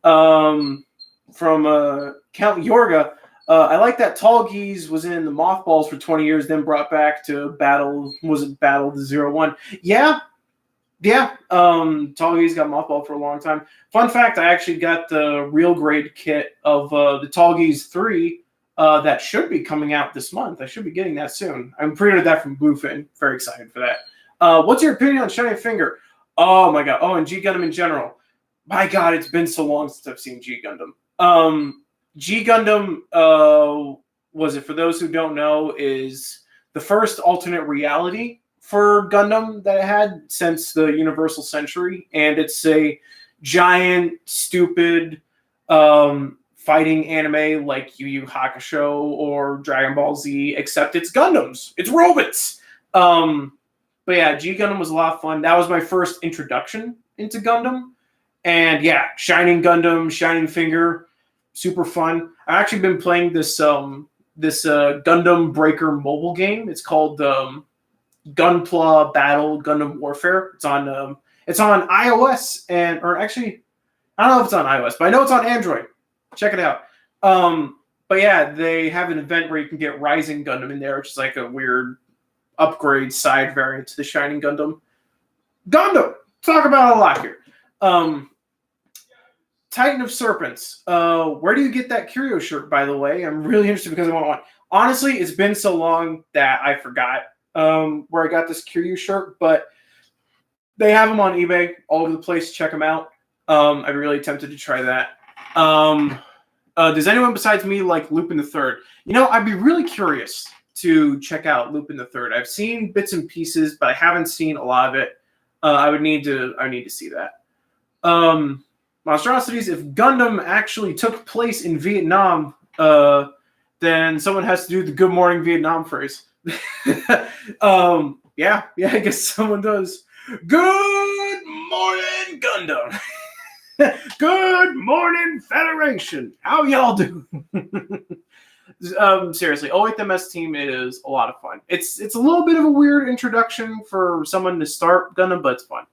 From Count Yorga, I like that Tallgeese was in the Mothballs for 20 years, then brought back to Battle. Was it Battle the 01? Yeah. Tallgeese got mothballed for a long time. Fun fact: I actually got the real grade kit of the Tallgeese 3 that should be coming out this month. I should be getting that soon. I'm pre-ordered that from Bluefin. Very excited for that. What's your opinion on Shining Finger? Oh my god. Oh, and G Gundam in general. My god, it's been so long since I've seen G Gundam. G Gundam, was it, for those who don't know, is the first alternate reality for Gundam that it had since the Universal Century, and it's a giant, stupid fighting anime like Yu Yu Hakusho or Dragon Ball Z, except it's Gundams. It's robots. But yeah, G Gundam was a lot of fun. That was my first introduction into Gundam. And yeah, Shining Gundam, Shining Finger, super fun. I've actually been playing this Gundam Breaker mobile game. It's called Gunpla Battle Gundam Warfare. It's on iOS or actually, I don't know if it's on iOS, but I know it's on Android. Check it out. But yeah, they have an event where you can get Rising Gundam in there, which is like a weird upgrade side variant to the Shining Gundam. Gundam! Talk about it a lot here. Titan of Serpents. Where do you get that Curio shirt, by the way? I'm really interested because I want one. Honestly, it's been so long that I forgot where I got this Curio shirt, but they have them on eBay all over the place. Check them out. I'd be really tempted to try that. Does anyone besides me like Lupin the Third? You know, I'd be really curious to check out Lupin the Third. I've seen bits and pieces, but I haven't seen a lot of it. I need to see that. Monstrosities, if Gundam actually took place in Vietnam, then someone has to do the Good Morning Vietnam phrase. Yeah, I guess someone does. Good morning, Gundam. Good morning, Federation. How y'all doing? Seriously, 08 MS Team is a lot of fun. It's a little bit of a weird introduction for someone to start Gundam, but it's fun.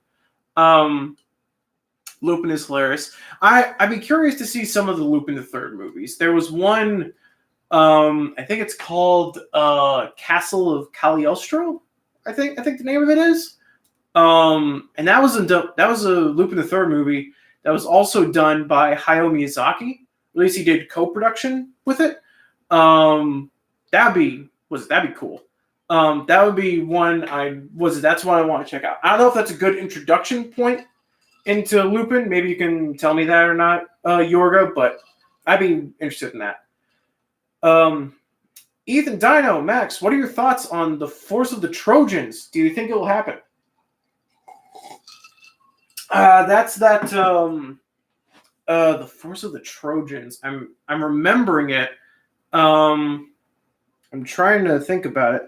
Lupin is hilarious. I'd be curious to see some of the Lupin the Third movies. There was one, I think it's called Castle of Cagliostro. I think the name of it is. And that was a Lupin the Third movie that was also done by Hayao Miyazaki. At least he did co-production with it. That'd be cool. That would be one that's what I want to check out. I don't know if that's a good introduction point into Lupin. Maybe you can tell me that or not, Yorga, but I'd be interested in that. Ethan, Dino, Max, what are your thoughts on the Force of the Trojans? Do you think it will happen? The Force of the Trojans. I'm remembering it. I'm trying to think about it.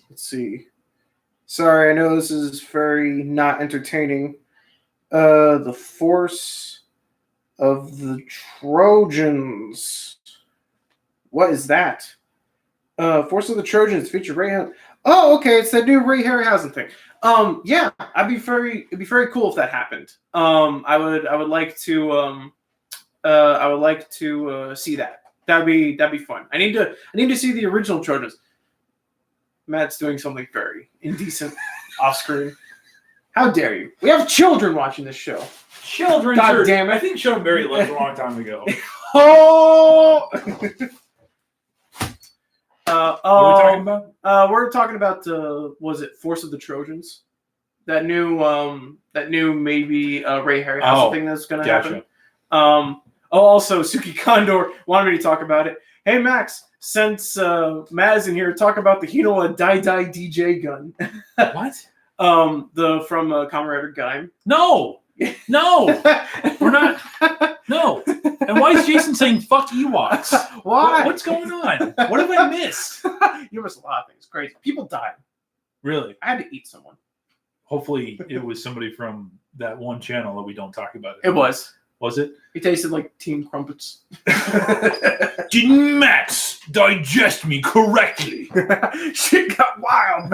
Let's see. Sorry, I know this is very not entertaining. The Force of the Trojans. What is that? Force of the Trojans feature Ray. Oh, okay, it's that new Ray Harryhausen thing. Yeah, it'd be very cool if that happened. I would like to see that. That'd be fun. I need to see the original Trojans. Matt's doing something very indecent off screen. How dare you? We have children watching this show. Children, God damn it. I think Sean Barry left a long time ago. Oh! What are we talking about? We're talking about was it Force of the Trojans? That new maybe Ray Harryhausen thing that's gonna happen. Also Suki Condor wanted me to talk about it. Hey Max, since Matt is in here, talk about the Hino Dai DJ gun. What? From Kamen Rider Gaim. No, we're not. No. And why is Jason saying "fuck Ewoks"? Why? What's going on? What have I missed? You missed a lot of things. Crazy. People died. Really? I had to eat someone. Hopefully, it was somebody from that one channel that we don't talk about. It was. Was it? It tasted like Team Crumpets. Did Max digest me correctly? Shit got wild.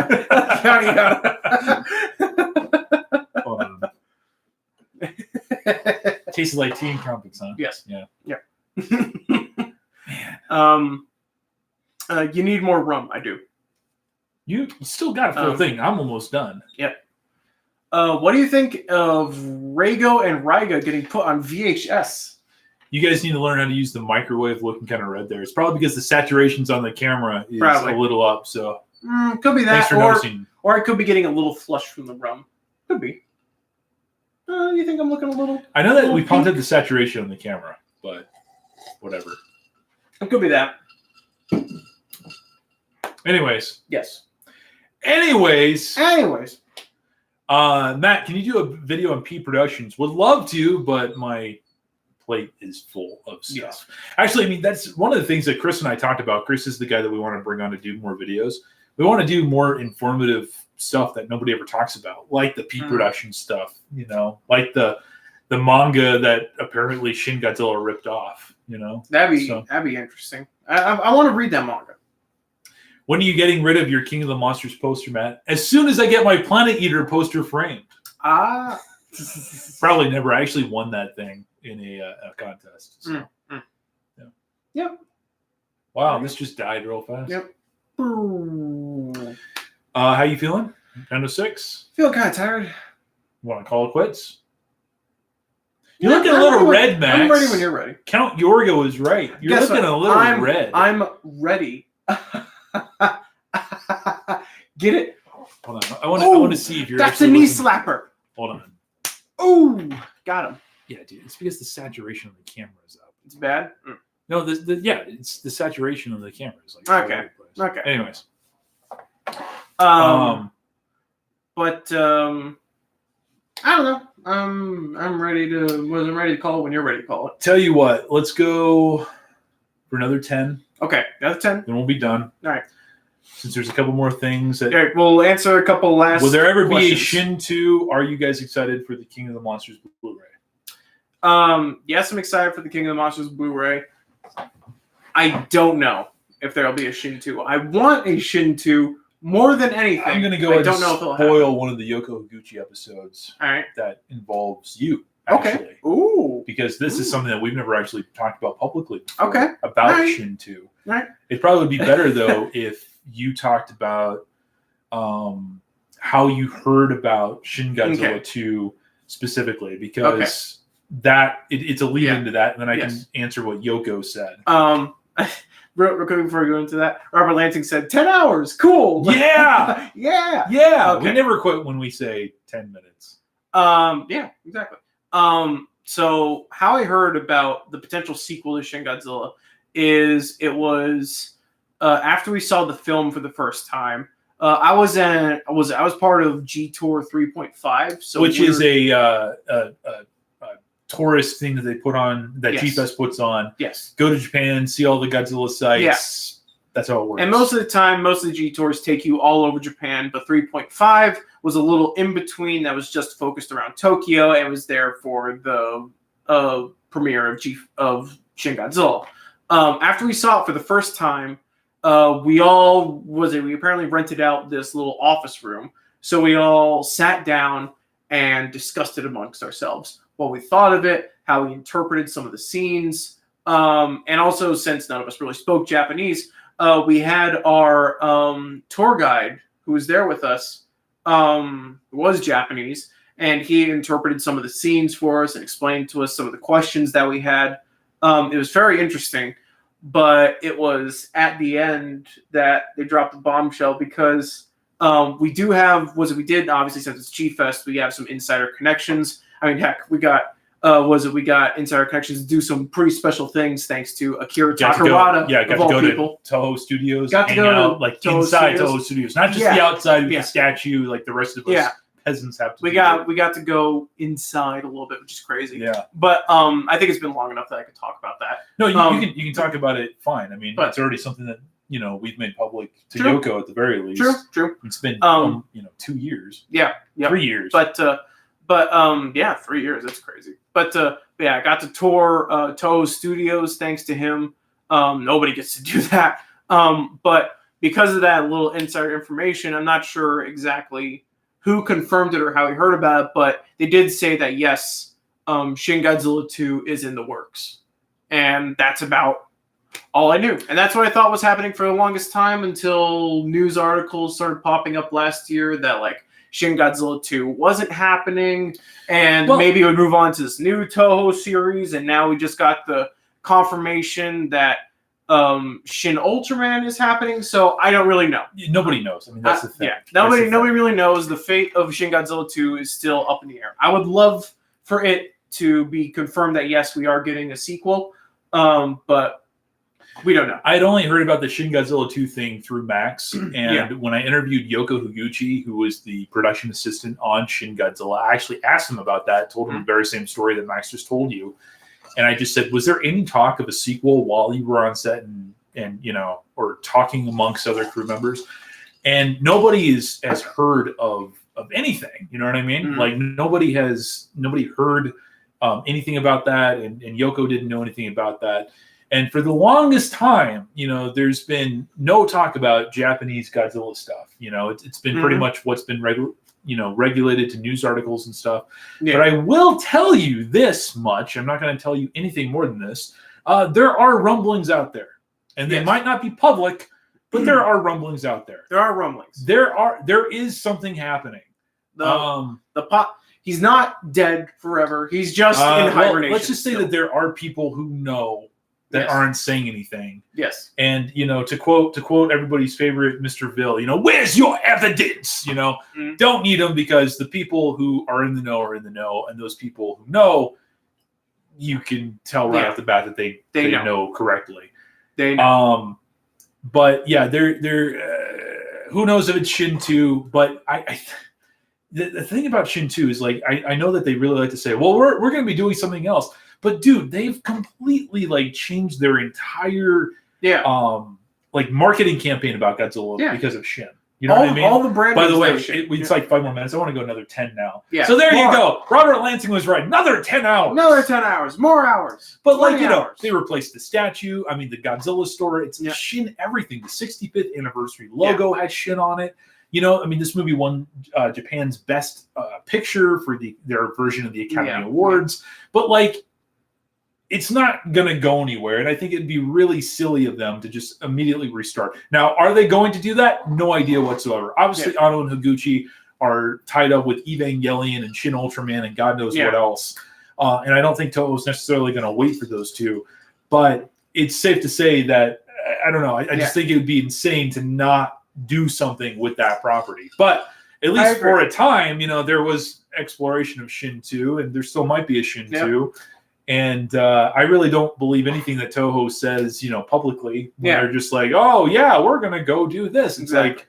Hold on. Tasted like Team Crumpets, huh? Yes. Yeah. Man. You need more rum. I do. You still got a full thing. I'm almost done. Yep. What do you think of Rago and Ryga getting put on VHS? You guys need to learn how to use the microwave looking kind of red there. It's probably because the saturations on the camera is a little up. So could be that. Thanks for noticing. Or I could be getting a little flush from the rum. Could be. You think I'm looking a little? I know that we pumped up the saturation on the camera, but whatever. It could be that. Anyways. Yes. Anyways. Matt, can you do a video on P Productions? Would love to, but my plate is full of stuff. Yes. Actually, I mean, that's one of the things that Chris and I talked about. Chris is the guy that we want to bring on to do more videos. We want to do more informative stuff that nobody ever talks about, like the P Production stuff, like the manga that apparently Shin Godzilla ripped off, That'd be interesting. I want to read that manga. When are you getting rid of your King of the Monsters poster, Matt? As soon as I get my Planet Eater poster framed. Probably never. I actually won that thing in a contest. So. Yeah. Yep. Wow, this just died real fast. Yep. How you feeling? 10 to 6? Feel kind of tired. Want to call it quits? You're looking a little red, Max. I'm ready when you're ready. Count Yorgo is right. You're looking a little red. I'm ready. Get it? Hold on. I want to see if you're. That's a knee slapper. Hold on. Oh, got him. Yeah, dude. It's because the saturation on the camera is up. It's bad. No, it's the saturation on the camera is like okay. Okay. Anyways. But I don't know. I'm ready to. Wasn't ready to call it when you're ready to call it. Tell you what. Let's go for another 10. Okay, another 10. Then we'll be done. All right. Since there's a couple more things that. All right, we'll answer a couple last. Will there ever questions. be a Shin 2? Are you guys excited for the King of the Monsters Blu-ray? Yes, I'm excited for the King of the Monsters Blu-ray. I don't know if there'll be a Shin 2. I want a Shin 2 more than anything. I'm going to go ahead and spoil one of the Yoko Higuchi episodes. All right. That involves you. Actually. Okay. Ooh. Because this is something that we've never actually talked about publicly before. Okay. About Shin 2. Right. It'd probably be better, though, if you talked about how you heard about Shin Godzilla 2 specifically, because it's a lead into that, and then I can answer what Yoko said. real quick before we go into that, Robert Lansing said 10 hours. Cool. Yeah. Yeah. Yeah. Okay. We never quit when we say 10 minutes. Yeah, exactly. So how I heard about the potential sequel to Shin Godzilla is it was after we saw the film for the first time. I was part of G Tour 3.5, so which is a tourist thing that they put on, that Yes. G-Fest puts on. Yes. Go to Japan, see all the Godzilla sites. Yeah. That's how it works. And most of the time, most of the G Tours take you all over Japan, but 3.5 was a little in between that was just focused around Tokyo and was there for the premiere of Shin Godzilla. After we saw it for the first time, we apparently rented out this little office room. So we all sat down and discussed it amongst ourselves. What we thought of it, how we interpreted some of the scenes, and also since none of us really spoke Japanese, we had our tour guide who was there with us, who was Japanese, and he interpreted some of the scenes for us and explained to us some of the questions that we had. It was very interesting, but it was at the end that they dropped the bombshell because we did, obviously, since it's G-Fest, we have some insider connections. I mean, heck, we got insider connections to do some pretty special things thanks to Akira Takarada. Got to go to Toho Studios. Got to go out, to like Toho inside Studios. Toho Studios, not just the outside with Yeah. the statue, like the rest of us peasants have to. We got to go inside a little bit, which is crazy. Yeah, but I think it's been long enough that I could talk about that. no, you can talk about it. Fine. I mean, it's already something that we've made public to True. Yoko at the very least. True. It's been 2 years. Yeah. 3 years. But 3 years. That's crazy. But I got to tour Toho Studios thanks to him. Nobody gets to do that. But because of that little insider information, I'm not sure exactly who confirmed it or how he heard about it, but they did say that yes, Shin Godzilla 2 is in the works. And that's about all I knew. And that's what I thought was happening for the longest time until news articles started popping up last year that like Shin Godzilla 2 wasn't happening, and maybe it would move on to this new Toho series, and now we just got the confirmation that Shin Ultraman is happening, so I don't really know. Nobody knows. I mean, that's the thing. Yeah, nobody really knows. The fate of Shin Godzilla 2 is still up in the air. I would love for it to be confirmed that, yes, we are getting a sequel, but we don't know. I had only heard about the Shin Godzilla 2 thing through Max, and when I interviewed Yoko Higuchi, who was the production assistant on Shin Godzilla, I actually asked him about that, told him the very same story that Max just told you, and I just said, was there any talk of a sequel while you were on set and or talking amongst other crew members? And nobody has heard of anything, you know what I mean? Mm-hmm. Like nobody heard anything about that, and Yoko didn't know anything about that. And for the longest time, there's been no talk about Japanese Godzilla stuff. It's been pretty much what's been regulated to news articles and stuff. Yeah. But I will tell you this much. I'm not going to tell you anything more than this. There are rumblings out there, and they might not be public, but there are rumblings out there. There are rumblings. There is something happening. He's not dead forever. He's just in hibernation. Let's just say that there are people who know that aren't saying anything. Yes. And, to quote everybody's favorite Mr. Ville, where's your evidence? Don't need them, because the people who are in the know are in the know. And those people who know, you can tell right off the bat that they know correctly. They know. But yeah, they're who knows if it's Shin 2, but the thing about Shin 2 is like, I know that they really like to say, well, we're going to be doing something else. But dude, they've completely changed their entire marketing campaign about Godzilla because of Shin. You know what I mean? All the brand. By the way, it's like 5 more minutes. I want to go another 10 now. Yeah. So there you go. Robert Lansing was right. Another 10 hours. Another 10 hours. More hours. But they replaced the statue. I mean, the Godzilla store. It's Shin everything. The 65th anniversary logo has Shin on it. This movie won Japan's best picture for their version of the Academy Awards. But it's not going to go anywhere, and I think it'd be really silly of them to just immediately restart. Now, are they going to do that? No idea whatsoever. Obviously, Otto and Higuchi are tied up with Evangelion and Shin Ultraman and God knows what else. And I don't think Toho is necessarily going to wait for those two. But it's safe to say that I don't know. I just think it would be insane to not do something with that property. But at least for a time, there was exploration of Shin 2, and there still might be a Shin 2. And I really don't believe anything that Toho says, publicly. When they're just like, oh, yeah, we're going to go do this. It's like,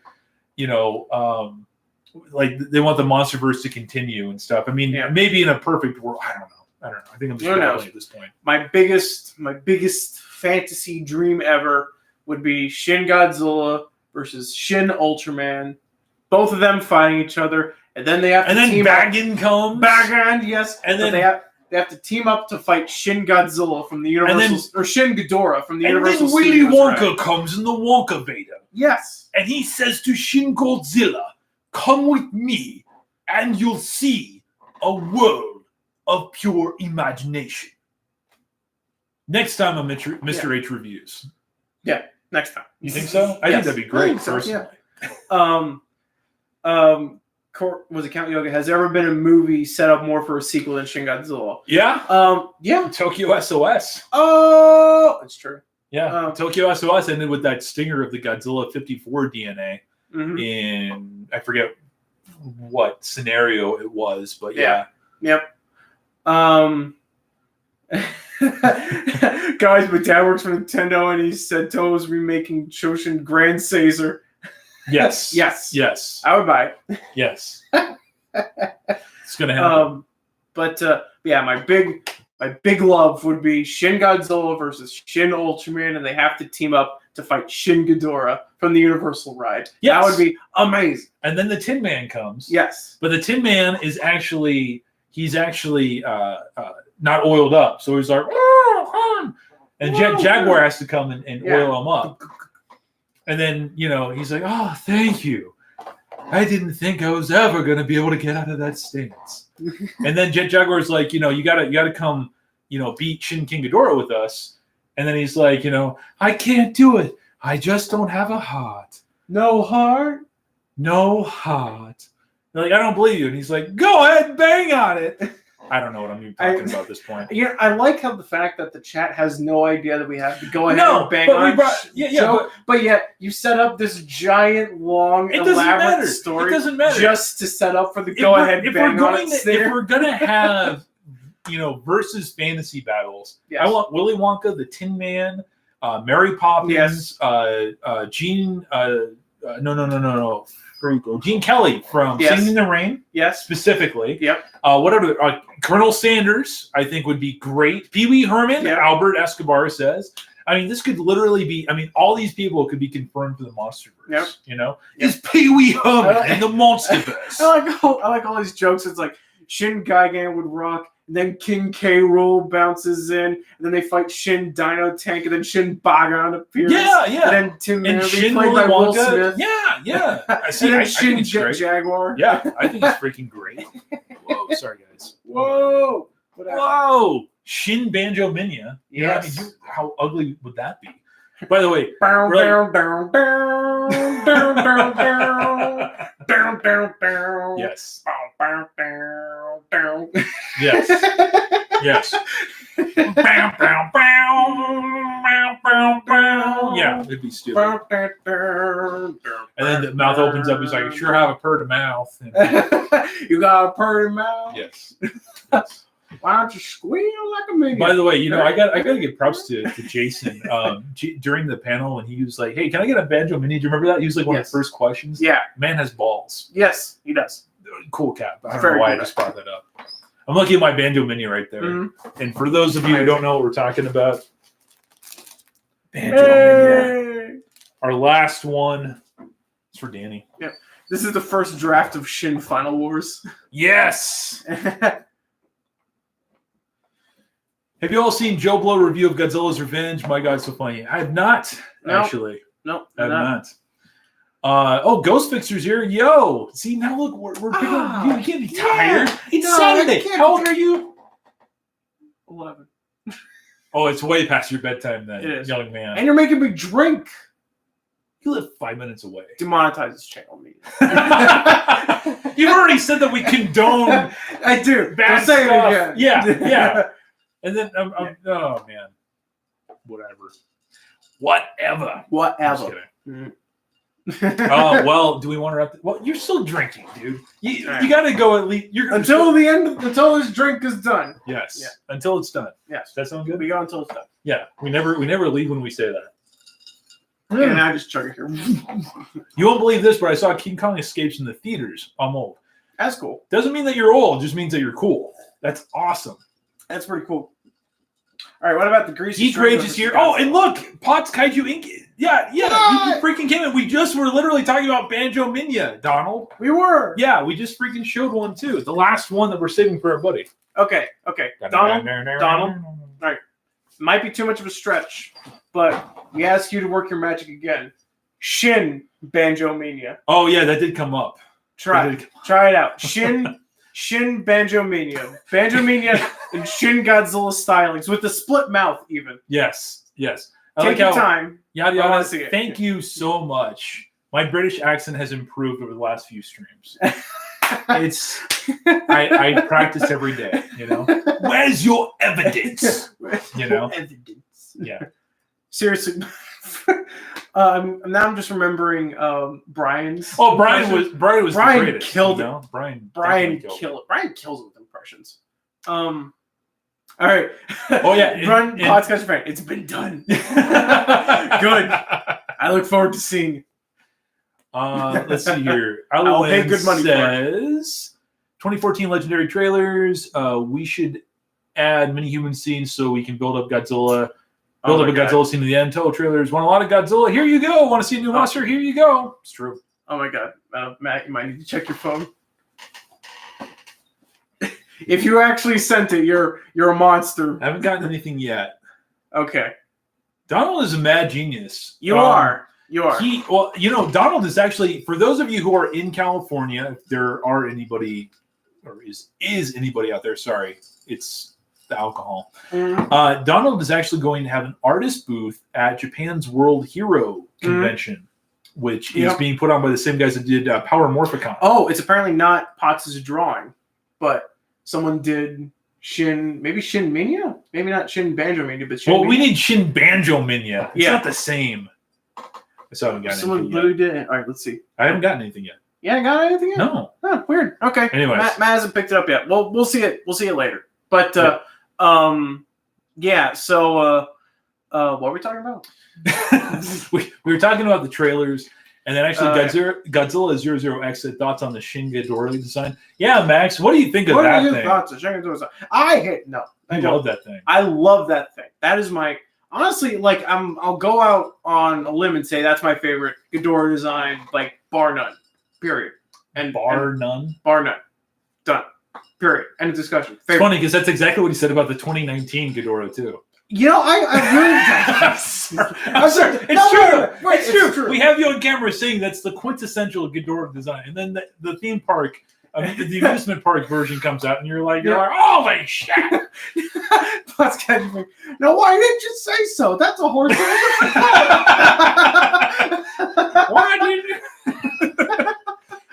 like they want the MonsterVerse to continue and stuff. I mean, maybe in a perfect world. I don't know. I think I'm just babbling at this point. My biggest fantasy dream ever would be Shin Godzilla versus Shin Ultraman. Both of them fighting each other, and then they have to team up. Bagan, yes. And then they have to team up to fight Shin Godzilla from the Universal, or Shin Ghidorah from the Universal. And then Willy Wonka comes in the Wonka Vader. Yes. And he says to Shin Godzilla, "Come with me, and you'll see a world of pure imagination." Next time on Mr. H reviews. Yeah, next time. You think so? I think that'd be great, personally. Was it Count Yoga? Has there ever been a movie set up more for a sequel than Shin Godzilla? Yeah. Yeah. Tokyo SOS. Oh, it's true. Yeah. Tokyo SOS ended with that stinger of the Godzilla 54 DNA in, I forget what scenario it was, but yeah. Yep. Guys, my dad works for Nintendo, and he said Toho's remaking Shoshin Grand Caesar. Yes. Yes. I would buy it. Yes. It's gonna happen. My big love would be Shin Godzilla versus Shin Ultraman, and they have to team up to fight Shin Ghidorah from the Universal ride. Yes. That would be amazing. And then the Tin Man comes. Yes. But the Tin Man is actually not oiled up. So he's like, and Jaguar has to come and oil him up. And then, he's like, "Oh, thank you. I didn't think I was ever going to be able to get out of that stance." And then Jaguar's like, you gotta come, beat Shin King Ghidorah with us. And then he's like, "I can't do it. I just don't have a heart." No heart? No heart. They're like, "I don't believe you." And he's like, "Go ahead, bang on it." I don't know what I'm even talking about at this point. I like how the fact that the chat has no idea that we have to go ahead and bang on it. But yet you set up this giant, long, elaborate story. It doesn't matter. Just to set up for the go-ahead bang on it. If we're going to have, versus fantasy battles, I want Willy Wonka, the Tin Man, Mary Poppins, Gene... No. Gene Kelly from Singing in the Rain. Yes. Specifically. Yep. What are Colonel Sanders, I think, would be great. Pee Wee Herman, Albert Escobar says. I mean, this could literally be, all these people could be confirmed for the MonsterVerse. Yep. Is Pee Wee Herman in the MonsterVerse? I like all these jokes. It's like Shin Gigan would rock. And then King K. Rool bounces in, and then they fight Shin DinoTank, and then Shin Bagan appears. Yeah. And then Tim Manley Shin played by Will Smith. Yeah. I think Shin Jaguar. Yeah, I think it's freaking great. Whoa, sorry guys. Whoa. Shin Banjo Minya. Yes. How ugly would that be? By the way, yes. Yes. Yeah, it'd be stupid. And then the mouth opens up. He's like, "I sure have a purty mouth." You got a purty mouth? Yes. Why don't you squeal like a minion? By the way, I gotta give props to Jason. During the panel when he was like, "Hey, can I get a Banjo Mini?" Do you remember that? He was like one of the first questions. Yeah. Man has balls. Yes, he does. Cool cap. I don't know why I just brought that up. I'm looking at my Banjo Mini right there. Mm-hmm. And for those of you who don't know what we're talking about, Banjo Mini. Our last one is for Danny. Yeah. This is the first draft of Shin Final Wars. Yes. Have you all seen Joe Blow review of Godzilla's Revenge? My God, so funny. I have not, actually. No, I have not. Ghost Fixer's here. Yo, see, now look, we're picking up. You can't be tired. It's Saturday. How old are you? 11. Oh, it's way past your bedtime then, it is. Young man. And you're making me drink. You live 5 minutes away. Demonetize this channel, me. You've already said that we condone I do. bad Don't say stuff. it again. Yeah. And then, oh, man. Whatever. Whatever. Just kidding. Mm. Well, do we want to wrap? Well, you're still drinking, dude. You All right. got to go at least. until this drink is done. Yes. Yeah. Until it's done. Yes. Does that sound good? We go until it's done. Yeah. We never leave when we say that. And I just chug it here. You won't believe this, but I saw King Kong Escapes in the theaters. I'm old. That's cool. Doesn't mean that you're old. Just means that you're cool. That's awesome. That's pretty cool. All right, what about the Greasy? Geek Rage is here. Oh, and look, Potts Kaiju Inc. Yeah, you freaking came in. We were literally talking about Banjo Minya, Donald. We were. Yeah, we just freaking showed one too. The last one that we're saving for our buddy. Okay. Donald. All right. Might be too much of a stretch, but we ask you to work your magic again. Shin Banjo Mania. Oh yeah, that did come up. Try it out. Shin Banjo Mania. Banjo Mania and Shin Godzilla stylings with the split mouth even. Yes. Take your time. Yada I wanna yada. see it. Thank you so much. My British accent has improved over the last few streams. I practice every day, you know. Where's your evidence? You know? Evidence. Yeah. Seriously. Now I'm just remembering Brian's. Oh, Brian was the greatest, killed you know? it. Brian Brian killed killed it. Brian kills it with impressions. All right. Oh yeah, Run podcast friend. It's been done. Good. I look forward to seeing. Let's see here. I'll pay good money says 2014 legendary trailers. We should add many human scenes so we can build up Godzilla. Build up a Godzilla scene in the end. Total trailers want a lot of Godzilla. Here you go. Want to see a new monster? Here you go. It's true. Oh my god, Matt, you might need to check your phone. If you actually sent it, you're a monster. I haven't gotten anything yet. Okay. Donald is a mad genius. You are. Donald is actually, for those of you who are in California, if there are anybody, or is anybody out there, sorry, it's the alcohol. Donald is actually going to have an artist booth at Japan's World Hero Convention, which is being put on by the same guys that did Power Morphicon. Oh, it's apparently not Potts' drawing, but someone did maybe Shin Mania? Maybe not Shin Banjo Mania, but Shin Mania. We need Shin Banjo Mania. It's not the same. I still haven't gotten anything yet. Someone did it. All right, let's see. I haven't gotten anything yet. You haven't got anything yet? No. Oh, weird. Okay. Anyways. Matt hasn't picked it up yet. Well, we'll see it. We'll see it later. But, so what were we talking about? we were talking about the trailers. And then actually, Godzilla 00X said thoughts on the Shin Ghidorah design. Yeah, Max, what do you think of that thing? What are your thoughts on Shin Ghidorah design? I love that thing. I love that thing. That is my honestly, like I'll go out on a limb and say that's my favorite Ghidorah design, like bar none. Period. And none. Bar none. Done. Period. End of discussion. It's funny because that's exactly what he said about the 2019 Ghidorah too. You know, I really. I'm sorry. It's true. We have you on camera saying that's the quintessential Ghidorah design, and then the theme park, the amusement park version comes out, and you're like, holy shit! No, why didn't you say so? That's a horse. Why didn't you?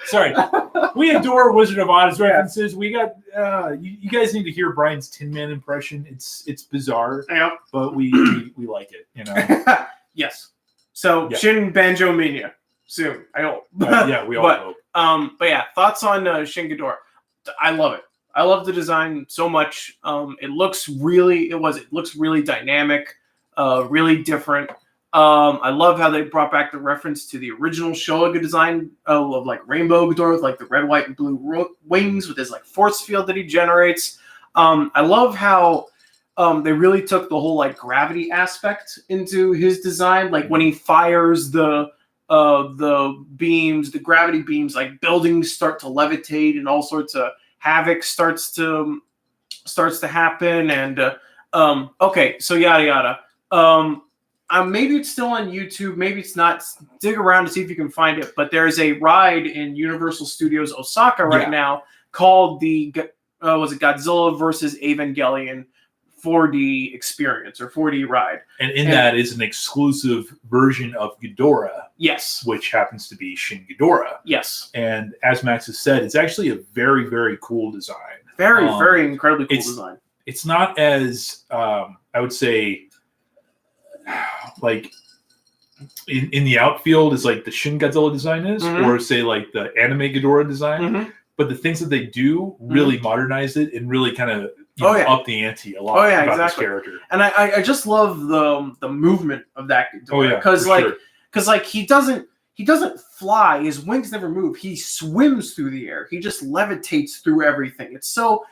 Sorry, we adore Wizard of Oz references. We got you guys need to hear Brian's Tin Man impression. It's bizarre, but we like it. You know. Yes. So Shin Banjo Mania soon. I hope. We all hope. But yeah, thoughts on Shin Ghidorah? I love it. I love the design so much. It looks really dynamic, really different. I love how they brought back the reference to the original Showa design of like Rainbow Ghidorah with like the red, white, and blue wings with his like force field that he generates. I love how they really took the whole like gravity aspect into his design. Like when he fires the beams, the gravity beams, like buildings start to levitate and all sorts of havoc starts to happen. And okay, so yada yada. Maybe it's still on YouTube. Maybe it's not. Dig around to see if you can find it. But there's a ride in Universal Studios Osaka right now called the Godzilla versus Evangelion 4D experience or 4D ride. And that is an exclusive version of Ghidorah. Yes. Which happens to be Shin Ghidorah. Yes. And as Max has said, it's actually a very, very cool design. Very, very incredibly cool design. It's not as, I would say, like in the outfield as like the Shin Godzilla design is, or say like the anime Ghidorah design. But the things that they do really modernize it and really kind of up the ante a lot about this character. And I just love the movement of that Ghidorah. Because like he doesn't fly, his wings never move. He swims through the air. He just levitates through everything. It's so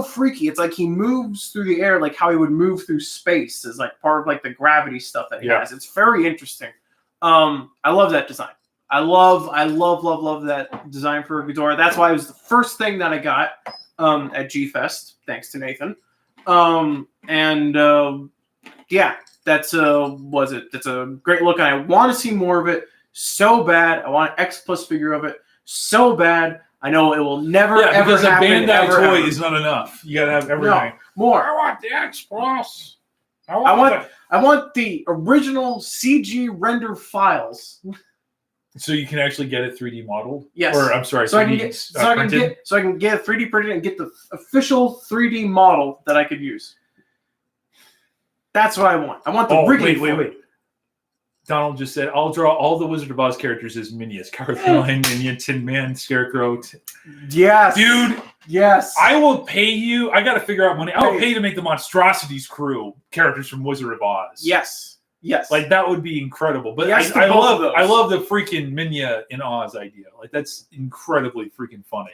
freaky. It's like he moves through the air like how he would move through space as like part of like the gravity stuff that he has. It's very interesting. I love that design. I love that design for Ghidorah. That's why it was the first thing that I got at G-Fest, thanks to Nathan. That's a great look, and I want to see more of it so bad. I want an X Plus figure of it so bad. I know it will never ever because happen. A Bandai toy is not enough. You gotta have everything. No, more. I want the X Plus. I want the original CG render files. So you can actually get it 3D modeled? Yes. Or I'm sorry, so I can get it 3D printed and get the official 3D model that I could use. That's what I want. I want the rigging. Wait. Donald just said, I'll draw all the Wizard of Oz characters as minions. Carthline, Minion, Tin Man, Scarecrow. Yes. Dude. Yes. I will pay you. I got to figure out money. I will pay you to make the Monstrosities crew characters from Wizard of Oz. Yes. Like, that would be incredible. But yes, I love the freaking Minya in Oz idea. Like, that's incredibly freaking funny.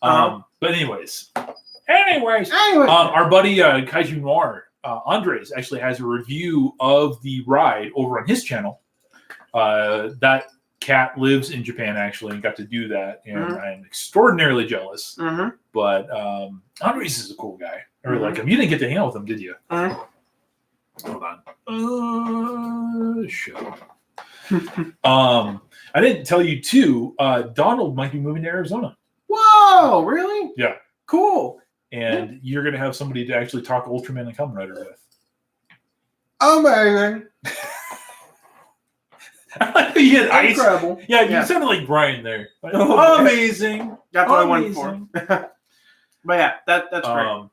But anyways. Our buddy Kaiju Noir, Andres, actually has a review of the ride over on his channel. That cat lives in Japan, actually, and got to do that. And I'm extraordinarily jealous. But Andres is a cool guy. I really like him. You didn't get to hang out with him, did you? Hold on. Show. I didn't tell you, too. Donald might be moving to Arizona. Whoa, really? Yeah. Cool. And you're going to have somebody to actually talk Ultraman and Kamen Rider with. Amazing. You had ice. Incredible. Yeah, you sounded like Brian there. Amazing. That's what I went for. But yeah, that's great.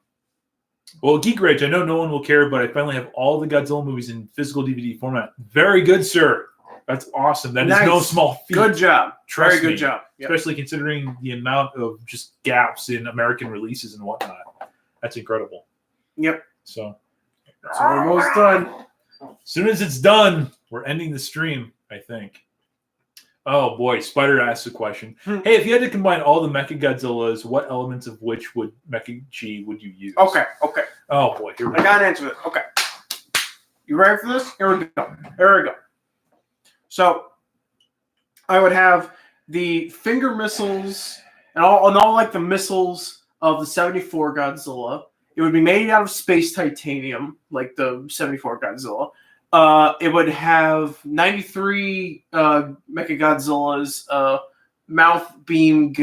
Well, Geek Rage, I know no one will care, but I finally have all the Godzilla movies in physical DVD format. Very good, sir. That's awesome. That is no small feat. Good job. Trust Very me. good job. Yep. Especially considering the amount of just gaps in American releases and whatnot. That's incredible. Yep. So it's almost done. As soon as it's done, we're ending the stream, I think. Oh boy, Spider asked a question. Hey, if you had to combine all the Mechagodzillas, what elements of which Mecha G would you use? Okay. Oh boy, here we go. I got an answer. Okay. You ready for this? Here we go. So I would have the finger missiles and all like the missiles of the 74 Godzilla. It would be made out of space titanium, like the 74 Godzilla. It would have 93 Mechagodzilla's mouth beam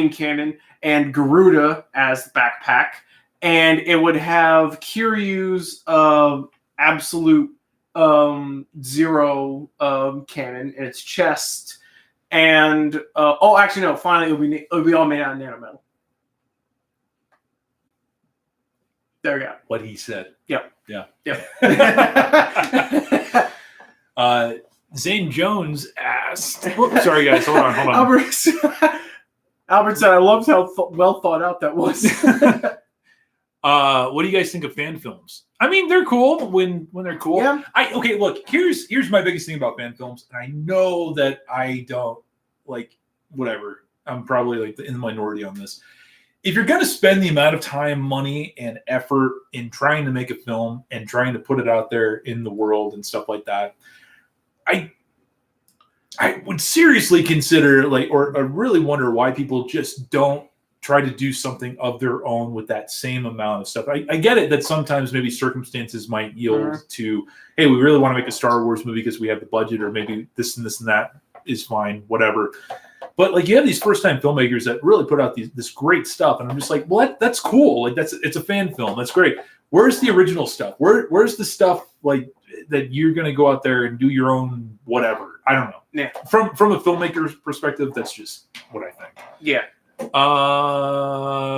cannon and Garuda as the backpack, and it would have Kiryu's absolute zero cannon in its chest, and finally it would be all made out of nanometal. There we go. What he said. Yep. Yeah. Yep. Zane Jones asked. Sorry, guys. Hold on. Albert said, "I loved how well thought out that was." What do you guys think of fan films? I mean, they're cool when they're cool. Yeah. Look. Here's my biggest thing about fan films, and I know that I don't like whatever. I'm probably like in the minority on this. If you're going to spend the amount of time, money, and effort in trying to make a film and trying to put it out there in the world and stuff like that, I would seriously consider or I really wonder why people just don't try to do something of their own with that same amount of stuff. I get it that sometimes maybe circumstances might yield to, hey, we really want to make a Star Wars movie because we have the budget, or maybe this and this and that is fine, whatever. But you have these first-time filmmakers that really put out this great stuff, and I'm just like, well, that's cool. It's a fan film. That's great. Where's the original stuff? Where's the stuff that you're going to go out there and do your own whatever? I don't know. Yeah. From a filmmaker's perspective, that's just what I think. Yeah.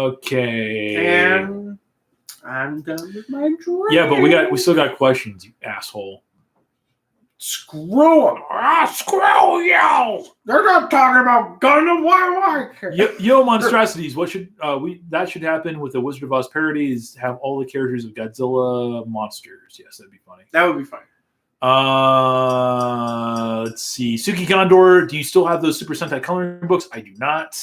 Okay. And I'm done with my drink. Yeah, but we still got questions, you asshole. Screw them. Screw you. They're not talking about Gundam. Why? Yo, monstrosities. What should that should happen with the Wizard of Oz parody is have all the characters of Godzilla monsters. Yes, that'd be funny. That would be funny. Let's see. Suki Condor, do you still have those Super Sentai coloring books? I do not.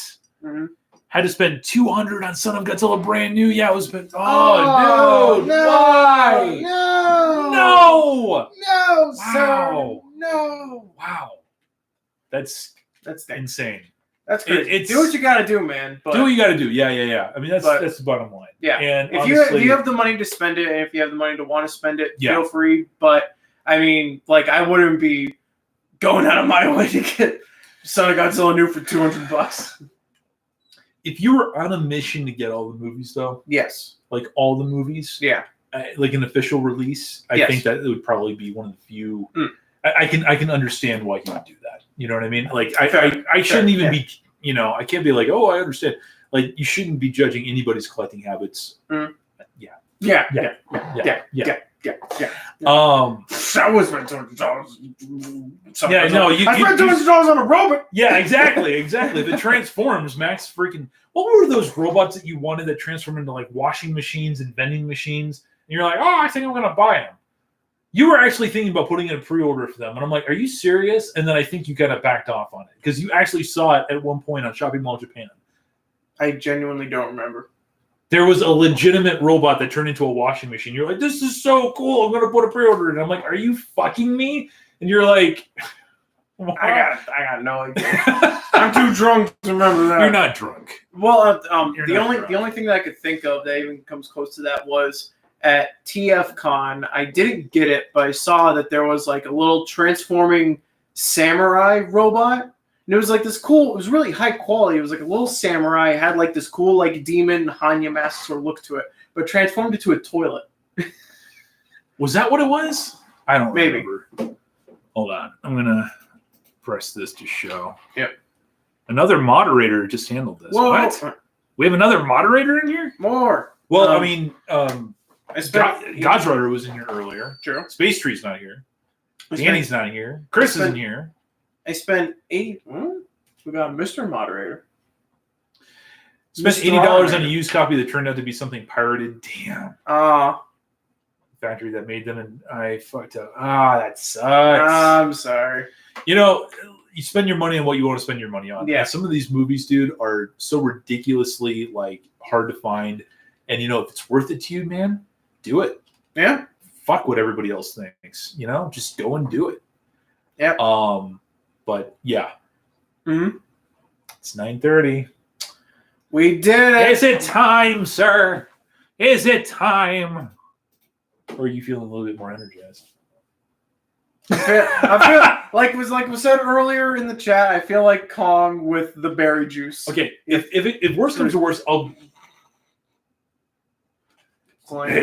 Mm-hmm. Had to spend $200 on Son of Godzilla brand new. Yeah, it was been. Oh, no! Why? No, Wow. sir, no. Wow, that's insane. That's crazy. Do what you got to do, man. But, do what you got to do. Yeah. I mean, that's the bottom line. Yeah. And if you have the money to spend it, and if you have the money to want to spend it, yeah. feel free. But I mean, like, I wouldn't be going out of my way to get Son of Godzilla new for $200. If you were on a mission to get all the movies, though, yes, like all the movies, yeah, like an official release, I think that it would probably be one of the few. I can understand why he would do that. You know what I mean? Like I shouldn't even be. You know, I can't be like, oh, I understand. Like you shouldn't be judging anybody's collecting habits. Yeah. That was my $200. Yeah, no, I spent $200 on a robot. Yeah, exactly. If it transforms, Max freaking. What were those robots that you wanted that transform into like washing machines and vending machines? And you're like, oh, I think I'm gonna buy them. You were actually thinking about putting in a pre-order for them, and I'm like, are you serious? And then I think you kind of backed off on it because you actually saw it at one point on Shopping Mall Japan. I genuinely don't remember. There was a legitimate robot that turned into a washing machine. You're like, this is so cool. I'm going to put a pre-order in. I'm like, are you fucking me? And you're like, I got no idea. I'm too drunk to remember that. You're not drunk. Well, the only thing that I could think of that even comes close to that was at TFCon. I didn't get it, but I saw that there was like a little transforming samurai robot. And it was like this cool, it was really high quality. It was like a little samurai. It had like this cool like demon Hanya mask sort of look to it, but transformed into a toilet. Was that what it was? I don't Maybe. remember. Hold on. I'm going to press this to show. Yep. Another moderator just handled this. Whoa. What? We have another moderator in here? More. Well, I mean, God's Rudder was in here earlier. True. Space Tree's not here. Danny's not here. Chris isn't here. I spent $80. We got Mr. Moderator. Spent $80 on a used copy that turned out to be something pirated. Damn. Factory that made them, and I fucked up. That sucks. I'm sorry. You know, you spend your money on what you want to spend your money on. Yeah. And some of these movies, dude, are so ridiculously like hard to find. And you know, if it's worth it to you, man, do it. Yeah. Fuck what everybody else thinks. You know, just go and do it. Yeah. But yeah. Mm-hmm. It's 9:30. We did it. Is it time, sir? Is it time? Or are you feeling a little bit more energized? I feel like was said earlier in the chat. I feel like Kong with the berry juice. Okay, if worse comes to worse, I'll. Hey,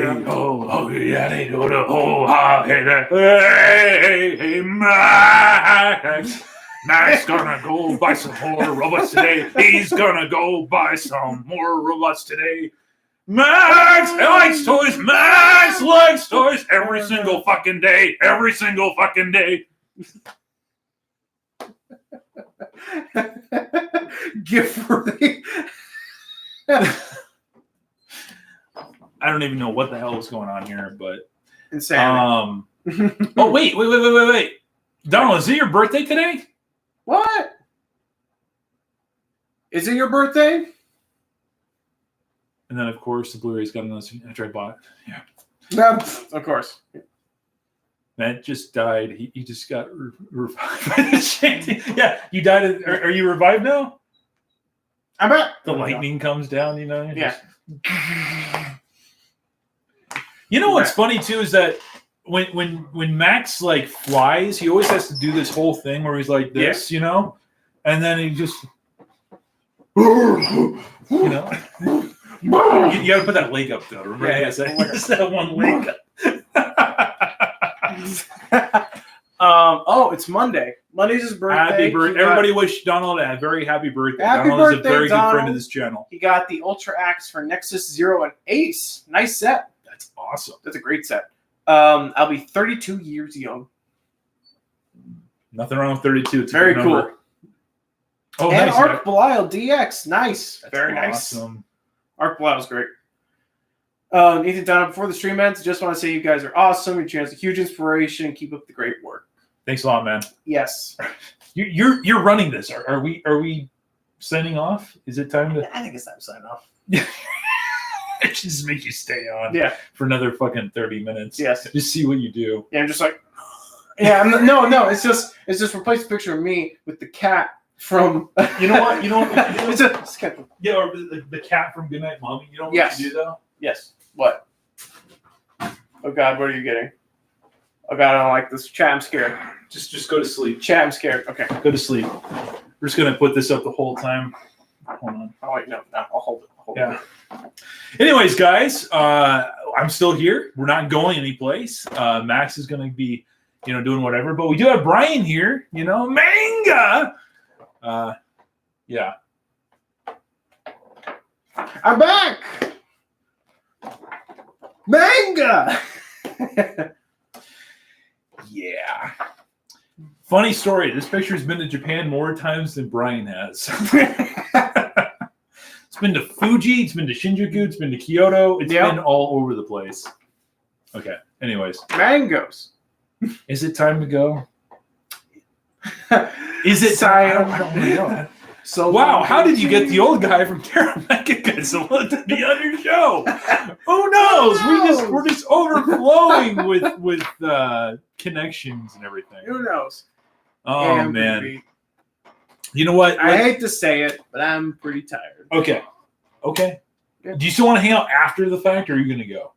Max. Max gonna go buy some more robots today. He's gonna go buy some more robots today. Max likes toys. Max likes toys every single fucking day. Every single fucking day. Gift worthy. I don't even know what the hell is going on here, but insane. Oh wait. Donald, is it your birthday today? What? Is it your birthday? And then, of course, the Blu-ray's got another after I bought it. Yeah. Of course. Matt just died. He just got revived by the chanting. Yeah, you died. Are you revived now? I bet. The lightning comes down, you know? Yeah. You know what's funny, too, is that when Max, like, flies, he always has to do this whole thing where he's like this, you know? And then he just... You know? You got to put that leg up, though. Remember? Yeah, Just that one leg up. It's Monday. Monday's his birthday. Happy birthday. Everybody wish Donald a very happy birthday. Happy Donald is birthday, a very Donald. good friend of this channel. He got the Ultra Axe for Nexus 0 and Ace. Nice set. That's awesome. That's a great set. I'll be 32 years young. Nothing wrong with 32. It's a Very good cool. number. Oh, And nice. Arc Belial DX. Nice. That's Very nice. awesome. Arc Belial's great. Nathan Dunn, before the stream ends, just want to say you guys are awesome. Your channel's a huge inspiration. Keep up the great work. Thanks a lot, man. Yes. You're running this. Are we signing off? Is it time to I think it's time to sign off. just make you stay on Yeah. for another fucking 30 minutes? Yes. Just see what you do. Yeah, I'm just like, yeah, no. It's just replace the picture of me with the cat from. You know what? It's a cat. Yeah, or the cat from Goodnight Mommy. You know what Yes. you do though? Yes. What? Oh God, what are you getting? Oh God, I don't like this. Chat, I'm scared. Just go to sleep. Chat, I'm scared. Okay. Go to sleep. We're just gonna put this up the whole time. Hold on. Oh wait, no, I'll hold it. Yeah. Anyways, guys, I'm still here. We're not going anyplace. Max is gonna be, doing whatever. But we do have Brian here. Manga. Yeah. I'm back. Manga. Yeah. Funny story. This picture's been to Japan more times than Brian has. It's been to Fuji. It's been to Shinjuku. It's been to Kyoto. It's been all over the place. Okay. Anyways. Mangoes. Is it time to go? Is it time? I don't really know. So wow, how did you get the old guy from Terramecca to be on your show? Who knows? We're just overflowing with connections and everything. Who knows? Oh And man. You know what? I hate to say it, but I'm pretty tired. Okay. Yeah. Do you still want to hang out after the fact, or are you going to go?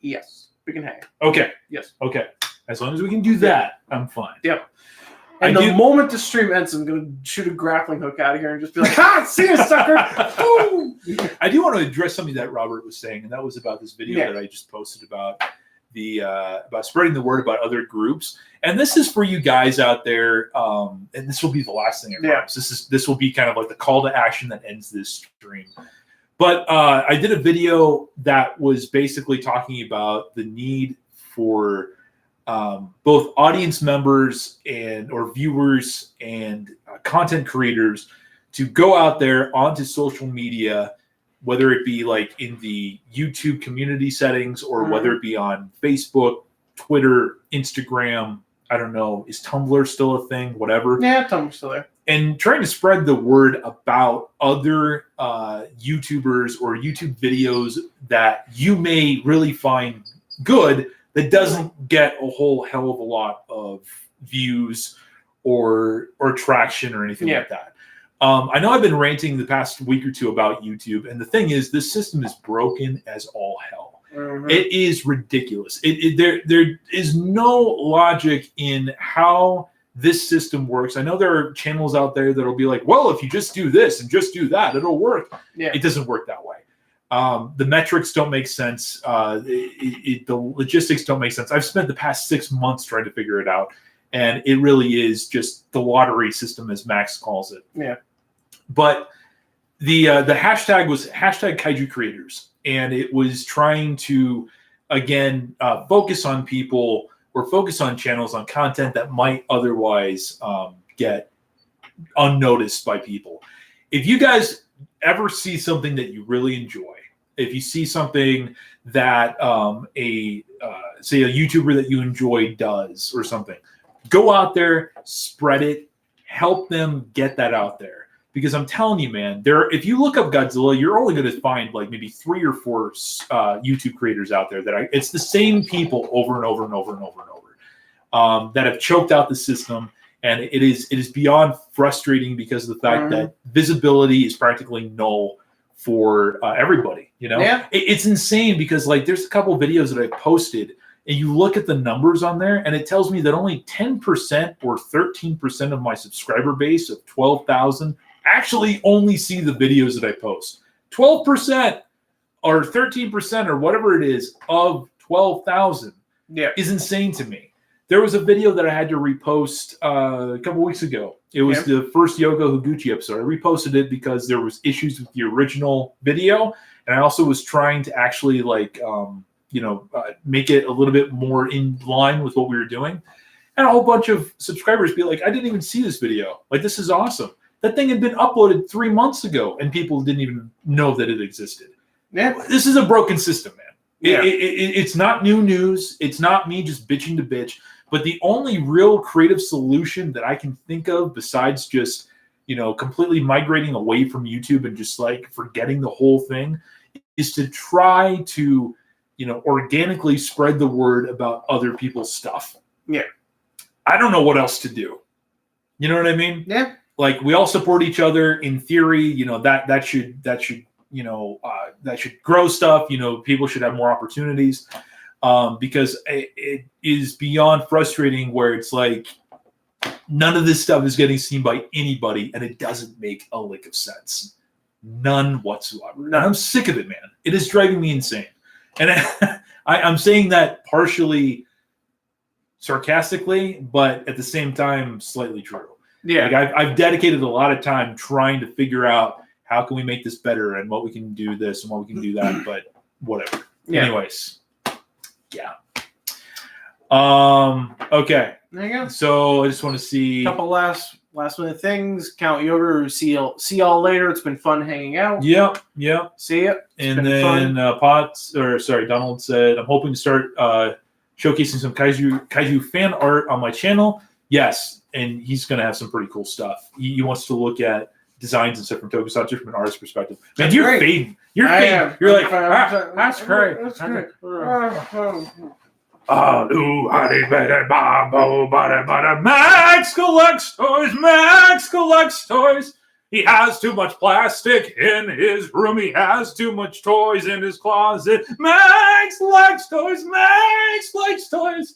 Yes, we can hang. Okay. Yes. Okay. As long as we can do that, I'm fine. Yep. And the moment the stream ends, I'm going to shoot a grappling hook out of here and just be like, "Ha! See you, sucker!" I do want to address something that Robert was saying, and that was about this video that I just posted about about spreading the word about other groups. And this is for you guys out there, and this will be the last thing I promise. This will be kind of like the call to action that ends this stream. But I did a video that was basically talking about the need for both audience members or viewers and content creators to go out there onto social media, whether it be like in the YouTube community settings or whether it be on Facebook, Twitter, Instagram. I don't know. Is Tumblr still a thing? Whatever. Yeah, Tumblr's still there. And trying to spread the word about other YouTubers or YouTube videos that you may really find good that doesn't get a whole hell of a lot of views or traction or anything like that. I know I've been ranting the past week or two about YouTube, and the thing is, this system is broken as all hell. It is ridiculous. There is no logic in how this system works. I know there are channels out there that'll be like, well, if you just do this and just do that, it'll work. Yeah. It doesn't work that way. The metrics don't make sense. The logistics don't make sense. I've spent the past 6 months trying to figure it out, and it really is just the lottery system, as Max calls it. Yeah. But the hashtag was hashtag Kaiju Creators, and it was trying to, again, focus on people or focus on channels, on content that might otherwise get unnoticed by people. If you guys ever see something that you really enjoy, if you see something that say a YouTuber that you enjoy does or something, go out there, spread it, help them get that out there. Because I'm telling you, man, if you look up Godzilla, you're only going to find like maybe 3 or 4 YouTube creators out there it's the same people over and over and over and over and over that have choked out the system. And it is beyond frustrating because of the fact that visibility is practically null for everybody. It's insane because like there's a couple of videos that I posted, and you look at the numbers on there, and it tells me that only 10% or 13% of my subscriber base of 12,000 actually only see the videos that I post. 12% or 13% or whatever it is of 12,000 is insane to me. There was a video that I had to repost a couple weeks ago. It was the first Yoko Higuchi episode. I reposted it because there was issues with the original video, and I also was trying to actually make it a little bit more in line with what we were doing. And a whole bunch of subscribers be like, I didn't even see this video. Like, this is awesome. That thing had been uploaded 3 months ago, and people didn't even know that it existed. Yeah. This is a broken system, man. Yeah. It's not new news. It's not me just bitching to bitch. But the only real creative solution that I can think of, besides just, completely migrating away from YouTube and just like forgetting the whole thing, is to try to, organically spread the word about other people's stuff. Yeah. I don't know what else to do. You know what I mean? Yeah. Like, we all support each other in theory. That should grow stuff. People should have more opportunities, because it is beyond frustrating where it's like none of this stuff is getting seen by anybody, and it doesn't make a lick of sense. None whatsoever. And I'm sick of it, man. It is driving me insane. And I'm saying that partially sarcastically, but at the same time, slightly true. Yeah. Like, I've dedicated a lot of time trying to figure out how can we make this better and what we can do this and what we can do that, but whatever. Yeah. Anyways. Yeah. Okay. There you go. So I just want to see a couple last minute things. Count Yoga. See y'all later. It's been fun hanging out. Yep. See ya. And then Donald said, I'm hoping to start showcasing some kaiju fan art on my channel. Yes, and he's going to have some pretty cool stuff. He wants to look at designs and stuff from Tokusatsu from an artist's perspective. Man, you're fading. You're fading. You're like, that's great. That's great. Max collects toys. Max collects toys. He has too much plastic in his room. He has too much toys in his closet. Max likes toys. Max likes toys.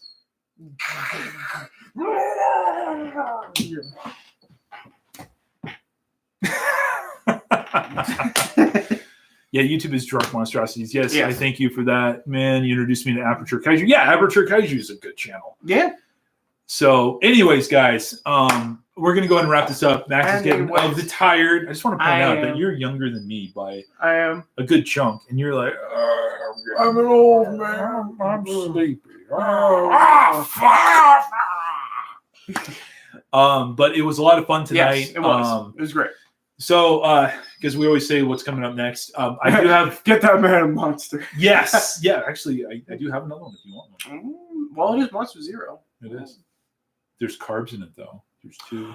Yeah, YouTube is Drunk Monstrosities. Yes, I thank you for that. Man, you introduced me to Aperture Kaiju. Yeah, Aperture Kaiju is a good channel. Yeah. So, anyways, guys, we're going to go ahead and wrap this up. Max is getting tired. I just want to point out that you're younger than me by a good chunk. And you're like, I'm an old man. I'm sleepy. But it was a lot of fun tonight. Yes, it was. It was great. So, because we always say what's coming up next, I do have get that man a monster. Yes, yeah. Actually, I do have another one if you want one. Well, it is Monster Zero. It is. There's carbs in it though. There's 2.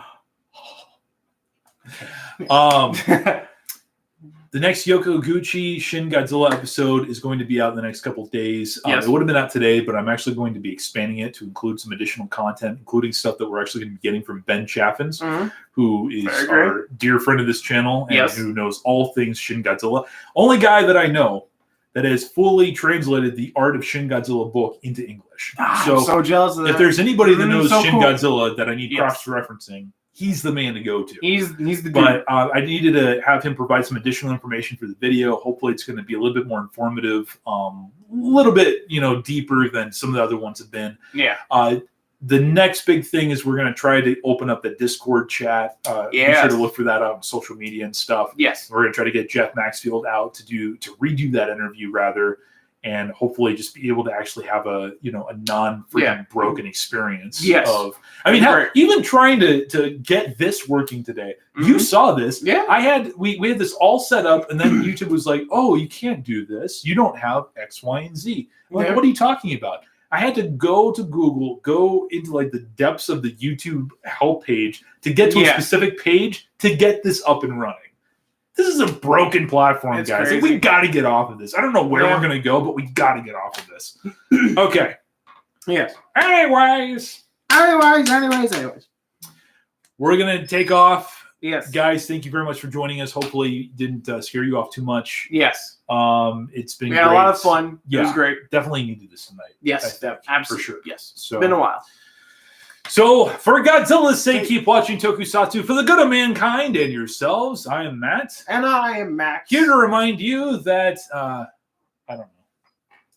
The next Yoko Gucci Shin Godzilla episode is going to be out in the next couple of days. It would have been out today, but I'm actually going to be expanding it to include some additional content, including stuff that we're actually going to be getting from Ben Chaffins, who is our dear friend of this channel and who knows all things Shin Godzilla. Only guy that I know that has fully translated the Art of Shin Godzilla book into English. I'm so jealous of that. If there's anybody that knows Shin Godzilla that I need cross-referencing, he's the man to go to. He's the dude. But I needed to have him provide some additional information for the video. Hopefully it's going to be a little bit more informative, a little bit, deeper than some of the other ones have been. Yeah. The next big thing is we're going to try to open up the Discord chat. Be sure to look for that out on social media and stuff. Yes. We're going to try to get Jeff Maxfield out to redo that interview rather, and hopefully just be able to actually have a non-freaking broken experience. Yes. Even trying to get this working today. You saw this. Yeah. We had this all set up, and then YouTube was like, "Oh, you can't do this. You don't have X, Y, and Z." I'm like, what are you talking about? I had to go to Google, go into like the depths of the YouTube help page to get to a specific page to get this up and running. This is a broken platform, guys. Like, we got to get off of this. I don't know where we're going to go, but we got to get off of this. Okay. Yes. Anyways. We're going to take off. Yes. Guys, thank you very much for joining us. Hopefully didn't scare you off too much. Yes. It's been great. We had a lot of fun. Yeah, it was great. Definitely needed this tonight. Yes. Absolutely. For sure. Yes. So, it's been a while. So, for Godzilla's sake, keep watching Tokusatsu for the good of mankind and yourselves. I am Matt. And I am Max. Here to remind you that, I don't know.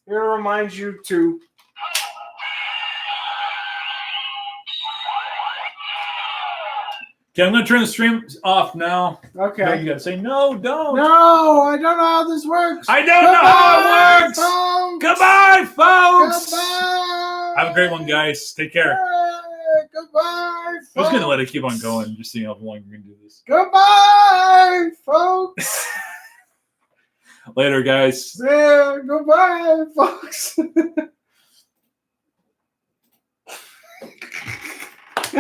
Here to remind you to... Okay, I'm going to turn the stream off now. Okay. No, you got to say, no, don't. No, I don't know how this works. I don't know how it works. Folks. Goodbye, folks. Goodbye. Have a great one, guys. Take care. Bye. Goodbye, folks. I was gonna let it keep on going, just seeing how long we're gonna do this. Goodbye, folks. Later, guys. Yeah, goodbye, folks.